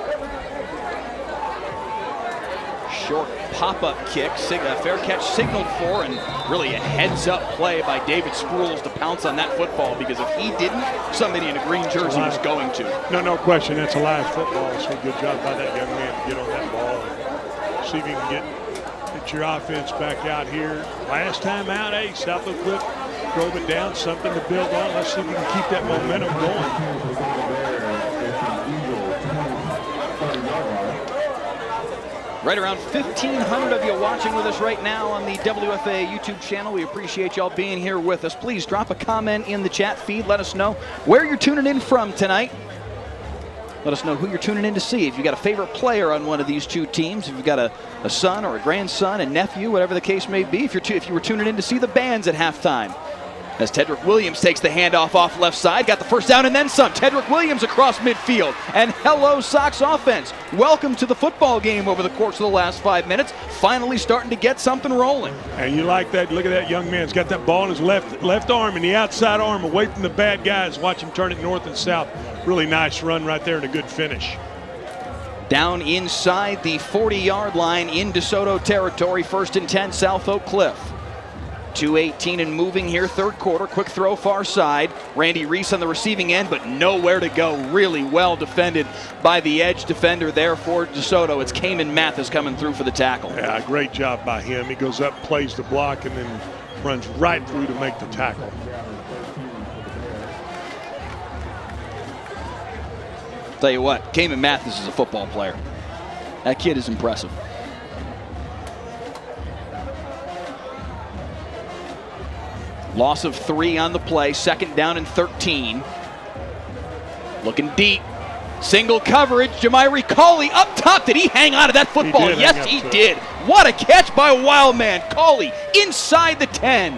Short pop-up kick, fair catch signaled for, and really a heads-up play by David Spruill to pounce on that football, because if he didn't, somebody in a green jersey was going to. No question, that's a live football, so good job by that young man to get on that ball and see if you can get your offense back out here. Last time out, hey, South Oak Cliff drove it down, something to build on. Let's see if we can keep that momentum going. Right around 1,500 of you watching with us right now on the WFAA YouTube channel. We appreciate y'all being here with us. Please drop a comment in the chat feed. Let us know where you're tuning in from tonight. Let us know who you're tuning in to see. If you've got a favorite player on one of these two teams, if you've got a son or a grandson, a nephew, whatever the case may be, if you were tuning in to see the bands at halftime. As Tedrick Williams takes the handoff off left side, got the first down and then some. Tedrick Williams across midfield. And hello, Sox offense. Welcome to the football game over the course of the last 5 minutes. Finally starting to get something rolling. And you like that. Look at that young man. He's got that ball in his left arm and the outside arm away from the bad guys. Watch him turn it north and south. Really nice run right there and a good finish. Down inside the 40-yard line in DeSoto territory. 1st and 10, South Oak Cliff. 2:18 and moving here, third quarter. Quick throw far side. Randy Reese on the receiving end, but nowhere to go. Really well defended by the edge defender there for DeSoto. It's Cayman Mathis coming through for the tackle. Yeah, great job by him. He goes up, plays the block, and then runs right through to make the tackle. Tell you what, Cayman Mathis is a football player. That kid is impressive. Loss of 3 on the play, 2nd down and 13. Looking deep. Single coverage, Jamire Cauley up top. Did he hang on to that football? Yes, he did. What a catch by Wildman. Cauley inside the 10.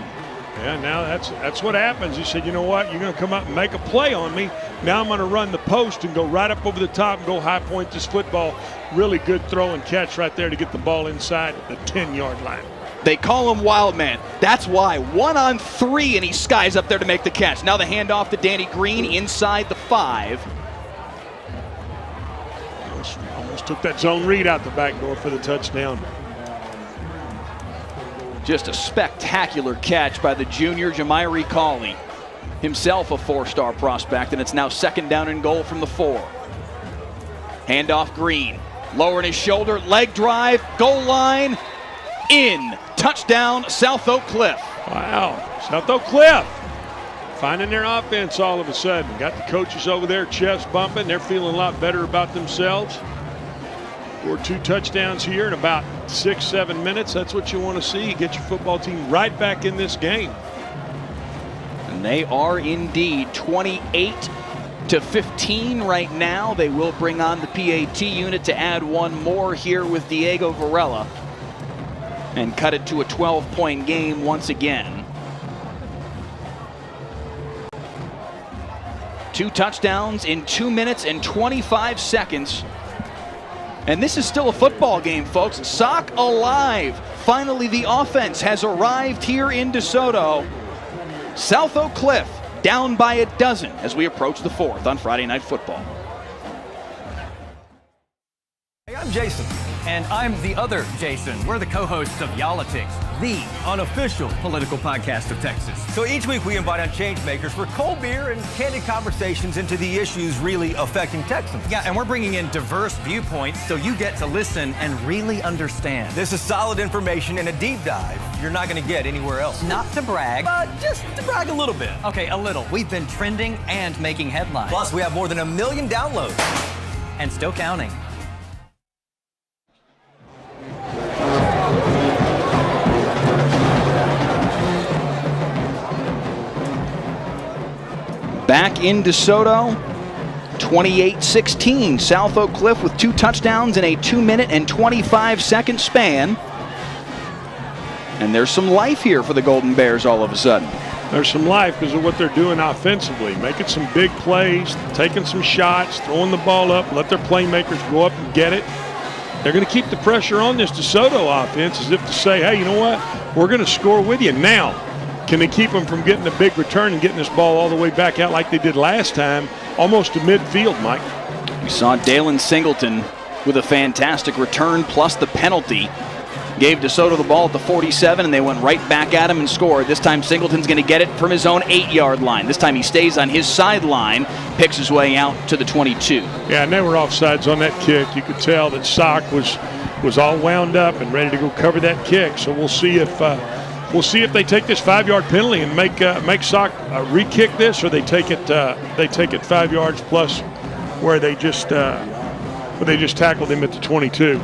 Yeah, now that's what happens. He said, you know what, you're going to come up and make a play on me. Now I'm going to run the post and go right up over the top and go high point this football. Really good throw and catch right there to get the ball inside the 10-yard line. They call him Wildman. That's why. 1 on 3, and he skies up there to make the catch. Now the handoff to Danny Green inside the 5. Almost took that zone read out the back door for the touchdown. Just a spectacular catch by the junior Jamire Cauley. Himself a 4-star prospect, and it's now 2nd down and goal from the 4. Handoff Green. Lowering his shoulder, leg drive, goal line, in. Touchdown, South Oak Cliff. Wow, South Oak Cliff finding their offense all of a sudden. Got the coaches over there, chest bumping. They're feeling a lot better about themselves. Scored 2 touchdowns here in about 6-7 minutes. That's what you want to see. Get your football team right back in this game. And they are indeed 28-15 right now. They will bring on the PAT unit to add 1 more here with Diego Varela and cut it to a 12-point game once again. 2 touchdowns in 2 minutes and 25 seconds. And this is still a football game, folks. Sock alive. Finally, the offense has arrived here in DeSoto. South Oak Cliff down by a dozen as we approach the 4th on Friday Night Football. Hey, I'm Jason. And I'm the other Jason. We're the co-hosts of Y'all-itics, the unofficial political podcast of Texas. So each week we invite on change makers for cold beer and candid conversations into the issues really affecting Texans. Yeah, and we're bringing in diverse viewpoints so you get to listen and really understand. This is solid information and a deep dive you're not going to get anywhere else. Not to brag. Just to brag a little bit. Okay, a little. We've been trending and making headlines. Plus, we have more than 1 million downloads. And still counting. Back in DeSoto, 28-16. South Oak Cliff with 2 touchdowns in a 2-minute and 25-second span. And there's some life here for the Golden Bears all of a sudden. There's some life because of what they're doing offensively, making some big plays, taking some shots, throwing the ball up, let their playmakers go up and get it. They're going to keep the pressure on this DeSoto offense as if to say, hey, you know what? We're going to score with you now. Can they keep them from getting a big return and getting this ball all the way back out like they did last time, almost to midfield, Mike? We saw Dalen Singleton with a fantastic return plus the penalty. Gave DeSoto the ball at the 47, and they went right back at him and scored. This time Singleton's going to get it from his own 8-yard line. This time he stays on his sideline, picks his way out to the 22. Yeah, and they were offsides on that kick. You could tell that Sock was all wound up and ready to go cover that kick. So we'll see if they take this 5-yard penalty and make Sock re-kick this, or they take it 5 yards plus where they just tackled him at the 22.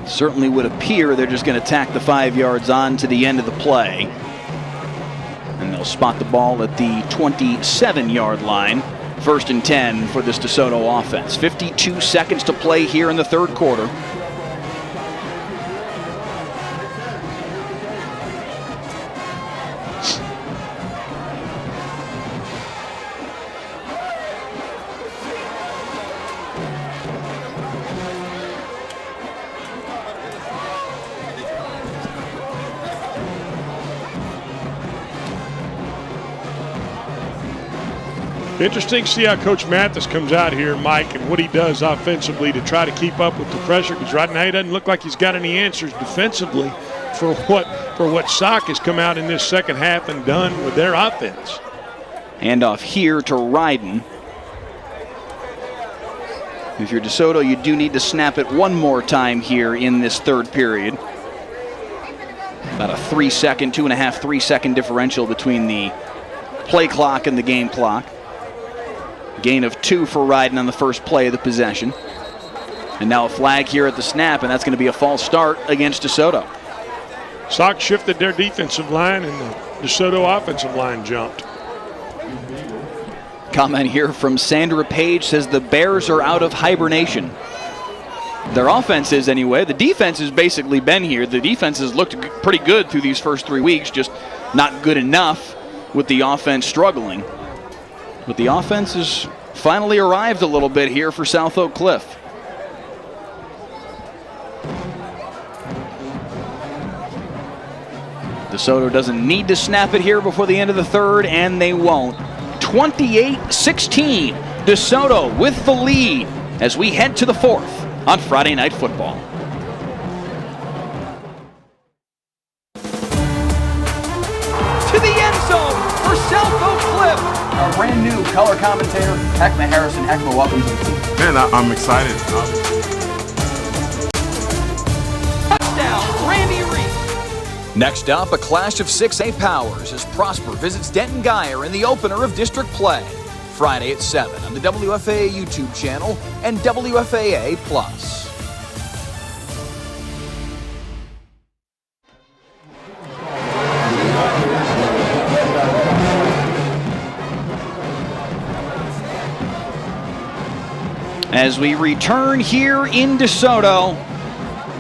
Certainly would appear they're just going to tack the 5 yards on to the end of the play. And they'll spot the ball at the 27-yard line. 1st and 10 for this DeSoto offense. 52 seconds to play here in the 3rd quarter. Interesting to see how Coach Mathis comes out here, Mike, and what he does offensively to try to keep up with the pressure, because right now he doesn't look like he's got any answers defensively for what Sock has come out in this second half and done with their offense. Handoff here to Ryden. If you're DeSoto, you do need to snap it one more time here in this 3rd period. About a 3-second, 2.5, 3-second differential between the play clock and the game clock. Gain of 2 for Ryden on the first play of the possession. And now a flag here at the snap, and that's going to be a false start against DeSoto. Sox shifted their defensive line, and the DeSoto offensive line jumped. Comment here from Sandra Page says the Bears are out of hibernation. Their offense is anyway. The defense has basically been here. The defense has looked pretty good through these first 3 weeks, just not good enough with the offense struggling. But the offense has finally arrived a little bit here for South Oak Cliff. DeSoto doesn't need to snap it here before the end of the third, and they won't. 28-16, DeSoto with the lead as we head to the fourth on Friday Night Football. To the end zone for South Oak Cliff. Our brand new color commentator, Heckma Harrison. Heckma, welcome to the team. Man, I'm excited. Touchdown, Randy Reed. Next up, a clash of 6A powers as Prosper visits Denton Geyer in the opener of district play. Friday at 7 on the WFAA YouTube channel and WFAA Plus. As we return here in DeSoto,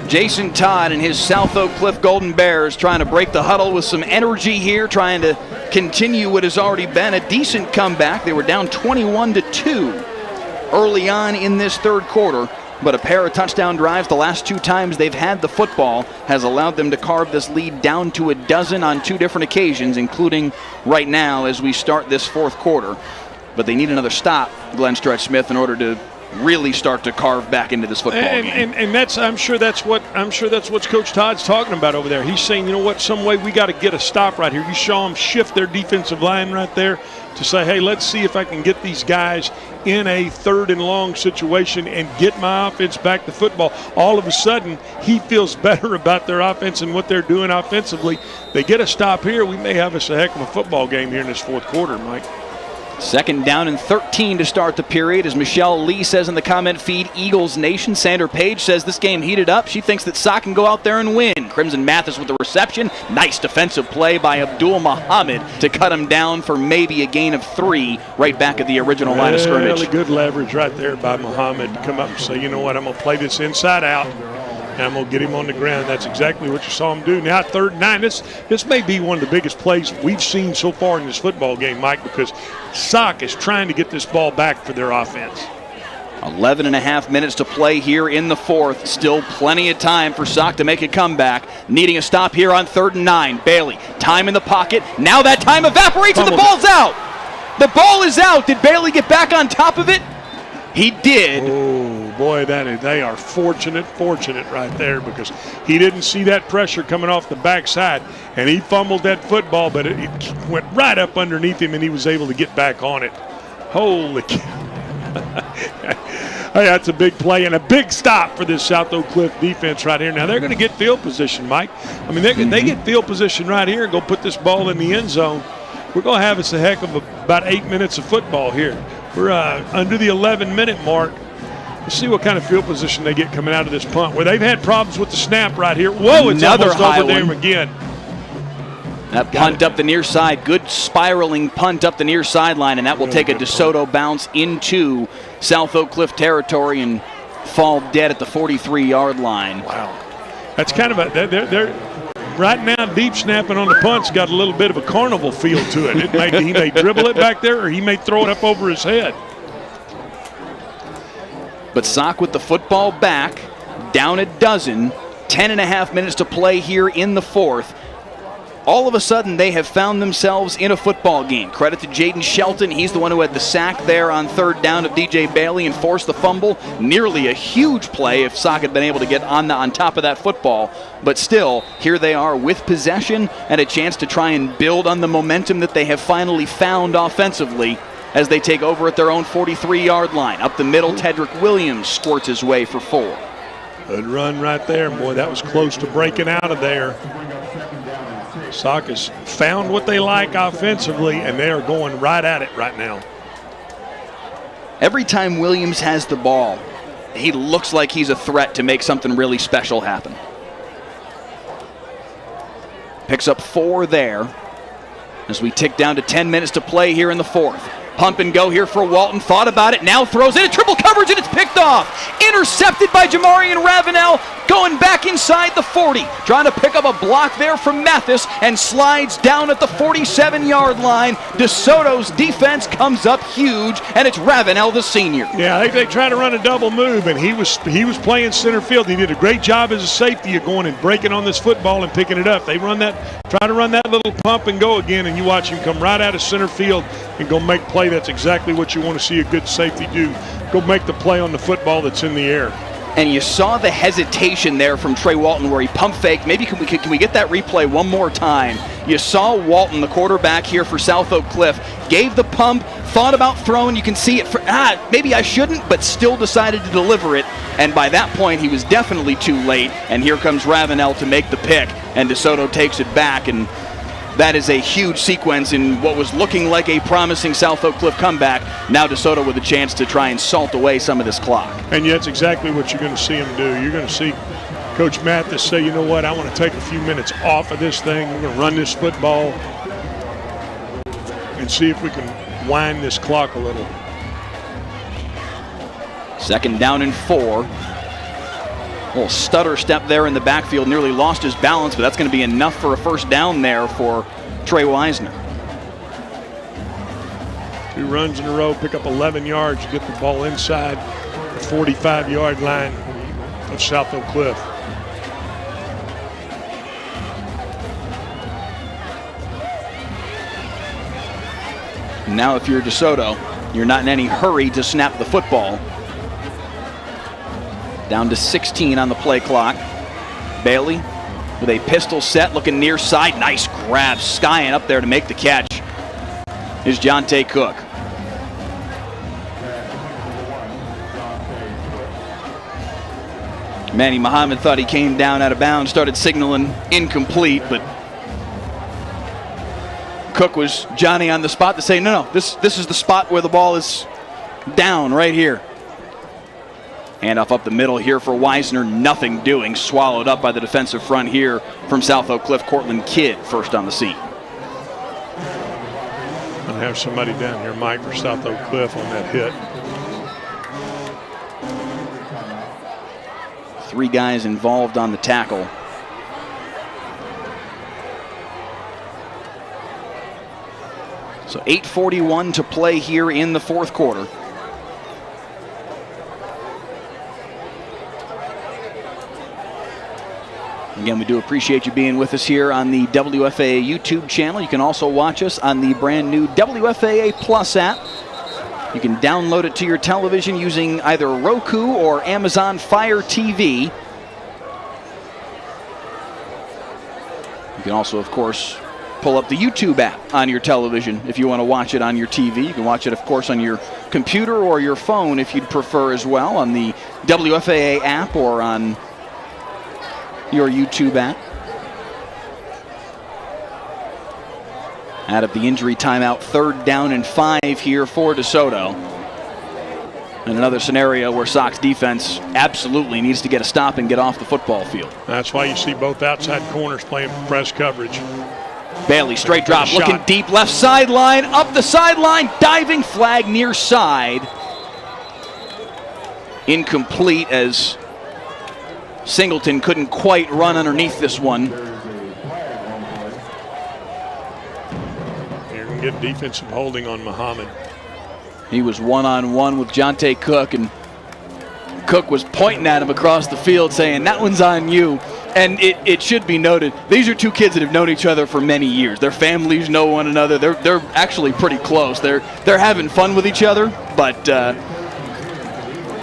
Jason Todd and his South Oak Cliff Golden Bears trying to break the huddle with some energy here, trying to continue what has already been a decent comeback. They were down 21-2 early on in this third quarter, but a pair of touchdown drives the last 2 times they've had the football has allowed them to carve this lead down to a dozen on 2 different occasions, including right now as we start this fourth quarter. But they need another stop, Glenn Stretch Smith, in order to really start to carve back into this football game. And that's I'm sure that's what Coach Todd's talking about over there. He's saying, you know what, some way we got to get a stop right here. You saw them shift their defensive line right there to say, hey, let's see if I can get these guys in a 3rd and long situation and get my offense back to football. All of a sudden, he feels better about their offense and what they're doing offensively. They get a stop here, we may have us a heck of a football game here in this fourth quarter, Mike. 2nd down and 13 to start the period. As Michelle Lee says in the comment feed, Eagles Nation. Sandra Page says this game heated up. She thinks that Sock can go out there and win. Crimson Mathis with the reception. Nice defensive play by Abdul Muhammad to cut him down for maybe a gain of 3 right back at the original line of scrimmage. Really good leverage right there by Muhammad to come up and say, you know what, I'm going to play this inside out. And I'm going to get him on the ground. That's exactly what you saw him do. Now, 3rd and 9. This may be one of the biggest plays we've seen so far in this football game, Mike, because Sock is trying to get this ball back for their offense. 11.5 minutes to play here in the fourth. Still plenty of time for Sock to make a comeback. Needing a stop here on 3rd and 9. Bailey, time in the pocket. Now that time evaporates and the ball's out. The ball is out. Did Bailey get back on top of it? He did. Oh, boy, they are fortunate right there because he didn't see that pressure coming off the backside, and he fumbled that football, but it went right up underneath him, and he was able to get back on it. Holy cow. Hey, that's a big play and a big stop for this South Oak Cliff defense right here. Now, they're going to get field position, Mike. I mean, they get field position right here and go put this ball in the end zone. We're going to have us a heck of about 8 minutes of football here. We're under the 11-minute mark. Let's see what kind of field position they get coming out of this punt, where they've had problems with the snap right here. Whoa, it's another almost over there again. That punt up the near side, good spiraling punt up the near sideline, and that will take a DeSoto bounce into South Oak Cliff territory and fall dead at the 43-yard line. Wow. That's kind of they're right now, deep snapping on the punt's got a little bit of a carnival feel to it. He may dribble it back there, or he may throw it up over his head. But Sock with the football back, down a dozen, 10.5 minutes to play here in the fourth. All of a sudden, they have found themselves in a football game. Credit to Jaden Shelton. He's the one who had the sack there on 3rd down of DJ Bailey and forced the fumble. Nearly a huge play if Sock had been able to get on top of that football. But still, here they are with possession and a chance to try and build on the momentum that they have finally found offensively as they take over at their own 43-yard line. Up the middle, Tedrick Williams squirts his way for 4. Good run right there. Boy, that was close to breaking out of there. Sock has found what they like offensively, and they are going right at it right now. Every time Williams has the ball, he looks like he's a threat to make something really special happen. Picks up 4 there as we tick down to 10 minutes to play here in the fourth. Pump and go here for Walton. Thought about it. Now throws in a triple coverage, and it's picked off. Intercepted by Jamarian Ravenel. Going back inside the 40. Trying to pick up a block there from Mathis and slides down at the 47-yard line. DeSoto's defense comes up huge, and it's Ravenel, the senior. Yeah, they try to run a double move, and he was playing center field. He did a great job as a safety of going and breaking on this football and picking it up. They try to run that little pump and go again, and you watch him come right out of center field and go make play. That's exactly what you want to see a good safety do. Go make the play on the football that's in the air. And you saw the hesitation there from Trey Walton where he pump faked. Maybe can we get that replay one more time? You saw Walton, the quarterback here for South Oak Cliff, gave the pump, thought about throwing. You can see it. Maybe I shouldn't, but still decided to deliver it. And by that point, he was definitely too late. And here comes Ravenel to make the pick. And DeSoto takes it back. And that is a huge sequence in what was looking like a promising South Oak Cliff comeback. Now DeSoto with a chance to try and salt away some of this clock. And that's exactly what you're going to see him do. You're going to see Coach Mathis say, you know what, I want to take a few minutes off of this thing. We're going to run this football and see if we can wind this clock a little. 2nd down and 4. A little stutter step there in the backfield, nearly lost his balance, but that's going to be enough for a first down there for Trey Wisner. 2 runs in a row, pick up 11 yards, get the ball inside the 45-yard line of South Oak Cliff. Now if you're DeSoto, you're not in any hurry to snap the football. Down to 16 on the play clock. Bailey with a pistol set, looking near side. Nice grab, skying up there to make the catch. Here's Jonte Cook. Manny Muhammad thought he came down out of bounds, started signaling incomplete, but Cook was Johnny on the spot to say, no, this is the spot where the ball is down right here. Handoff up the middle here for Wisner, nothing doing. Swallowed up by the defensive front here from South Oak Cliff. Cortland Kidd first on the scene. I'll have somebody down here, Mike, for South Oak Cliff on that hit. 3 guys involved on the tackle. So 8:41 to play here in the fourth quarter. Again, we do appreciate you being with us here on the WFAA YouTube channel. You can also watch us on the brand new WFAA Plus app. You can download it to your television using either Roku or Amazon Fire TV. You can also, of course, pull up the YouTube app on your television if you want to watch it on your TV. You can watch it, of course, on your computer or your phone if you'd prefer as well, on the WFAA app or on your YouTube app. Out of the injury timeout, 3rd down and 5 here for DeSoto. And another scenario where Sox defense absolutely needs to get a stop and get off the football field. That's why you see both outside corners playing press coverage. Bailey, straight drop, looking deep, left sideline, up the sideline, diving flag near side. Incomplete as Singleton couldn't quite run underneath this one. You're going to get defensive holding on Muhammad. He was one-on-one with Jonte Cook, and Cook was pointing at him across the field saying, that one's on you. And it should be noted, these are 2 kids that have known each other for many years. Their families know one another. They're actually pretty close. They're having fun with each other, but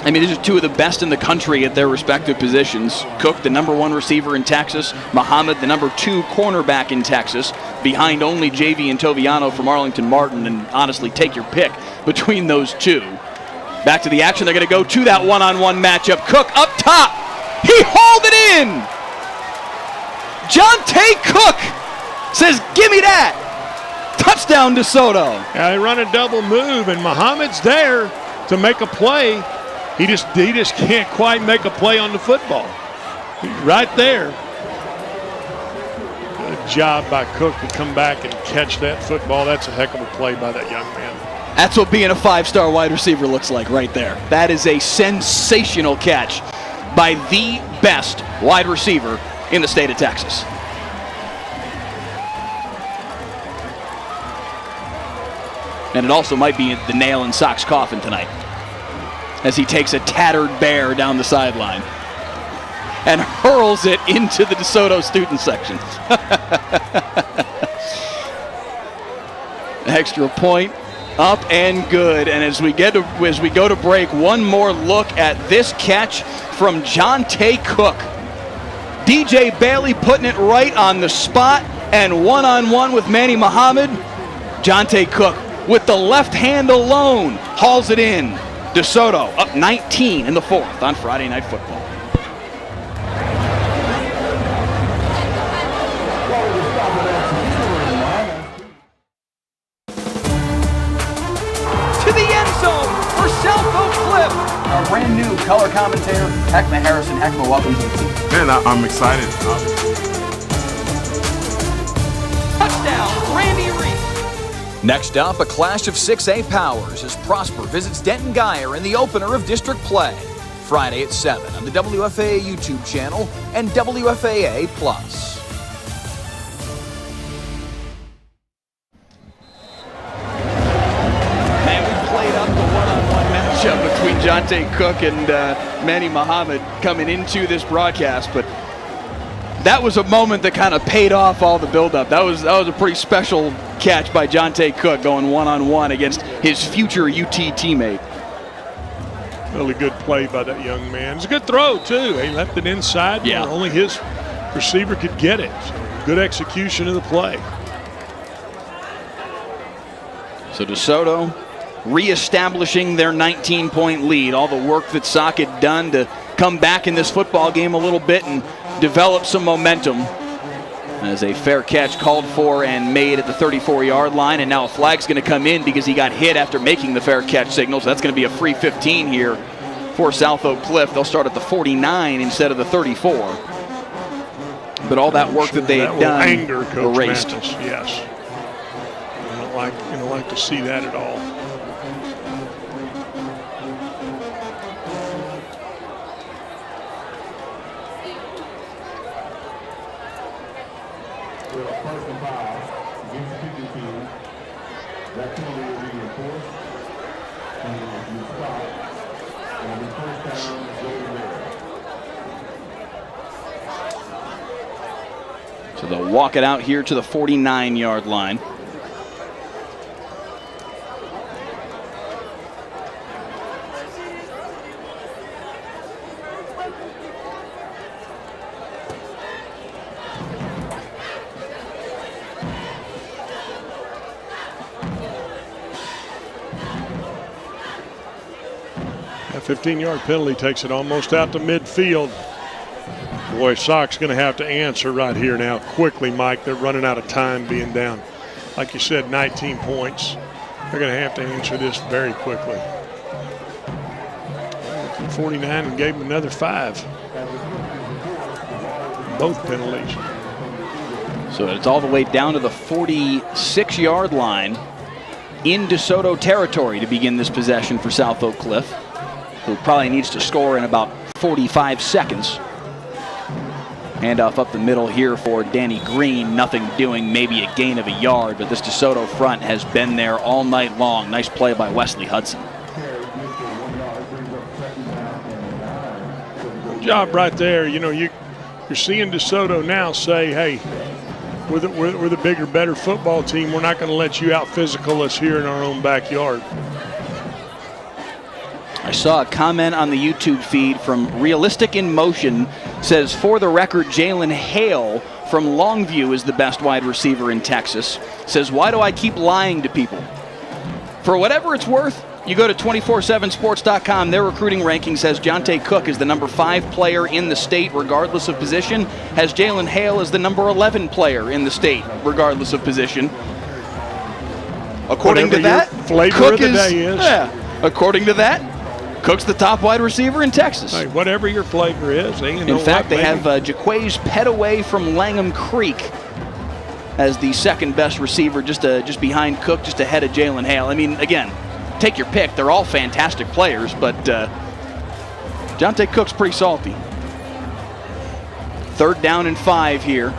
I mean, these are 2 of the best in the country at their respective positions. Cook, the #1 receiver in Texas. Muhammad, the #2 cornerback in Texas, behind only JV and Toviano from Arlington Martin. And honestly, take your pick between those 2. Back to the action. They're going to go to that one-on-one matchup. Cook up top. He hauled it in. Jonte Cook says, give me that. Touchdown, DeSoto. Yeah, they run a double move, and Muhammad's there to make a play. He just can't quite make a play on the football. He's right there. job by Cook to come back and catch that football. That's a heck of a play by that young man. That's what being a 5-star wide receiver looks like right there. That is a sensational catch by the best wide receiver in the state of Texas. And it also might be the nail in Sock's coffin tonight, as he takes a tattered bear down the sideline and hurls it into the DeSoto student section. Extra point, up and good. And as we go to break, one more look at this catch from Jonte Cook. DJ Bailey putting it right on the spot, and one-on-one with Manny Muhammad. Jonte Cook with the left hand alone hauls it in. DeSoto up 19 in the fourth on Friday Night Football. To the end zone for South Oak Cliff. Our brand new color commentator, Heckma Harrison. Heckma, welcome to the team. Man, I'm excited. Touchdown, Randy Reed. Next up, a clash of 6A powers as Prosper visits Denton Guyer in the opener of district play. Friday at 7 on the WFAA YouTube channel and WFAA Plus. Man, we played up the one-on-one matchup between Jonte Cook and Manny Muhammad coming into this broadcast, but that was a moment that kind of paid off all the buildup. That was a pretty special catch by Jonte Cook, going one-on-one against his future UT teammate. Really good play by that young man. It's a good throw, too. He left it inside where only his receiver could get it. So good execution of the play. So DeSoto reestablishing their 19-point lead. All the work that Sock had done to come back in this football game a little bit and develop some momentum. As a fair catch called for and made at the 34-yard line, and now a flag's going to come in because he got hit after making the fair catch signal. So that's going to be a free 15 here for South Oak Cliff. They'll start at the 49 instead of the 34. But all that work that they had done anger Coach erased. Mathis, yes. You don't like to see that at all. So they'll walk it out here to the 49-yard line. That 15-yard penalty takes it almost out to midfield. Boy, Sock's going to have to answer right here now quickly, Mike. They're running out of time being down. Like you said, 19 points. They're going to have to answer this very quickly. 49 and gave him another 5. Both penalties. So it's all the way down to the 46-yard line in DeSoto territory to begin this possession for South Oak Cliff, who probably needs to score in about 45 seconds. Handoff up the middle here for Danny Green. Nothing doing, maybe a gain of a yard, but this DeSoto front has been there all night long. Nice play by Wesley Hudson. Good job right there. You know, you're seeing DeSoto now say, hey, we're the bigger, better football team. We're not going to let you out-physical us here in our own backyard. I saw a comment on the YouTube feed from Realistic in Motion. Says, for the record, Jalen Hale from Longview is the best wide receiver in Texas. Says, why do I keep lying to people? For whatever it's worth, you go to 247sports.com. Their recruiting ranking says Jonte Cook is the number 5 player in the state, regardless of position. Has Jalen Hale as the number 11 player in the state, regardless of position. According to that, Cook is. Yeah, according to that, Cook's the top wide receiver in Texas. Hey, whatever your flavor is. In fact, they have Jaquays Petaway from Langham Creek as the second best receiver, just behind Cook, just ahead of Jalen Hale. I mean, again, take your pick. They're all fantastic players, but Jonte Cook's pretty salty. 3rd down and 5 here.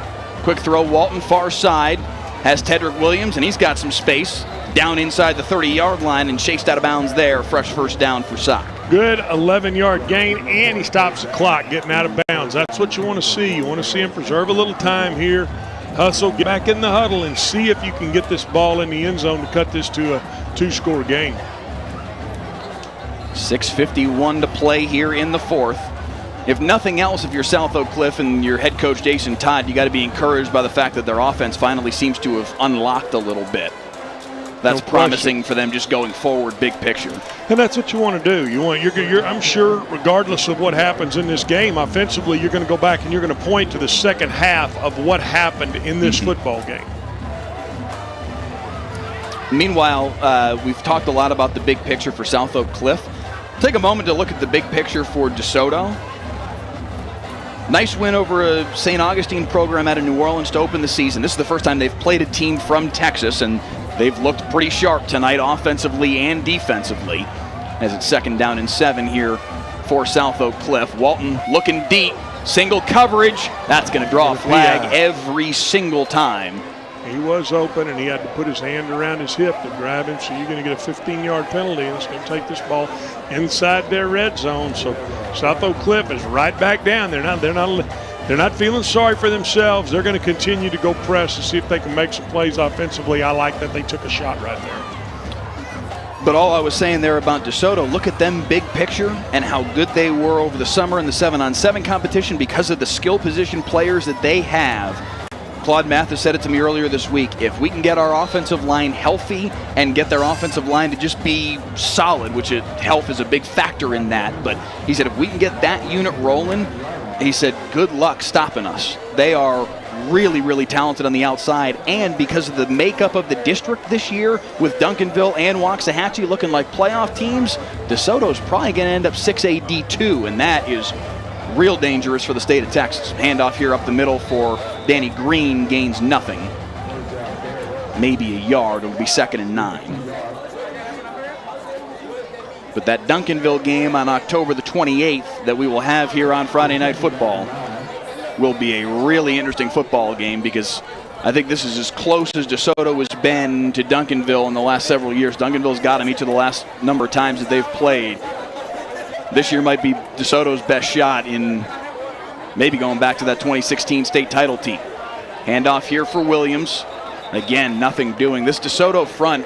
Quick throw, Walton far side. Has Tedrick Williams, and he's got some space down inside the 30-yard line and chased out of bounds there. Fresh first down for Sock. Good 11-yard gain, and he stops the clock getting out of bounds. That's what you want to see. You want to see him preserve a little time here, hustle, get back in the huddle, and see if you can get this ball in the end zone to cut this to a 2-score game. 6:51 to play here in the 4th. If nothing else, if you're South Oak Cliff and your head coach Jason Todd, you got to be encouraged by the fact that their offense finally seems to have unlocked a little bit. That's promising for them just going forward, big picture. And that's what you want to do. I'm sure, regardless of what happens in this game, offensively, you're going to go back and you're going to point to the second half of what happened in this football game. Meanwhile, we've talked a lot about the big picture for South Oak Cliff. Take a moment to look at the big picture for DeSoto. Nice win over a St. Augustine program out of New Orleans to open the season. This is the first time they've played a team from Texas, and they've looked pretty sharp tonight offensively and defensively as it's 2nd down and 7 here for South Oak Cliff. Walton looking deep, single coverage. That's going to draw a flag every single time. He was open, and he had to put his hand around his hip to grab him, so you're going to get a 15-yard penalty, and it's going to take this ball inside their red zone. So South Oak Cliff is right back down. They're not feeling sorry for themselves. They're going to continue to go press to see if they can make some plays offensively. I like that they took a shot right there. But all I was saying there about DeSoto, look at them big picture and how good they were over the summer in the 7-on-7 competition because of the skill position players that they have. Claude Mathis said it to me earlier this week. If we can get our offensive line healthy and get their offensive line to just be solid, which health is a big factor in that, but he said if we can get that unit rolling, he said good luck stopping us. They are really, really talented on the outside, and because of the makeup of the district this year with Duncanville and Waxahachie looking like playoff teams, DeSoto's probably going to end up 6A D2, and that is real dangerous for the state of Texas. Handoff here up the middle for Danny Green, gains nothing. Maybe a yard. It'll be 2nd and 9. But that Duncanville game on October the 28th that we will have here on Friday Night Football will be a really interesting football game because I think this is as close as DeSoto has been to Duncanville in the last several years. Duncanville's got them each of the last number of times that they've played. This year might be DeSoto's best shot in maybe going back to that 2016 state title team. Handoff here for Williams. Again, nothing doing. This DeSoto front,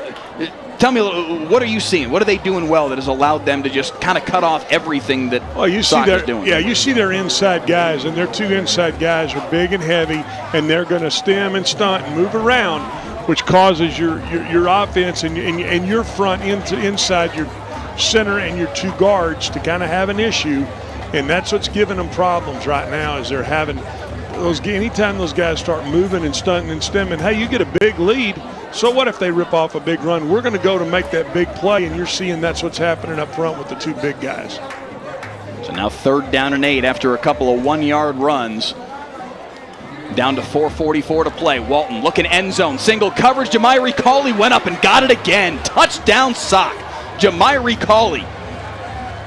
tell me a little, what are you seeing? What are they doing well that has allowed them to just kind of cut off everything that Sock is doing? Yeah, you see their inside guys, and their 2 inside guys are big and heavy, and they're going to stem and stunt and move around, which causes your offense and your front inside your center and your 2 guards to kind of have an issue, and that's what's giving them problems right now is they're having those. Anytime those guys start moving and stunting and stemming, hey, you get a big lead. So what if they rip off a big run? We're going to go to make that big play, and you're seeing that's what's happening up front with the 2 big guys. So now 3rd down and 8 after a couple of 1-yard runs. Down to 4:44 to play. Walton looking end zone, single coverage. Jamyri Cawley went up and got it again. Touchdown Sock. Jamyri Cawley.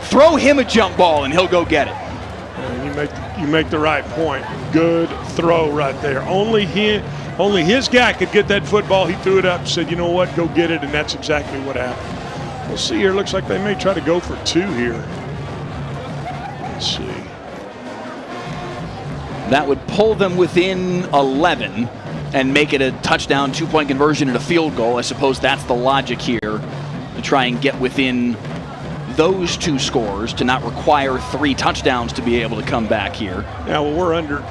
Throw him a jump ball and he'll go get it. And you make the right point. Good throw right there. Only his guy could get that football. He threw it up and said, you know what, go get it, and that's exactly what happened. We'll see here. Looks like they may try to go for 2 here. Let's see. That would pull them within 11 and make it a touchdown, 2-point conversion and a field goal. I suppose that's the logic here, to try and get within those 2 scores to not require 3 touchdowns to be able to come back here. Yeah, well, we're under,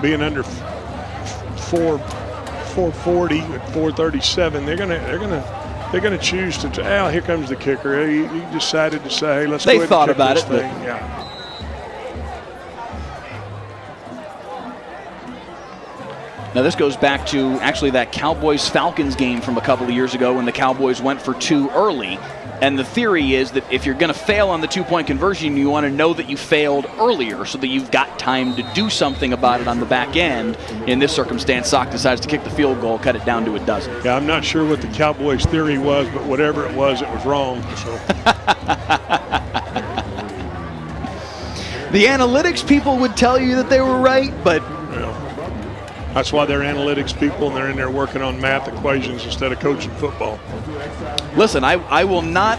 being under 440 at 437. They're gonna choose to. Here comes the kicker. He decided to say, hey, let's. They go ahead thought and about it. thing. Yeah. Now this goes back to actually that Cowboys-Falcons game from a couple of years ago when the Cowboys went for 2 early. And the theory is that if you're going to fail on the two-point conversion, you want to know that you failed earlier so that you've got time to do something about it on the back end. In this circumstance, Sock decides to kick the field goal, cut it down to a dozen. Yeah, I'm not sure what the Cowboys' theory was, but whatever it was wrong. So. The analytics people would tell you that they were right, but... That's why they're analytics people, and they're in there working on math equations instead of coaching football. Listen, I will not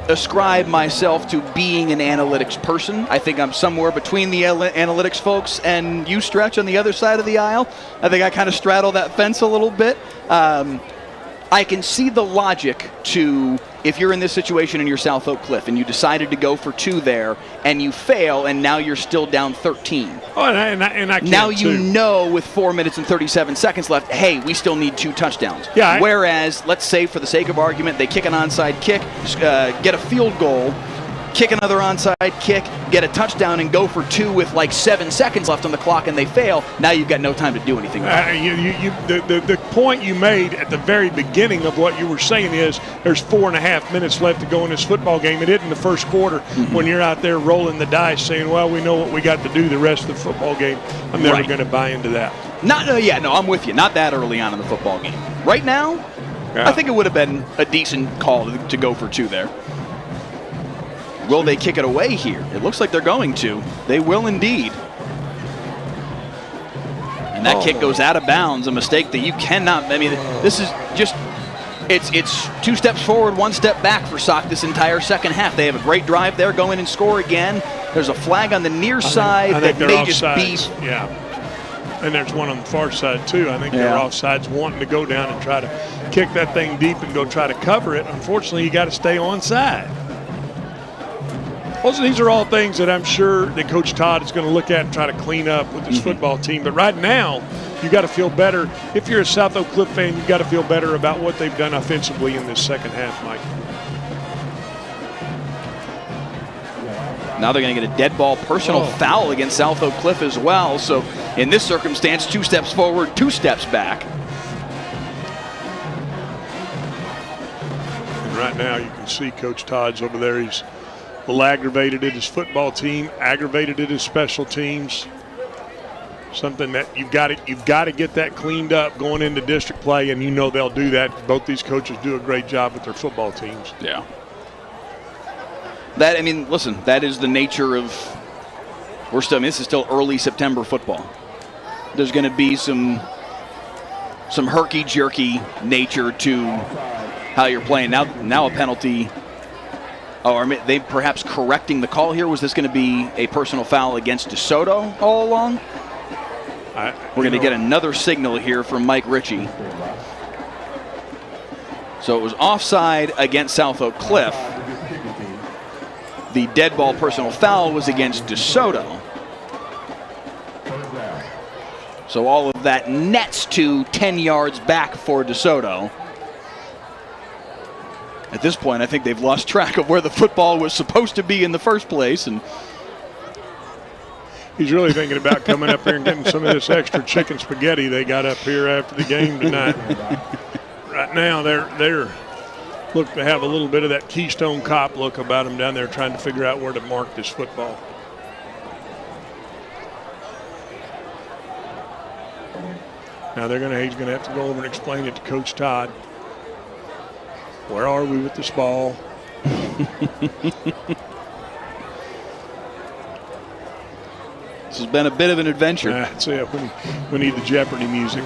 ascribe myself to being an analytics person. I think I'm somewhere between the analytics folks and you, Stretch, on the other side of the aisle. I think I kind of straddle that fence a little bit. I can see the logic to if you're in this situation and you're South Oak Cliff and you decided to go for 2 there and you fail and now you're still down 13. Oh, and I can now too. you know with 4 minutes and 37 seconds left, hey, we still need 2 touchdowns. Yeah, Whereas, let's say for the sake of argument, they kick an onside kick, get a field goal, kick another onside kick, get a touchdown, and go for 2 with like 7 seconds left on the clock, and they fail. Now you've got no time to do anything. The point you made at the very beginning of what you were saying is there's 4.5 minutes left to go in this football game. It isn't the first quarter when you're out there rolling the dice saying, well, we know what we got to do the rest of the football game. I'm never going to buy into that. I'm with you. Not that early on in the football game. Right now, I think it would have been a decent call to go for 2 there. Will they kick it away here? It looks like they're going to. They will indeed. And that kick goes out of bounds, a mistake that you cannot. I mean, this is just, it's 2 steps forward, 1 step back for Sock this entire second half. They have a great drive there, go in and score again. There's a flag on the near side that may just be. Yeah. And there's one on the far side, too. I think they're offsides, wanting to go down and try to kick that thing deep and go try to cover it. Unfortunately, you got to stay onside. Also, these are all things that I'm sure that Coach Todd is going to look at and try to clean up with his football team. But right now, you got to feel better. If you're a South Oak Cliff fan, you got to feel better about what they've done offensively in this second half, Mike. Now they're going to get a dead ball personal foul against South Oak Cliff as well. So in this circumstance, 2 steps forward, 2 steps back. And right now, you can see Coach Todd's over there. He's a little aggravated at his football team, aggravated at his special teams. Something that you've got to get that cleaned up going into district play, and you know they'll do that. Both these coaches do a great job with their football teams. Yeah. Listen, that is the nature of. This is still early September football. There's going to be some herky-jerky nature to how you're playing. Now a penalty. Are they perhaps correcting the call here? Was this going to be a personal foul against Desoto all along? We're going to get another signal here from Mike Ritchie. So it was offside against South Oak Cliff. The dead ball personal foul was against Desoto. So all of that nets to 10 yards back for Desoto. At this point, I think they've lost track of where the football was supposed to be in the first place. And he's really thinking about coming up here and getting some of this extra chicken spaghetti they got up here after the game tonight. Right now, they're look to have a little bit of that Keystone Cop look about them down there, trying to figure out where to mark this football. Now he's going to have to go over and explain it to Coach Todd. Where are we with this ball? This has been a bit of an adventure. That's it. We need the Jeopardy music.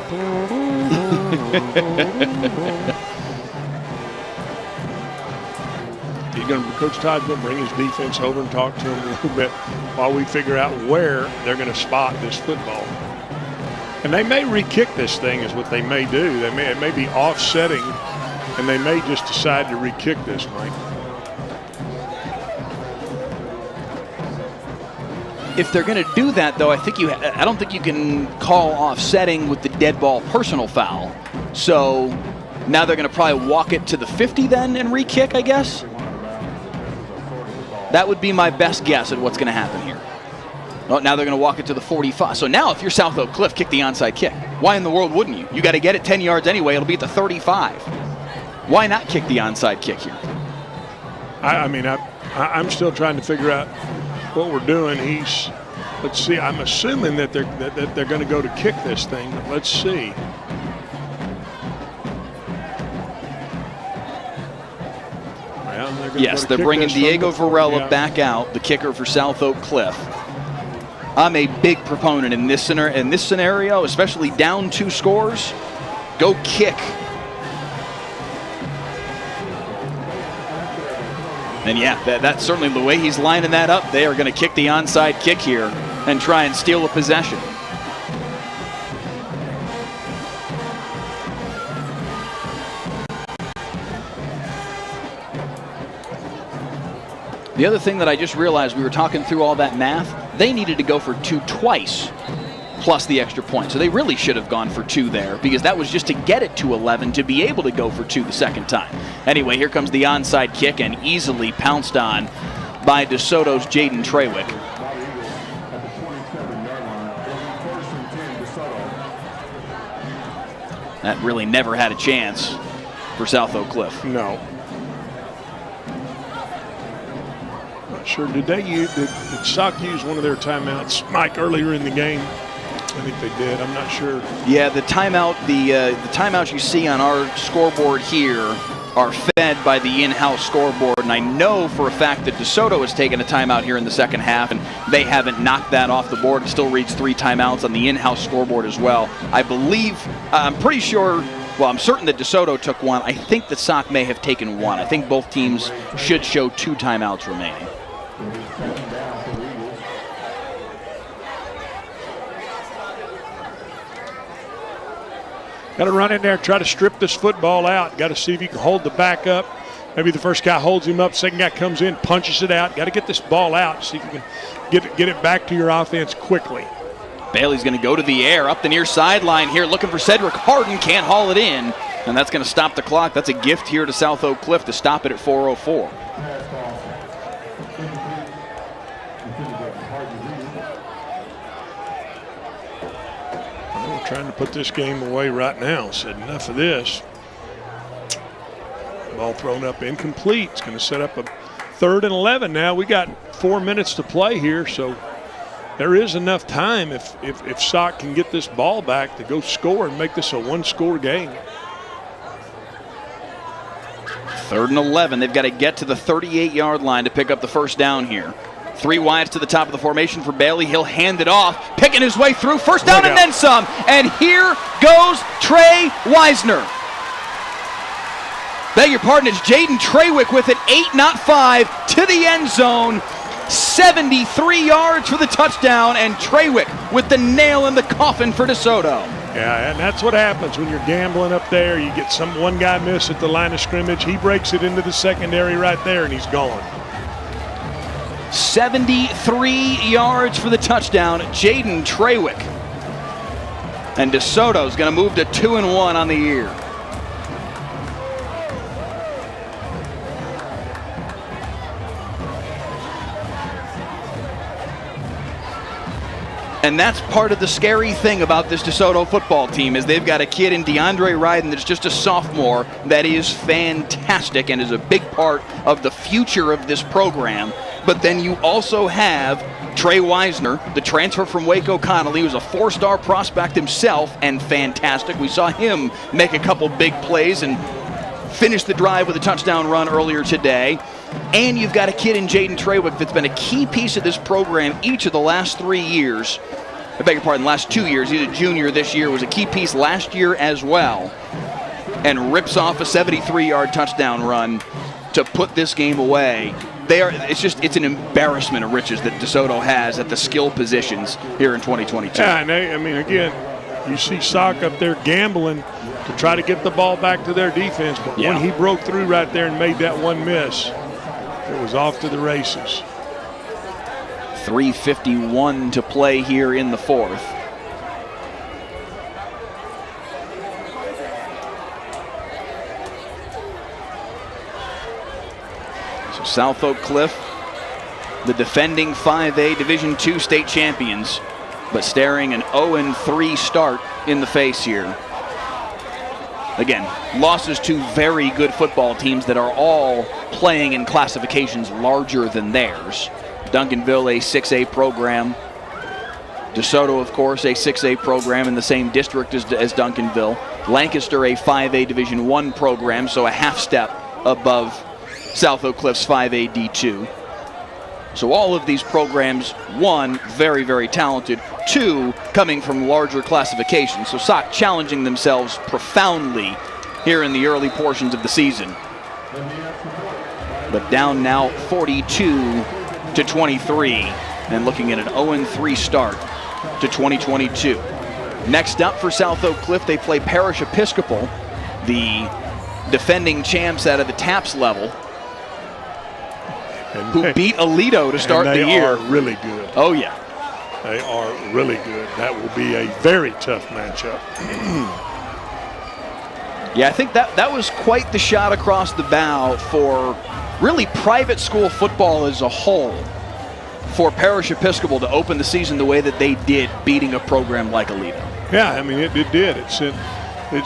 Coach Todd's going to bring his defense over and talk to him a little bit while we figure out where they're going to spot this football. And they may re-kick this thing is what they may do. It may be offsetting, and they may just decide to re-kick this, Mike. If they're going to do that, though, I don't think you can call offsetting with the dead ball personal foul. So now they're going to probably walk it to the 50 then and re-kick, I guess. That would be my best guess at what's going to happen here. Well, now they're going to walk it to the 45. So now if you're South Oak Cliff, kick the onside kick. Why in the world wouldn't you? You got to get it 10 yards anyway. It'll be at the 35. Why not kick the onside kick here? I'm still trying to figure out what we're doing. Let's see. I'm assuming that they're going to go to kick this thing. But let's see. Yes, they're bringing Diego Varela back out, the kicker for South Oak Cliff. I'm a big proponent in this scenario, especially down 2 scores. Go kick. And yeah, that's certainly the way he's lining that up. They are going to kick the onside kick here and try and steal a possession. The other thing that I just realized, we were talking through all that math, they needed to go for 2 twice, plus the extra point. So they really should have gone for 2 there, because that was just to get it to 11 to be able to go for 2 the second time. Anyway, here comes the onside kick, and easily pounced on by DeSoto's Jaden Trawick. That really never had a chance for South Oak Cliff. No. Not sure. Did Sock use one of their timeouts, Mike, earlier in the game? I think they did. I'm not sure. Yeah, the timeouts you see on our scoreboard here are fed by the in-house scoreboard, and I know for a fact that DeSoto has taken a timeout here in the second half, and they haven't knocked that off the board. It still reads 3 timeouts on the in-house scoreboard as well. I believe, I'm pretty sure, well, I'm certain that DeSoto took 1. I think that Sock may have taken 1. I think both teams should show 2 timeouts remaining. Got to run in there and try to strip this football out. Got to see if you can hold the back up. Maybe the first guy holds him up, second guy comes in, punches it out. Got to get this ball out, see if you can get it back to your offense quickly. Bailey's going to go to the air, up the near sideline here, looking for Cedric Harden, can't haul it in, and that's going to stop the clock. That's a gift here to South Oak Cliff to stop it at 4:04. Trying to put this game away right now. Said enough of this. Ball thrown up incomplete. It's going to set up a 3rd and 11 now. We got 4 minutes to play here, so there is enough time if Sock can get this ball back to go score and make this a 1-score game. 3rd and 11. They've got to get to the 38-yard line to pick up the first down here. 3 wides to the top of the formation for Bailey. He'll hand it off, picking his way through. First down and then some. And here goes Trey Wisner. Beg your pardon, it's Jaden Trawick with it, 8, not 5, to the end zone. 73 yards for the touchdown, and Trawick with the nail in the coffin for DeSoto. Yeah, and that's what happens when you're gambling up there. You get one guy miss at the line of scrimmage. He breaks it into the secondary right there, and he's gone. 73 yards for the touchdown, Jaden Trawick. And DeSoto's going to move to 2-1 on the year. And that's part of the scary thing about this DeSoto football team is they've got a kid in DeAndre Ryden that's just a sophomore that is fantastic and is a big part of the future of this program. But then you also have Trey Wisner, the transfer from Waco Connolly, who's a 4-star prospect himself and fantastic. We saw him make a couple big plays and finish the drive with a touchdown run earlier today. And you've got a kid in Jaden Trawick that's been a key piece of this program each of the last 3 years. I beg your pardon, last 2 years. He's a junior this year, was a key piece last year as well. And rips off a 73-yard touchdown run to put this game away. It's an embarrassment of riches that DeSoto has at the skill positions here in 2022. Yeah, and again, you see Sock up there gambling to try to get the ball back to their defense, but when he broke through right there and made that one miss, it was off to the races. 3:51 to play here in the 4th. So South Oak Cliff, the defending 5A Division II state champions, but staring an 0-3 start in the face here. Again, losses to very good football teams that are all playing in classifications larger than theirs. Duncanville, a 6A program. DeSoto, of course, a 6A program in the same district as Duncanville. Lancaster, a 5A Division I program, so a half step above South Oak Cliff's 5A D2. So all of these programs, one, very, very talented, two, coming from larger classifications. So SOC challenging themselves profoundly here in the early portions of the season. But down now 42-23, and looking at an 0-3 start to 2022. Next up for South Oak Cliff, they play Parish Episcopal, the defending champs out of the TAPS level, who beat Aledo to start the year. They are really good. Oh, yeah. They are really good. That will be a very tough matchup. Yeah, I think that was quite the shot across the bow for really private school football as a whole, for Parish Episcopal to open the season the way that they did, beating a program like Aledo. Yeah, I mean, it did. It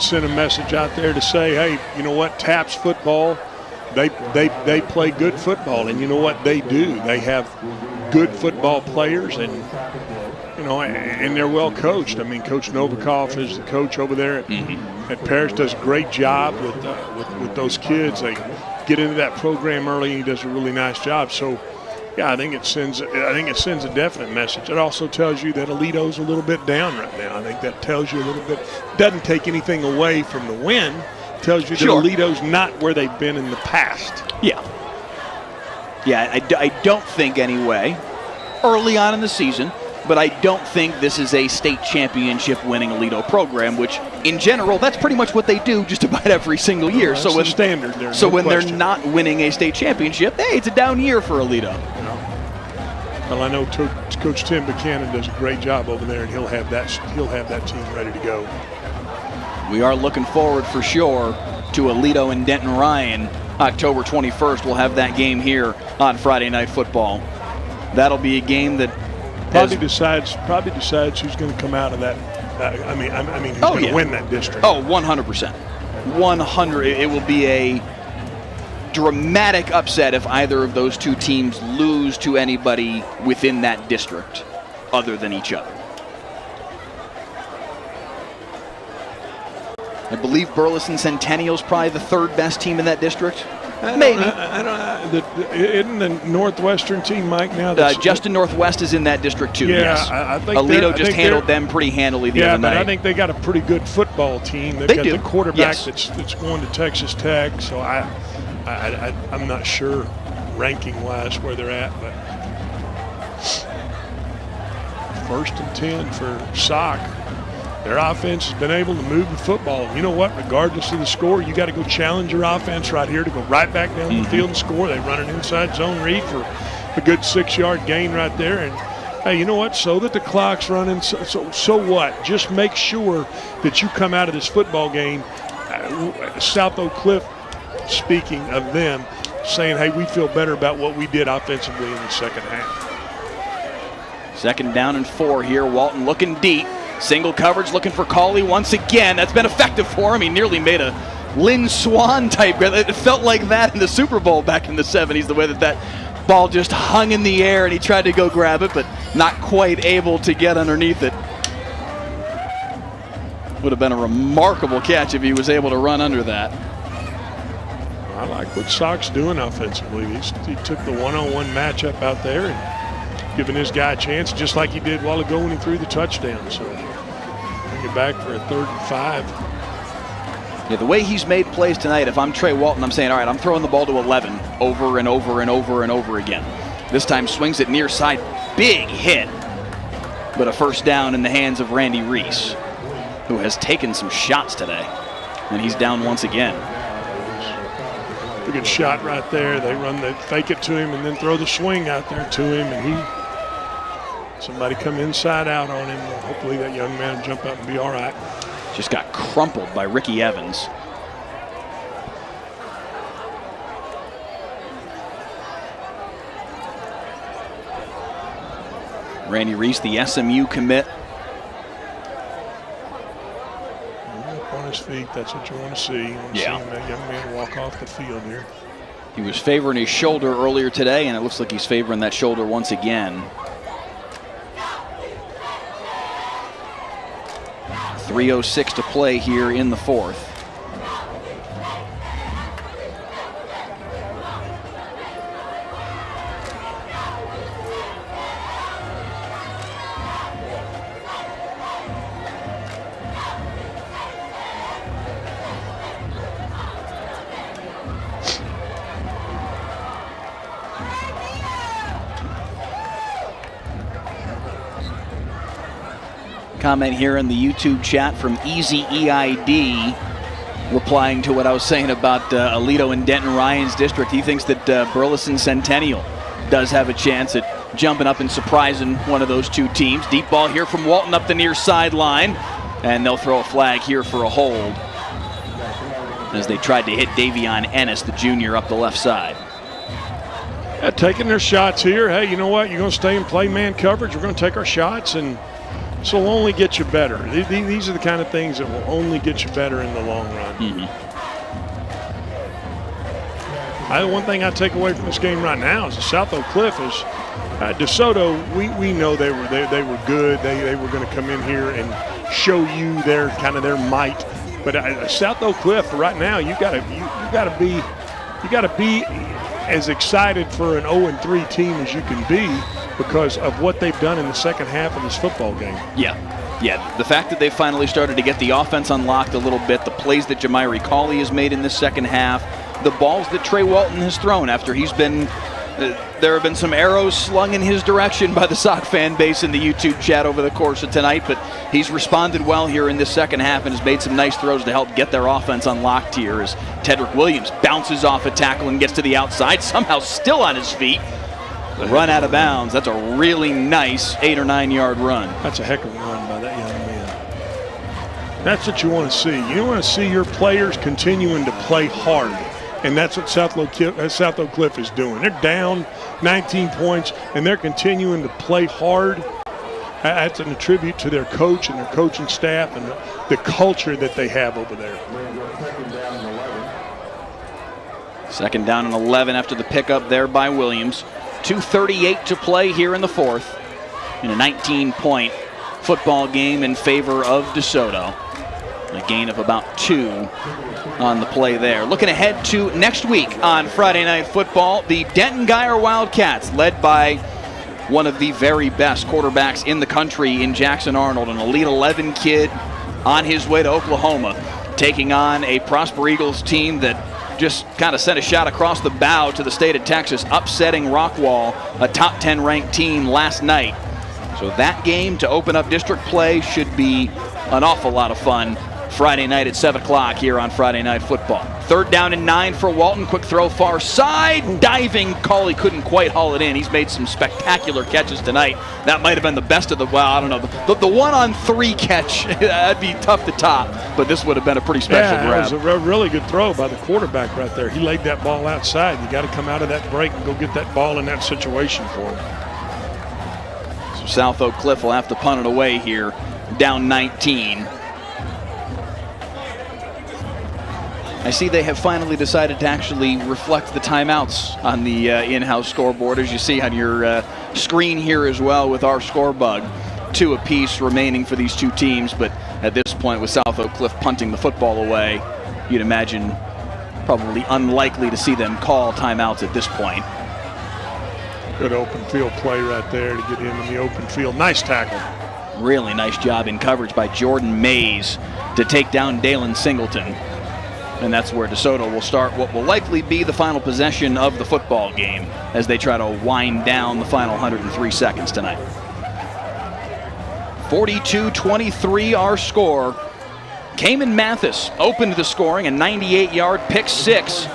sent a message out there to say, hey, you know what, TAPS football, they play good football, and you know what they do? They have good football players, and and they're well coached. I mean, Coach Novikov is the coach over there at Parish. Does a great job with those kids. They get into that program early, and he does a really nice job. So, yeah, I think it sends a definite message. It also tells you that Aledo's a little bit down right now. I think that tells you a little bit. Doesn't take anything away from the win. Tells you that Aledo's not where they've been in the past. Yeah. Yeah, I don't think anyway, early on in the season, but I don't think this is a state championship winning Aledo program, which in general, that's pretty much what they do just about every single year. Well, so when standard there. So when they're not winning a state championship, hey, it's a down year for Aledo. Well, I know Coach Tim Buchanan does a great job over there, and he'll have that team ready to go. We are looking forward for sure to Aledo and Denton Ryan. October 21st, we'll have that game here on Friday Night Football. That'll be a game that probably decides who's going to come out of that. Who's going to win that district. Oh, 100%. 100. It will be a dramatic upset if either of those two teams lose to anybody within that district other than each other. I believe Burleson Centennial's probably the third best team in that district. Maybe. Isn't the Northwestern team, Mike, now? Justin Northwest is in that district too, yeah, yes. I think Aledo just handled them pretty handily the other night. Yeah, but I think they got a pretty good football team. They've got the quarterback that's going to Texas Tech, so I'm not sure ranking-wise where they're at, but 1st and 10 for SOC. Their offense has been able to move the football. You know what? Regardless of the score, you got to go challenge your offense right here to go right back down the field and score. They run an inside zone read for a good 6-yard gain right there. And, hey, you know what? So that the clock's running, so what? Just make sure that you come out of this football game, South Oak Cliff, speaking of them, saying, hey, we feel better about what we did offensively in the second half. 2nd down and 4 here. Walton looking deep. Single coverage looking for Cauley once again. That's been effective for him. He nearly made a Lynn Swan type. It felt like that in the Super Bowl back in the 70s, the way that ball just hung in the air and he tried to go grab it, but not quite able to get underneath it. Would have been a remarkable catch if he was able to run under that. I like what SOC's doing offensively. He took the one-on-one matchup out there and giving his guy a chance, just like he did a while ago when he threw the touchdown. So bring it back for a 3rd and 5. Yeah, the way he's made plays tonight, if I'm Trey Walton, I'm saying, all right, I'm throwing the ball to 11 over and over and over and over again. This time swings it near side, big hit, but a 1st down in the hands of Randy Reese, who has taken some shots today, and he's down once again. A good shot right there. They fake it to him and then throw the swing out there to him, and somebody come inside out on him. Hopefully that young man will jump up and be all right. Just got crumpled by Ricky Evans. Randy Reese, the SMU commit. Up on his feet. That's what you want to see. You want to see that young man walk off the field here. He was favoring his shoulder earlier today, and it looks like he's favoring that shoulder once again. 3:06 to play here in the fourth. Comment here in the YouTube chat from Easy EID, replying to what I was saying about Aledo and Denton Ryan's district. He thinks that Burleson Centennial does have a chance at jumping up and surprising one of those two teams. Deep ball here from Walton up the near sideline, and they'll throw a flag here for a hold as they tried to hit Davion Ennis, the junior, up the left side. Yeah, taking their shots here. Hey, you know what? You're going to stay and play man coverage. We're going to take our shots, and this will only get you better. These are the kind of things that will only get you better in the long run. One thing I take away from this game right now is the South Oak Cliff is DeSoto. We know they were good. They were going to come in here and show you their might. But South Oak Cliff right now, you got to be as excited for an 0-3 team as you can be, because of what they've done in the second half of this football game. Yeah. The fact that they finally started to get the offense unlocked a little bit, the plays that Jamiri Cauley has made in this second half, the balls that Trey Walton has thrown after he's been, there have been some arrows slung in his direction by the Sock fan base in the YouTube chat over the course of tonight, but he's responded well here in this second half and has made some nice throws to help get their offense unlocked here as Tedrick Williams bounces off a tackle and gets to the outside, somehow still on his feet. Run out of bounds. That's a really nice 8 or 9 yard run. That's a heck of a run by that young man. That's what you want to see. You want to see your players continuing to play hard. And that's what South Oak Cliff is doing. They're down 19 points, and they're continuing to play hard. That's a tribute to their coach and their coaching staff and the culture that they have over there. Second down and 11 after the pickup there by Williams. 2:38 to play here in the fourth in a 19-point football game in favor of DeSoto. A gain of about 2 on the play there. Looking ahead to next week on Friday Night Football, the Denton Guyer Wildcats, led by one of the very best quarterbacks in the country in Jackson Arnold, an Elite 11 kid on his way to Oklahoma, taking on a Prosper Eagles team that just kind of sent a shot across the bow to the state of Texas, upsetting Rockwall, a top 10 ranked team last night. So that game to open up district play should be an awful lot of fun Friday night at 7 o'clock here on Friday Night Football. 3rd down and 9 for Walton. Quick throw far side. Diving. Cauley couldn't quite haul it in. He's made some spectacular catches tonight. That might have been the best of the, well, I don't know. The 1-on-3 catch, that'd be tough to top, but this would have been a pretty special grab. It was a really good throw by the quarterback right there. He laid that ball outside. You got to come out of that break and go get that ball in that situation for him. So South Oak Cliff will have to punt it away here, down 19. I see they have finally decided to actually reflect the timeouts on the in-house scoreboard, as you see on your screen here as well with our score bug. 2 apiece remaining for these two teams, but at this point with South Oak Cliff punting the football away, you'd imagine probably unlikely to see them call timeouts at this point. Good open field play right there to get him in the open field. Nice tackle. Really nice job in coverage by Jordan Mays to take down Dalen Singleton. And that's where DeSoto will start what will likely be the final possession of the football game as they try to wind down the final 103 seconds tonight. 42-23 our score. Cayman Mathis opened the scoring, a 98-yard pick six.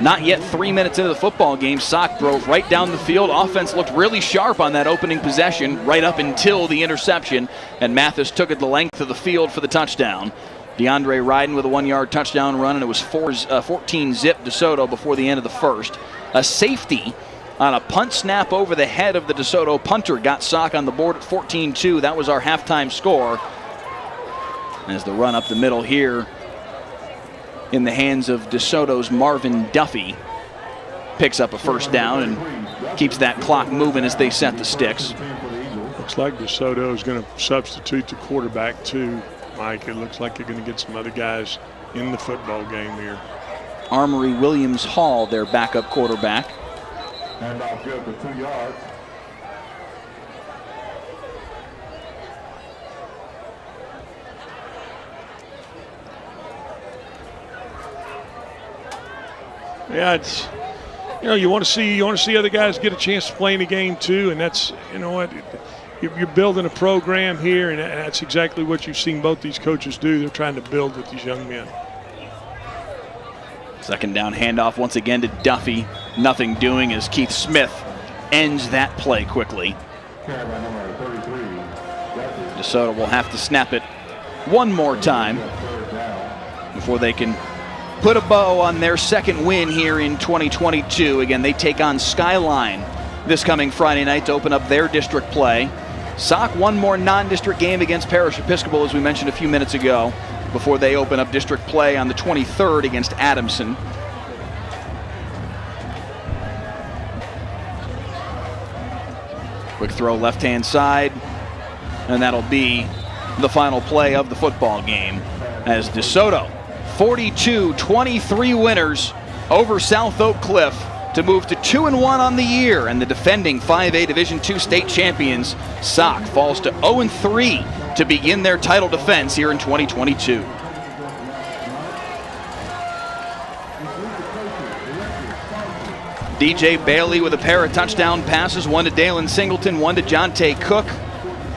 Not yet 3 minutes into the football game, Sock drove right down the field. Offense looked really sharp on that opening possession right up until the interception, and Mathis took it the length of the field for the touchdown. DeAndre Ryden with a 1-yard touchdown run, and it was 14-zip DeSoto before the end of the first. A safety on a punt snap over the head of the DeSoto punter got Sock on the board at 14-2. That was our halftime score. As the run up the middle here in the hands of DeSoto's Marvin Duffy. Picks up a first down and keeps that clock moving as they set the sticks. Looks like DeSoto is going to substitute the quarterback too, Mike. It looks like they're going to get some other guys in the football game here. Armory Williams Hall, their backup quarterback. And off good for 2 yards. Yeah, it's, you want to see other guys get a chance to play in the game too, and that's, you're building a program here, and that's exactly what you've seen both these coaches do. They're trying to build with these young men. Second down handoff once again to Duffy. Nothing doing as Keith Smith ends that play quickly. DeSoto will have to snap it one more time before they can put a bow on their second win here in 2022. Again, they take on Skyline this coming Friday night to open up their district play. Sock one more non-district game against Parish Episcopal, as we mentioned a few minutes ago, before they open up district play on the 23rd against Adamson. Quick throw left-hand side, and that'll be the final play of the football game as DeSoto 42-23 winners over South Oak Cliff to move to 2-1 on the year, and the defending 5A Division II state champions Sock falls to 0-3 to begin their title defense here in 2022. DJ Bailey with a pair of touchdown passes, one to Dalen Singleton, one to Jonte Cook.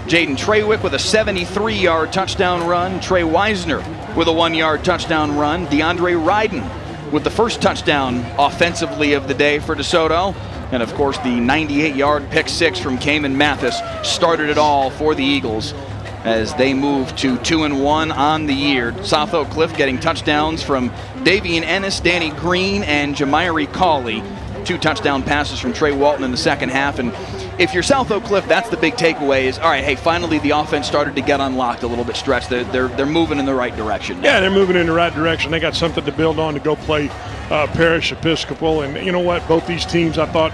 Jaden Treywick with a 73-yard touchdown run. Trey Weisner with a 1-yard touchdown run. DeAndre Ryden with the first touchdown offensively of the day for DeSoto. And of course, the 98-yard pick six from Cayman Mathis started it all for the Eagles as they move to 2-1 on the year. South Oak Cliff getting touchdowns from Davian Ennis, Danny Green, and Jamiri Cawley. 2 touchdown passes from Trey Walton in the second half. And if you're South Oak Cliff, that's the big takeaway is, all right, hey, finally the offense started to get unlocked a little bit stretched. They're moving in the right direction now. Yeah, they're moving in the right direction. They got something to build on to go play Parish Episcopal. And you know what? Both these teams, I thought,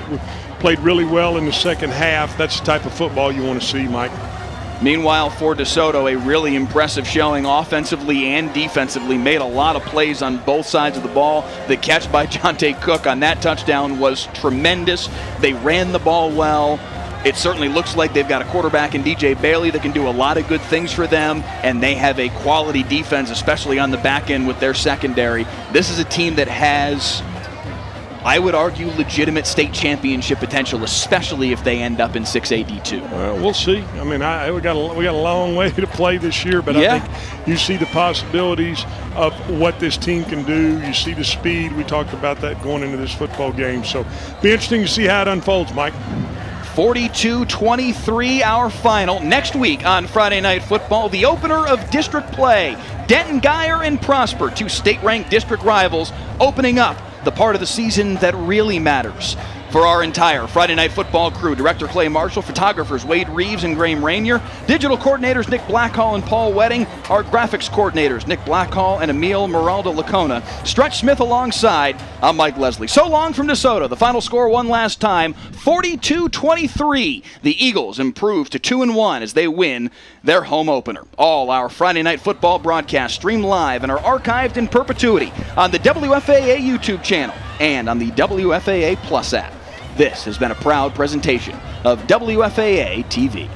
played really well in the second half. That's the type of football you want to see, Mike. Meanwhile, for DeSoto, a really impressive showing offensively and defensively. Made a lot of plays on both sides of the ball. The catch by Jonte Cook on that touchdown was tremendous. They ran the ball well. It certainly looks like they've got a quarterback in DJ Bailey that can do a lot of good things for them, and they have a quality defense, especially on the back end with their secondary. This is a team that has, I would argue, legitimate state championship potential, especially if they end up in 6A D2. We'll see. I mean, we got a long way to play this year, but yeah. I think you see the possibilities of what this team can do. You see the speed. We talked about that going into this football game. So be interesting to see how it unfolds, Mike. 42-23 our final. Next week on Friday Night Football, the opener of district play. Denton Guyer and Prosper, 2 state-ranked district rivals, opening up the part of the season that really matters. For our entire Friday Night Football crew, Director Clay Marshall, photographers Wade Reeves and Graham Rainier, digital coordinators Nick Blackhall and Paul Wedding, our graphics coordinators Nick Blackhall and Emil Moraldo Lacona, Stretch Smith alongside, I'm Mike Leslie. So long from DeSoto. The final score one last time, 42-23. The Eagles improve to 2-1 as they win their home opener. All our Friday Night Football broadcasts stream live and are archived in perpetuity on the WFAA YouTube channel and on the WFAA Plus app. This has been a proud presentation of WFAA TV.